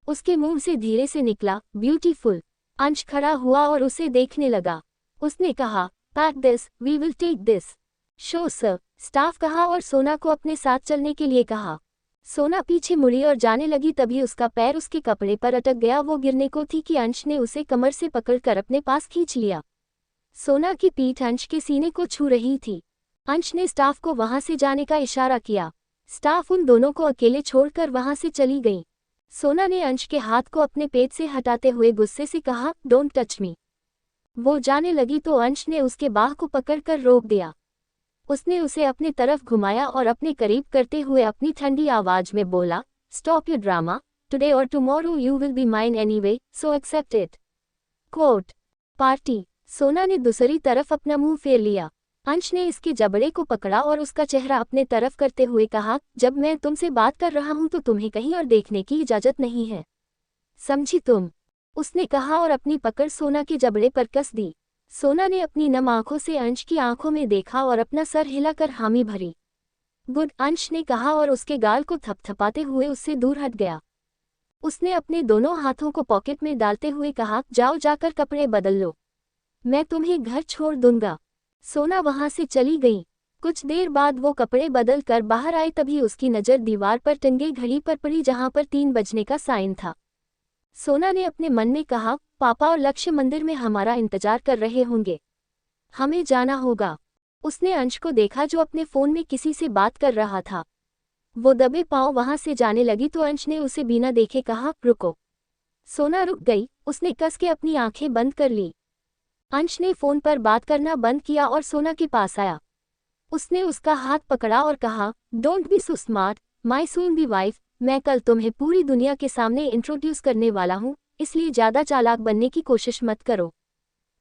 उसके मुंह से धीरे से निकला, ब्यूटीफुल। अंश खड़ा हुआ और उसे देखने लगा। उसने कहा, pack this, we will take this. Show sir, staff कहा और सोना को अपने साथ चलने के लिए कहा। सोना पीछे मुड़ी और जाने लगी, तभी उसका पैर उसके कपड़े पर अटक गया। वो गिरने को थी कि अंश ने उसे कमर से पकड़कर अपने पास खींच लिया। सोना की पीठ अंश के सीने को छू रही थी। अंश ने स्टाफ को वहां से जाने का इशारा किया। स्टाफ उन दोनों को अकेले छोड़कर वहां से चली गई। सोना ने अंश के हाथ को अपने पेट से हटाते हुए गुस्से से कहा, डोंट टच मी। वो जाने लगी तो अंश ने उसके बाह को पकड़कर रोक दिया। उसने उसे अपने तरफ घुमाया और अपने करीब करते हुए अपनी ठंडी आवाज में बोला, स्टॉप योर ड्रामा, टुडे और tomorrow you will be mine anyway, so accept it. Court party. Sona ने दूसरी तरफ अपना मुंह फेर लिया। अंश ने इसके जबड़े को पकड़ा और उसका चेहरा अपने तरफ करते हुए कहा, जब मैं तुमसे बात कर रहा हूं तो तुम्हें कहीं और देखने की इजाजत नहीं है, समझी तुम? उसने कहा और अपनी पकड़ सोना के जबड़े पर कस दी। सोना ने अपनी नम आंखों से अंश की आंखों में देखा और अपना सर हिलाकर हामी भरी। गुड, अंश ने कहा और उसके गाल को थपथपाते हुए उससे दूर हट गया। उसने अपने दोनों हाथों को पॉकेट में डालते हुए कहा, जाओ जाकर कपड़े बदल लो, मैं तुम्हें घर छोड़ दूंगा। सोना वहां से चली गई। कुछ देर बाद वो कपड़े बदल कर बाहर आए, तभी उसकी नज़र दीवार पर टंगे घड़ी पर पड़ी जहां पर 3 बजने का साइन था। सोना ने अपने मन में कहा, पापा और लक्ष्य मंदिर में हमारा इंतजार कर रहे होंगे, हमें जाना होगा। उसने अंश को देखा जो अपने फोन में किसी से बात कर रहा था। वो दबे पांव वहां से जाने लगी तो अंश ने उसे बिना देखे कहा, रुको। सोना रुक गई। उसने कस के अपनी आंखें बंद कर ली। अंश ने फोन पर बात करना बंद किया और सोना के पास आया। उसने उसका हाथ पकड़ा और कहा, don't be so smart my soon be wife, मैं कल तुम्हें पूरी दुनिया के सामने इंट्रोड्यूस करने वाला हूँ, इसलिए ज़्यादा चालाक बनने की कोशिश मत करो।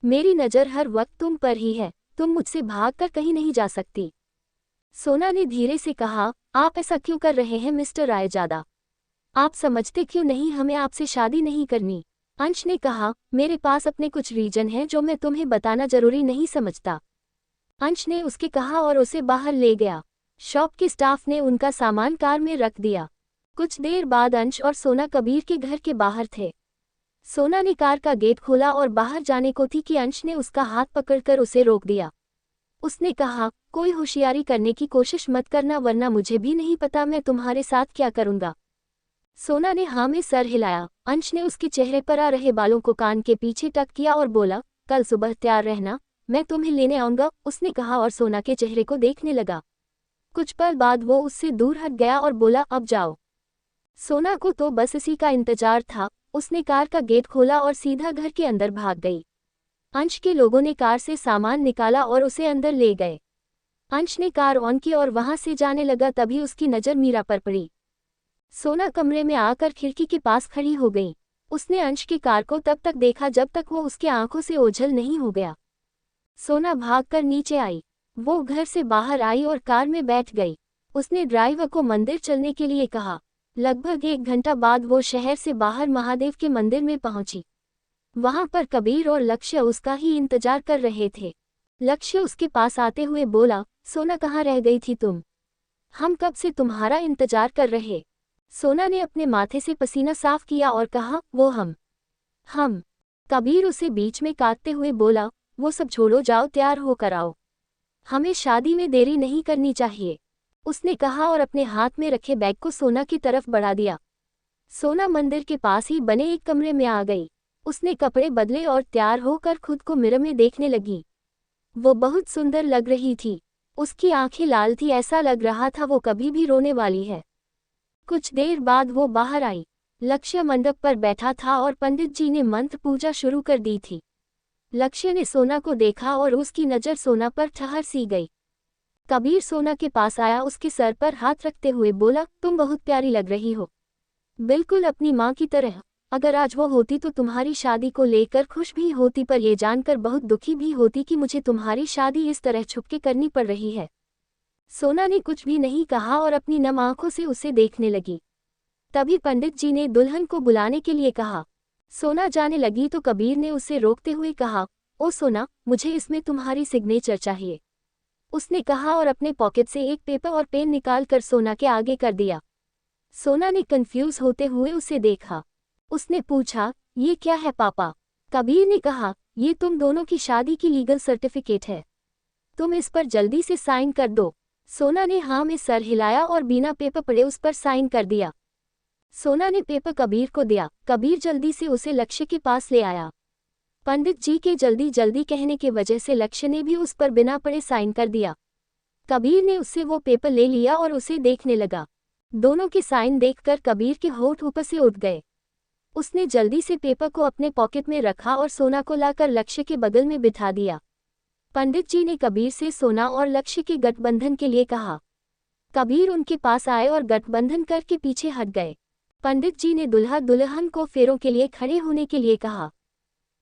मेरी नज़र हर वक्त तुम पर ही है, तुम मुझसे भागकर कहीं नहीं जा सकती। सोना ने धीरे से कहा, आप ऐसा क्यों कर रहे हैं मिस्टर रायजादा? आप समझते क्यों नहीं हमें आपसे शादी नहीं करनी? अंश ने कहा, मेरे पास अपने कुछ रीजन हैं जो मैं तुम्हें बताना जरूरी नहीं समझता। अंश ने उसके कहा और उसे बाहर ले गया। शॉप के स्टाफ ने उनका सामान कार में रख दिया। कुछ देर बाद अंश और सोना कबीर के घर के बाहर थे। सोना ने कार का गेट खोला और बाहर जाने को थी कि अंश ने उसका हाथ पकड़कर उसे रोक दिया। उसने कहा, कोई होशियारी करने की कोशिश मत करना वरना मुझे भी नहीं पता मैं तुम्हारे साथ क्या करूंगा। सोना ने हाँ में सर हिलाया। अंश ने उसके चेहरे पर आ रहे बालों को कान के पीछे टक किया और बोला, कल सुबह तैयार रहना, मैं तुम्हें लेने आऊंगा। उसने कहा और सोना के चेहरे को देखने लगा। कुछ पल बाद वो उससे दूर हट गया और बोला, अब जाओ। सोना को तो बस इसी का इंतजार था। उसने कार का गेट खोला और सीधा घर के अंदर भाग गई। अंश के लोगों ने कार से सामान निकाला और उसे अंदर ले गए। अंश ने कार ऑन की और वहां से जाने लगा, तभी उसकी नज़र मीरा पर पड़ी। सोना कमरे में आकर खिड़की के पास खड़ी हो गई। उसने अंश की कार को तब तक देखा जब तक वो उसके आंखों से ओझल नहीं हो गया। सोना भागकर नीचे आई। वो घर से बाहर आई और कार में बैठ गई। उसने ड्राइवर को मंदिर चलने के लिए कहा। लगभग 1 घंटा बाद वो शहर से बाहर महादेव के मंदिर में पहुंची। वहां पर कबीर और लक्ष्य उसका ही इंतजार कर रहे थे। लक्ष्य उसके पास आते हुए बोला, सोना कहाँ रह गई थी तुम? हम कब से तुम्हारा इंतजार कर रहे। सोना ने अपने माथे से पसीना साफ किया और कहा, वो हम। कबीर उसे बीच में काटते हुए बोला, वो सब छोड़ो, जाओ तैयार होकर आओ, हमें शादी में देरी नहीं करनी चाहिए, उसने कहा और अपने हाथ में रखे बैग को सोना की तरफ बढ़ा दिया। सोना मंदिर के पास ही बने एक कमरे में आ गई। उसने कपड़े बदले और तैयार होकर खुद को मिरर में देखने लगी। वो बहुत सुंदर लग रही थी। उसकी आंखें लाल थी, ऐसा लग रहा था वो कभी भी रोने वाली है। कुछ देर बाद वो बाहर आई। लक्ष्य मंडप पर बैठा था और पंडित जी ने मंत्र पूजा शुरू कर दी थी। लक्ष्य ने सोना को देखा और उसकी नज़र सोना पर ठहर सी गई। कबीर सोना के पास आया, उसके सर पर हाथ रखते हुए बोला, तुम बहुत प्यारी लग रही हो, बिल्कुल अपनी माँ की तरह। अगर आज वो होती तो तुम्हारी शादी को लेकर खुश भी होती, पर यह जानकर बहुत दुखी भी होती कि मुझे तुम्हारी शादी इस तरह छुपके करनी पड़ रही है। सोना ने कुछ भी नहीं कहा और अपनी नम आंखों से उसे देखने लगी। तभी पंडित जी ने दुल्हन को बुलाने के लिए कहा। सोना जाने लगी तो कबीर ने उसे रोकते हुए कहा, ओ सोना, मुझे इसमें तुम्हारी सिग्नेचर चाहिए, उसने कहा और अपने पॉकेट से एक पेपर और पेन निकालकर सोना के आगे कर दिया। सोना ने कंफ्यूज होते हुए उसे देखा। उसने पूछा, ये क्या है पापा? कबीर ने कहा, ये तुम दोनों की शादी की लीगल सर्टिफिकेट है, तुम इस पर जल्दी से साइन कर दो। सोना ने हाँ में सर हिलाया और बिना पेपर पढ़े उस पर साइन कर दिया। सोना ने पेपर कबीर को दिया। कबीर जल्दी से उसे लक्ष्य के पास ले आया। पंडित जी के जल्दी जल्दी कहने की वजह से लक्ष्य ने भी उस पर बिना पढ़े साइन कर दिया। कबीर ने उससे वो पेपर ले लिया और उसे देखने लगा। दोनों के साइन देखकर कबीर के होंठ ऊपर से उठ गए। उसने जल्दी से पेपर को अपने पॉकेट में रखा और सोना को लाकर लक्ष्य के बगल में बिठा दिया। पंडित जी ने कबीर से सोना और लक्ष्य के गठबंधन के लिए कहा। कबीर उनके पास आए और गठबंधन करके पीछे हट गए। पंडित जी ने दुल्हा दुल्हन को फेरों के लिए खड़े होने के लिए कहा।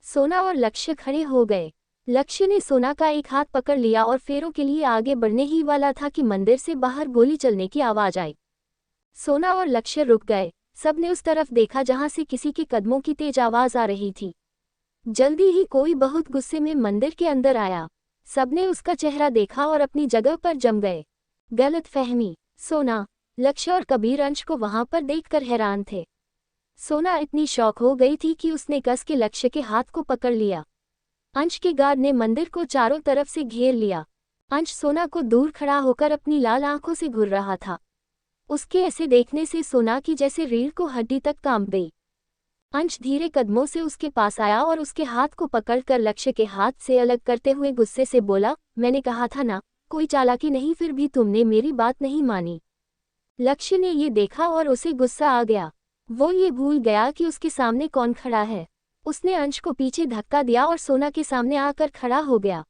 सोना और लक्ष्य खड़े हो गए। लक्ष्य ने सोना का एक हाथ पकड़ लिया और फेरों के लिए आगे बढ़ने ही वाला था कि मंदिर से बाहर गोली चलने की आवाज आई। सोना और लक्ष्य रुक गए। सबने उस तरफ देखा जहां से किसी के कदमों की तेज आवाज आ रही थी। जल्दी ही कोई बहुत गुस्से में मंदिर के अंदर आया। सबने उसका चेहरा देखा और अपनी जगह पर जम गए। गलतफहमी। सोना, लक्ष्य और कबीर अंश को वहां पर देखकर हैरान थे। सोना इतनी शौक हो गई थी कि उसने कस के लक्ष्य के हाथ को पकड़ लिया। अंश के गार्ड ने मंदिर को चारों तरफ से घेर लिया। अंश सोना को दूर खड़ा होकर अपनी लाल आंखों से घूर रहा था। उसके ऐसे देखने से सोना की जैसे रीढ़ को हड्डी तक कांप गई। अंश धीरे कदमों से उसके पास आया और उसके हाथ को पकड़कर लक्ष्य के हाथ से अलग करते हुए गुस्से से बोला, मैंने कहा था ना, कोई चालाकी नहीं, फिर भी तुमने मेरी बात नहीं मानी। लक्ष्य ने ये देखा और उसे गुस्सा आ गया। वो ये भूल गया कि उसके सामने कौन खड़ा है। उसने अंश को पीछे धक्का दिया और सोना के सामने आकर खड़ा हो गया।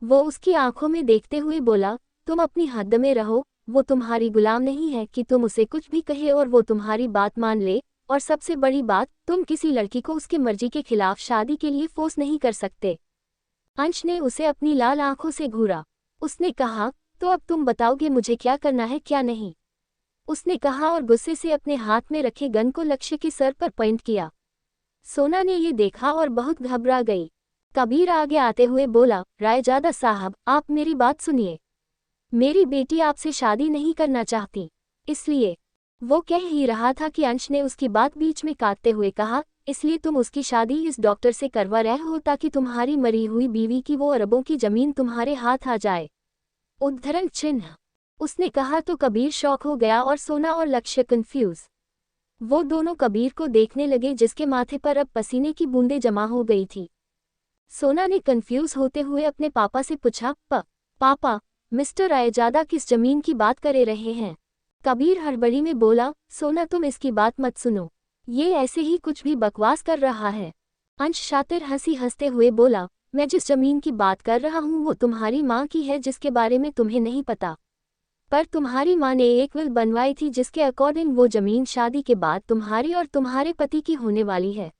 वो उसकी आंखों में देखते हुए बोला, तुम अपनी हद में रहो, वो तुम्हारी गुलाम नहीं है कि तुम उसे कुछ भी कहे और वो तुम्हारी बात मान ले, और सबसे बड़ी बात, तुम किसी लड़की को उसके मर्जी के खिलाफ शादी के लिए फोर्स नहीं कर सकते। अंश ने उसे अपनी लाल आंखों से घूरा। उसने कहा, तो अब तुम बताओगे मुझे क्या करना है क्या नहीं? उसने कहा और गुस्से से अपने हाथ में रखे गन को लक्ष्य के सर पर पॉइंट किया। सोना ने ये देखा और बहुत घबरा गई। कबीर आगे आते हुए बोला, रायजादा साहब, आप मेरी बात सुनिए। मेरी बेटी आपसे शादी नहीं करना चाहती, इसलिए। वो कह ही रहा था कि अंश ने उसकी बात बीच में काटते हुए कहा, इसलिए तुम उसकी शादी इस डॉक्टर से करवा रहे हो ताकि तुम्हारी मरी हुई बीवी की वो अरबों की जमीन तुम्हारे हाथ आ जाए। उद्धरण चिन्ह। उसने कहा तो कबीर शॉक हो गया और सोना और लक्ष्य कंफ्यूज। वो दोनों कबीर को देखने लगे जिसके माथे पर अब पसीने की बूंदें जमा हो गई थी। सोना ने कंफ्यूज होते हुए अपने पापा से पूछा, पापा, मिस्टर रायजादा किस जमीन की बात करे रहे हैं? कबीर हड़बड़ी में बोला, सोना तुम इसकी बात मत सुनो, ये ऐसे ही कुछ भी बकवास कर रहा है। अंश शातिर हंसी हंसते हुए बोला, मैं जिस जमीन की बात कर रहा हूँ वो तुम्हारी माँ की है जिसके बारे में तुम्हें नहीं पता। पर तुम्हारी माँ ने एक विल बनवाई थी जिसके अकॉर्डिंग वो जमीन शादी के बाद तुम्हारी और तुम्हारे पति की होने वाली है।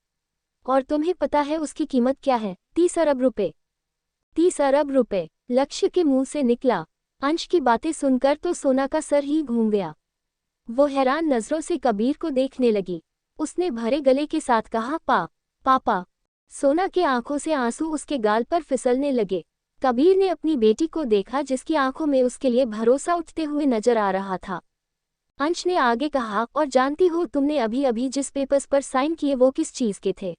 और तुम्हें पता है उसकी कीमत क्या है? 30 अरब रुपए। 30 अरब रुपए लक्ष्य के मुंह से निकला। अंश की बातें सुनकर तो सोना का सर ही घूम गया। वो हैरान नजरों से कबीर को देखने लगी। उसने भरे गले के साथ कहा, पापा। सोना के आंखों से आंसू उसके गाल पर फिसलने लगे। कबीर ने अपनी बेटी को देखा जिसकी आंखों में उसके लिए भरोसा उठते हुए नजर आ रहा था। अंश ने आगे कहा, और जानती हो तुमने अभी अभी जिस पेपर्स पर साइन किए वो किस चीज के थे?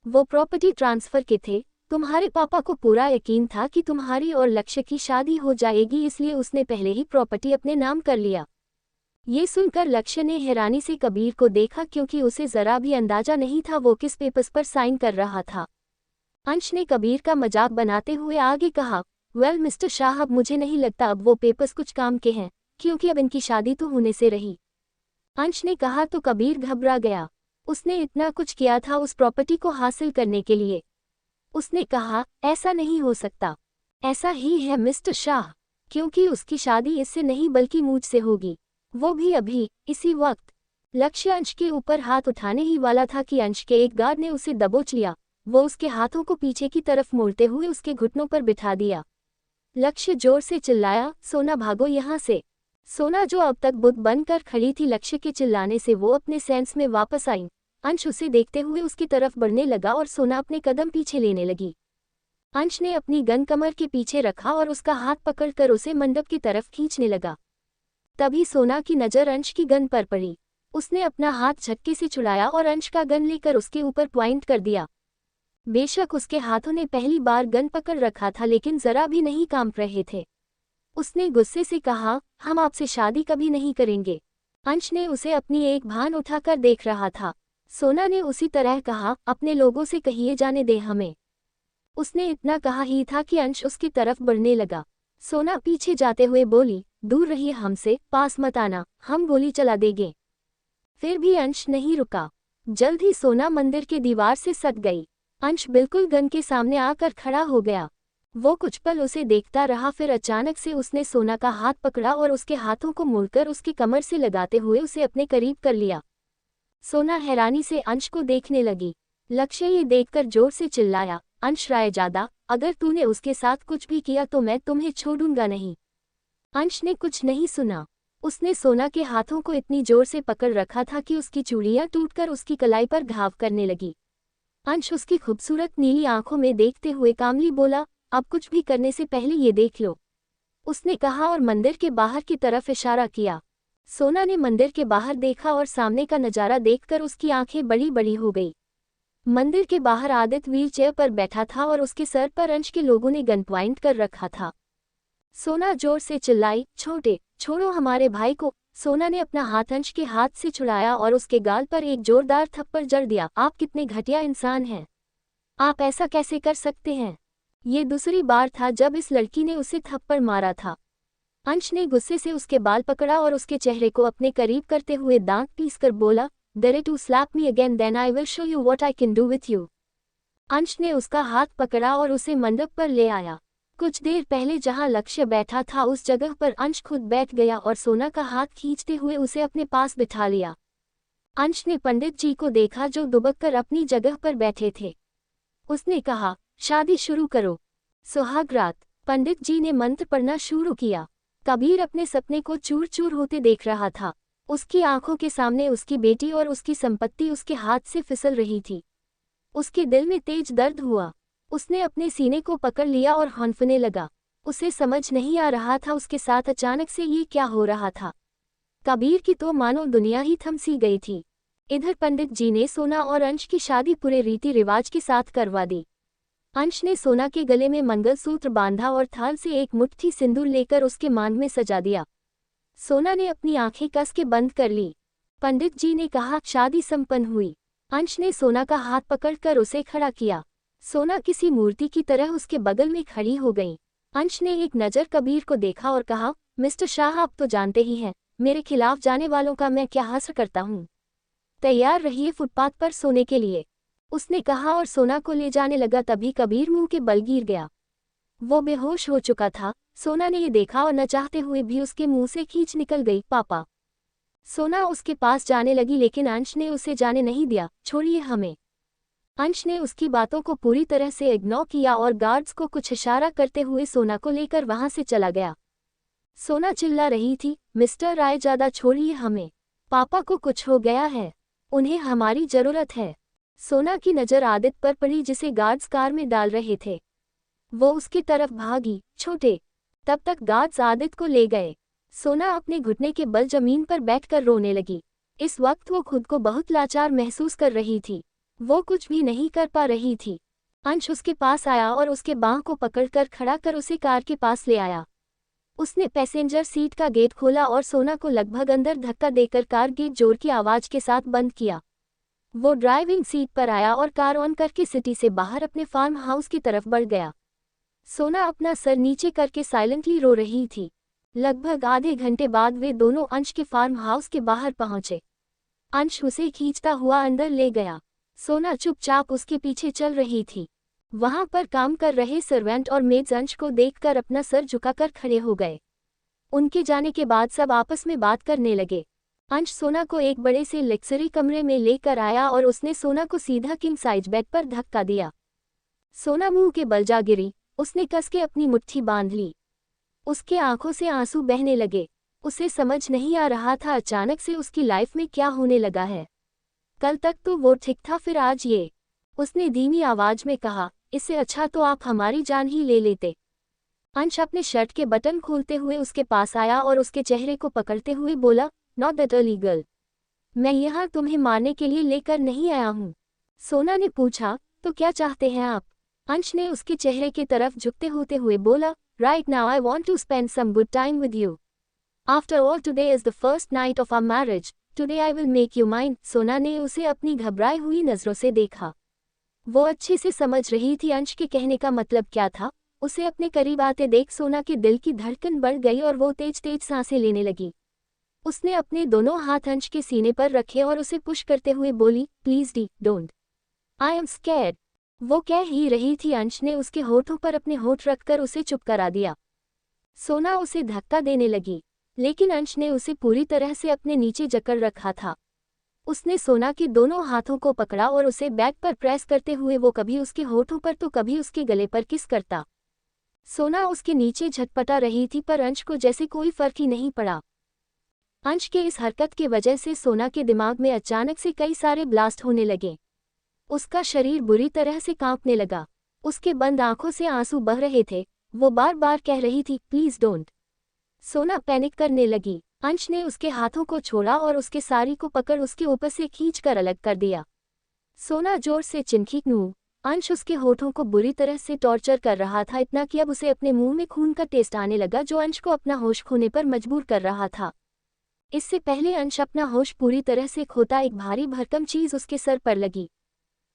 वो प्रॉपर्टी ट्रांसफर के थे। तुम्हारे पापा को पूरा यकीन था कि तुम्हारी और लक्ष्य की शादी हो जाएगी, इसलिए उसने पहले ही प्रॉपर्टी अपने नाम कर लिया। ये सुनकर लक्ष्य ने हैरानी से कबीर को देखा, क्योंकि उसे जरा भी अंदाजा नहीं था वो किस पेपर्स पर साइन कर रहा था। अंश ने कबीर का मजाक बनाते हुए आगे कहा, वेल मिस्टर शाह, अब मुझे नहीं लगता अब वो पेपर्स कुछ काम के हैं, क्योंकि अब इनकी शादी तो होने से रही। अंश ने कहा तो कबीर घबरा गया। उसने इतना कुछ किया था उस प्रॉपर्टी को हासिल करने के लिए। उसने कहा, ऐसा नहीं हो सकता। ऐसा ही है मिस्टर शाह, क्योंकि उसकी शादी इससे नहीं बल्कि मुझसे होगी, वो भी अभी इसी वक्त। लक्ष्य अंश के ऊपर हाथ उठाने ही वाला था कि अंश के एक गार्ड ने उसे दबोच लिया। वो उसके हाथों को पीछे की तरफ मोड़ते हुए उसके घुटनों पर बिठा दिया। लक्ष्य जोर से चिल्लाया, सोना भागो यहाँ से। सोना जो अब तक बुत बनकर खड़ी थी, लक्ष्य के चिल्लाने से वो अपने सेंस में वापस आई। अंश उसे देखते हुए उसकी तरफ बढ़ने लगा और सोना अपने कदम पीछे लेने लगी। अंश ने अपनी गन कमर के पीछे रखा और उसका हाथ पकड़कर उसे मंडप की तरफ खींचने लगा। तभी सोना की नज़र अंश की गन पर पड़ी। उसने अपना हाथ झटके से छुड़ाया और अंश का गन लेकर उसके ऊपर पॉइंट कर दिया। बेशक उसके हाथों ने पहली बार गन पकड़ रखा था, लेकिन जरा भी नहीं कांप रहे थे। उसने गुस्से से कहा, हम आपसे शादी कभी नहीं करेंगे। अंश ने उसे अपनी एक भान उठाकर देख रहा था। सोना ने उसी तरह कहा, अपने लोगों से कहिए जाने दे हमें। उसने इतना कहा ही था कि अंश उसकी तरफ बढ़ने लगा। सोना पीछे जाते हुए बोली, दूर रहिए हमसे, पास मत आना, हम गोली चला देंगे। फिर भी अंश नहीं रुका। जल्द ही सोना मंदिर के दीवार से सट गई। अंश बिल्कुल गन के सामने आकर खड़ा हो गया। वो कुछ पल उसे देखता रहा, फिर अचानक से उसने सोना का हाथ पकड़ा और उसके हाथों को मोड़कर उसकी कमर से लगाते हुए उसे अपने करीब कर लिया। सोना हैरानी से अंश को देखने लगी। लक्ष्य ये देखकर जोर से चिल्लाया, अंश रायजादा, अगर तूने उसके साथ कुछ भी किया तो मैं तुम्हें छोड़ूंगा नहीं। अंश ने कुछ नहीं सुना। उसने सोना के हाथों को इतनी जोर से पकड़ रखा था कि उसकी चूड़ियां टूटकर उसकी कलाई पर घाव करने लगी। अंश उसकी खूबसूरत नीली आंखों में देखते हुए कामली बोला, अब कुछ भी करने से पहले ये देख लो। उसने कहा और मंदिर के बाहर की तरफ इशारा किया। सोना ने मंदिर के बाहर देखा और सामने का नजारा देखकर उसकी आंखें बड़ी बड़ी हो गई। मंदिर के बाहर आदित्य व्हीलचेयर पर बैठा था और उसके सर पर अंश के लोगों ने गन पॉइंट कर रखा था। सोना जोर से चिल्लाई, छोटे छोड़ो हमारे भाई को। सोना ने अपना हाथ अंश के हाथ से छुड़ाया और उसके गाल पर एक जोरदार थप्पड़ जड़ दिया। आप कितने घटिया इंसान हैं, आप ऐसा कैसे कर सकते हैं? ये दूसरी बार था जब इस लड़की ने उसे थप्पड़ मारा था। अंश ने गुस्से से उसके बाल पकड़ा और उसके चेहरे को अपने करीब करते हुए दांत पीसकर बोला, Dare to slap me again, then I will show you what I can do with you। अंश ने उसका हाथ पकड़ा और उसे मंडप पर ले आया। कुछ देर पहले जहां लक्ष्य बैठा था उस जगह पर अंश खुद बैठ गया और सोना का हाथ खींचते हुए उसे अपने पास बिठा लिया। अंश ने पंडित जी को देखा जो दुबककर अपनी जगह पर बैठे थे। उसने कहा, शादी शुरू करो। सुहाग रात। पंडित जी ने मंत्र पढ़ना शुरू किया। कबीर अपने सपने को चूर चूर होते देख रहा था। उसकी आंखों के सामने उसकी बेटी और उसकी संपत्ति उसके हाथ से फिसल रही थी। उसके दिल में तेज दर्द हुआ। उसने अपने सीने को पकड़ लिया और हौंफने लगा। उसे समझ नहीं आ रहा था उसके साथ अचानक से ये क्या हो रहा था। कबीर की तो मानो दुनिया ही थम सी गई थी। इधर पंडित जी ने सोना और अंश की शादी पूरे रीति रिवाज के साथ करवा दी। अंश ने सोना के गले में मंगलसूत्र बांधा और थाल से एक मुट्ठी सिंदूर लेकर उसके मांग में सजा दिया। सोना ने अपनी आंखें कस के बंद कर ली। पंडित जी ने कहा, शादी संपन्न हुई। अंश ने सोना का हाथ पकड़कर उसे खड़ा किया। सोना किसी मूर्ति की तरह उसके बगल में खड़ी हो गई। अंश ने एक नज़र कबीर को देखा और कहा, मिस्टर शाह, आप तो जानते ही हैं मेरे खिलाफ जाने वालों का मैं क्या हासिल करता हूँ। तैयार रहिए फुटपाथ पर सोने के लिए, उसने कहा और सोना को ले जाने लगा। तभी कबीर मुंह के बल गिर गया। वो बेहोश हो चुका था। सोना ने ये देखा और न चाहते हुए भी उसके मुंह से खींच निकल गई, पापा। सोना उसके पास जाने लगी लेकिन अंश ने उसे जाने नहीं दिया। छोड़िए हमें। अंश ने उसकी बातों को पूरी तरह से इग्नोर किया और गार्ड्स को कुछ इशारा करते हुए सोना को लेकर वहां से चला गया। सोना चिल्ला रही थी, मिस्टर रायजादा छोड़िए हमें, पापा को कुछ हो गया है, उन्हें हमारी जरूरत है। सोना की नज़र आदित्य पर पड़ी जिसे गार्ड्स कार में डाल रहे थे। वो उसकी तरफ भागी। छोटे। तब तक गार्ड्स आदित्य को ले गए। सोना अपने घुटने के बल जमीन पर बैठकर रोने लगी। इस वक्त वो खुद को बहुत लाचार महसूस कर रही थी। वो कुछ भी नहीं कर पा रही थी। अंश उसके पास आया और उसके बांह को पकड़कर खड़ा कर उसे कार के पास ले आया। उसने पैसेंजर सीट का गेट खोला और सोना को लगभग अंदर धक्का देकर कार गेट जोर की आवाज के साथ बंद किया। वो ड्राइविंग सीट पर आया और कार ऑन करके सिटी से बाहर अपने फार्म हाउस की तरफ बढ़ गया। सोना अपना सर नीचे करके साइलेंटली रो रही थी। लगभग आधे घंटे बाद वे दोनों अंश के फार्म हाउस के बाहर पहुंचे। अंश उसे खींचता हुआ अंदर ले गया। सोना चुपचाप उसके पीछे चल रही थी। वहां पर काम कर रहे सर्वेंट और मेड्स अंश को देखकर अपना सर झुकाकर खड़े हो गए। उनके जाने के बाद सब आपस में बात करने लगे। अंश सोना को एक बड़े से लग्जरी कमरे में लेकर आया और उसने सोना को सीधा किंग साइज बेड पर धक्का दिया। सोना मुंह के बल जा गिरी। उसने कस के अपनी मुट्ठी बांध ली। उसके आंखों से आंसू बहने लगे। उसे समझ नहीं आ रहा था अचानक से उसकी लाइफ में क्या होने लगा है। कल तक तो वो ठीक था, फिर आज ये। उसने धीमी आवाज में कहा, इससे अच्छा तो आप हमारी जान ही ले लेते। अंश अपने शर्ट के बटन खोलते हुए उसके पास आया और उसके चेहरे को पकड़ते हुए बोला, नॉट दैट अर्ली गर्ल। मैं यहाँ तुम्हें मारने के लिए लेकर नहीं आया हूँ। सोना ने पूछा, तो क्या चाहते हैं आप? अंश ने उसके चेहरे की तरफ झुकते होते हुए बोला, right now I want to spend some good time with you. After all today is the first night of our marriage. Today I will make you mine. Sona ने उसे अपनी घबराई हुई नजरों से देखा। वो अच्छे से समझ रही थी अंश के कहने का मतलब क्या था। उसे अपने करीब आते देख सोना के दिल की धड़कन बढ़ गई और वो तेज तेज सांसें लेने लगी। उसने अपने दोनों हाथ अंश के सीने पर रखे और उसे पुश करते हुए बोली, please D don't, I am scared. वो कह ही रही थी, अंश ने उसके होठों पर अपने होठ रखकर उसे चुप करा दिया। सोना उसे धक्का देने लगी, लेकिन अंश ने उसे पूरी तरह से अपने नीचे जकड़ रखा था। उसने सोना के दोनों हाथों को पकड़ा और उसे बैक पर प्रेस करते हुए वो कभी उसके होठों पर तो कभी उसके गले पर किस करता। सोना उसके नीचे झटपटा रही थी पर अंश को जैसे कोई फर्क ही नहीं पड़ा। अंश के इस हरकत के वजह से सोना के दिमाग में अचानक से कई सारे ब्लास्ट होने लगे। उसका शरीर बुरी तरह से कांपने लगा। उसके बंद आंखों से आंसू बह रहे थे। वो बार बार कह रही थी, प्लीज डोंट। सोना पैनिक करने लगी। अंश ने उसके हाथों को छोड़ा और उसके साड़ी को पकड़ उसके ऊपर से खींचकर अलग कर दिया। सोना जोर से चिंखी, नू। अंश उसके होठों को बुरी तरह से टॉर्चर कर रहा था, इतना कि अब उसे अपने मुंह में खून का टेस्ट आने लगा जो अंश को अपना होश खोने पर मजबूर कर रहा था। इससे पहले अंश अपना होश पूरी तरह से खोता एक भारी भरकम चीज उसके सर पर लगी।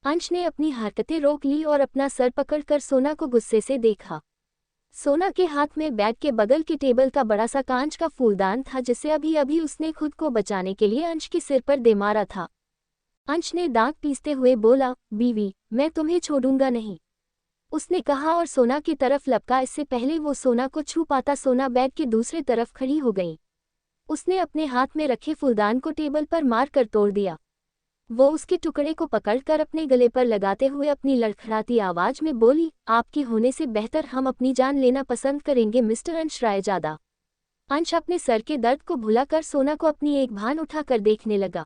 अंश ने अपनी हरकतें रोक ली और अपना सर पकड़कर सोना को गुस्से से देखा। सोना के हाथ में बेड के बगल की टेबल का बड़ा सा कांच का फूलदान था जिसे अभी अभी उसने खुद को बचाने के लिए अंश के सिर पर दे मारा था। अंश ने दांत पीसते हुए बोला, बीवी, मैं तुम्हें छोड़ूंगा नहीं। उसने कहा और सोना की तरफ लपका। इससे पहले वो सोना को छू पाता सोना बेड के दूसरे तरफ खड़ी हो गई। उसने अपने हाथ में रखे फूलदान को टेबल पर मारकर तोड़ दिया। वो उसके टुकड़े को पकड़कर अपने गले पर लगाते हुए अपनी लड़खड़ाती आवाज में बोली, आपके होने से बेहतर हम अपनी जान लेना पसंद करेंगे मिस्टर अंश रायजादा। अंश अपने सर के दर्द को भुलाकर सोना को अपनी एक भान उठाकर देखने लगा।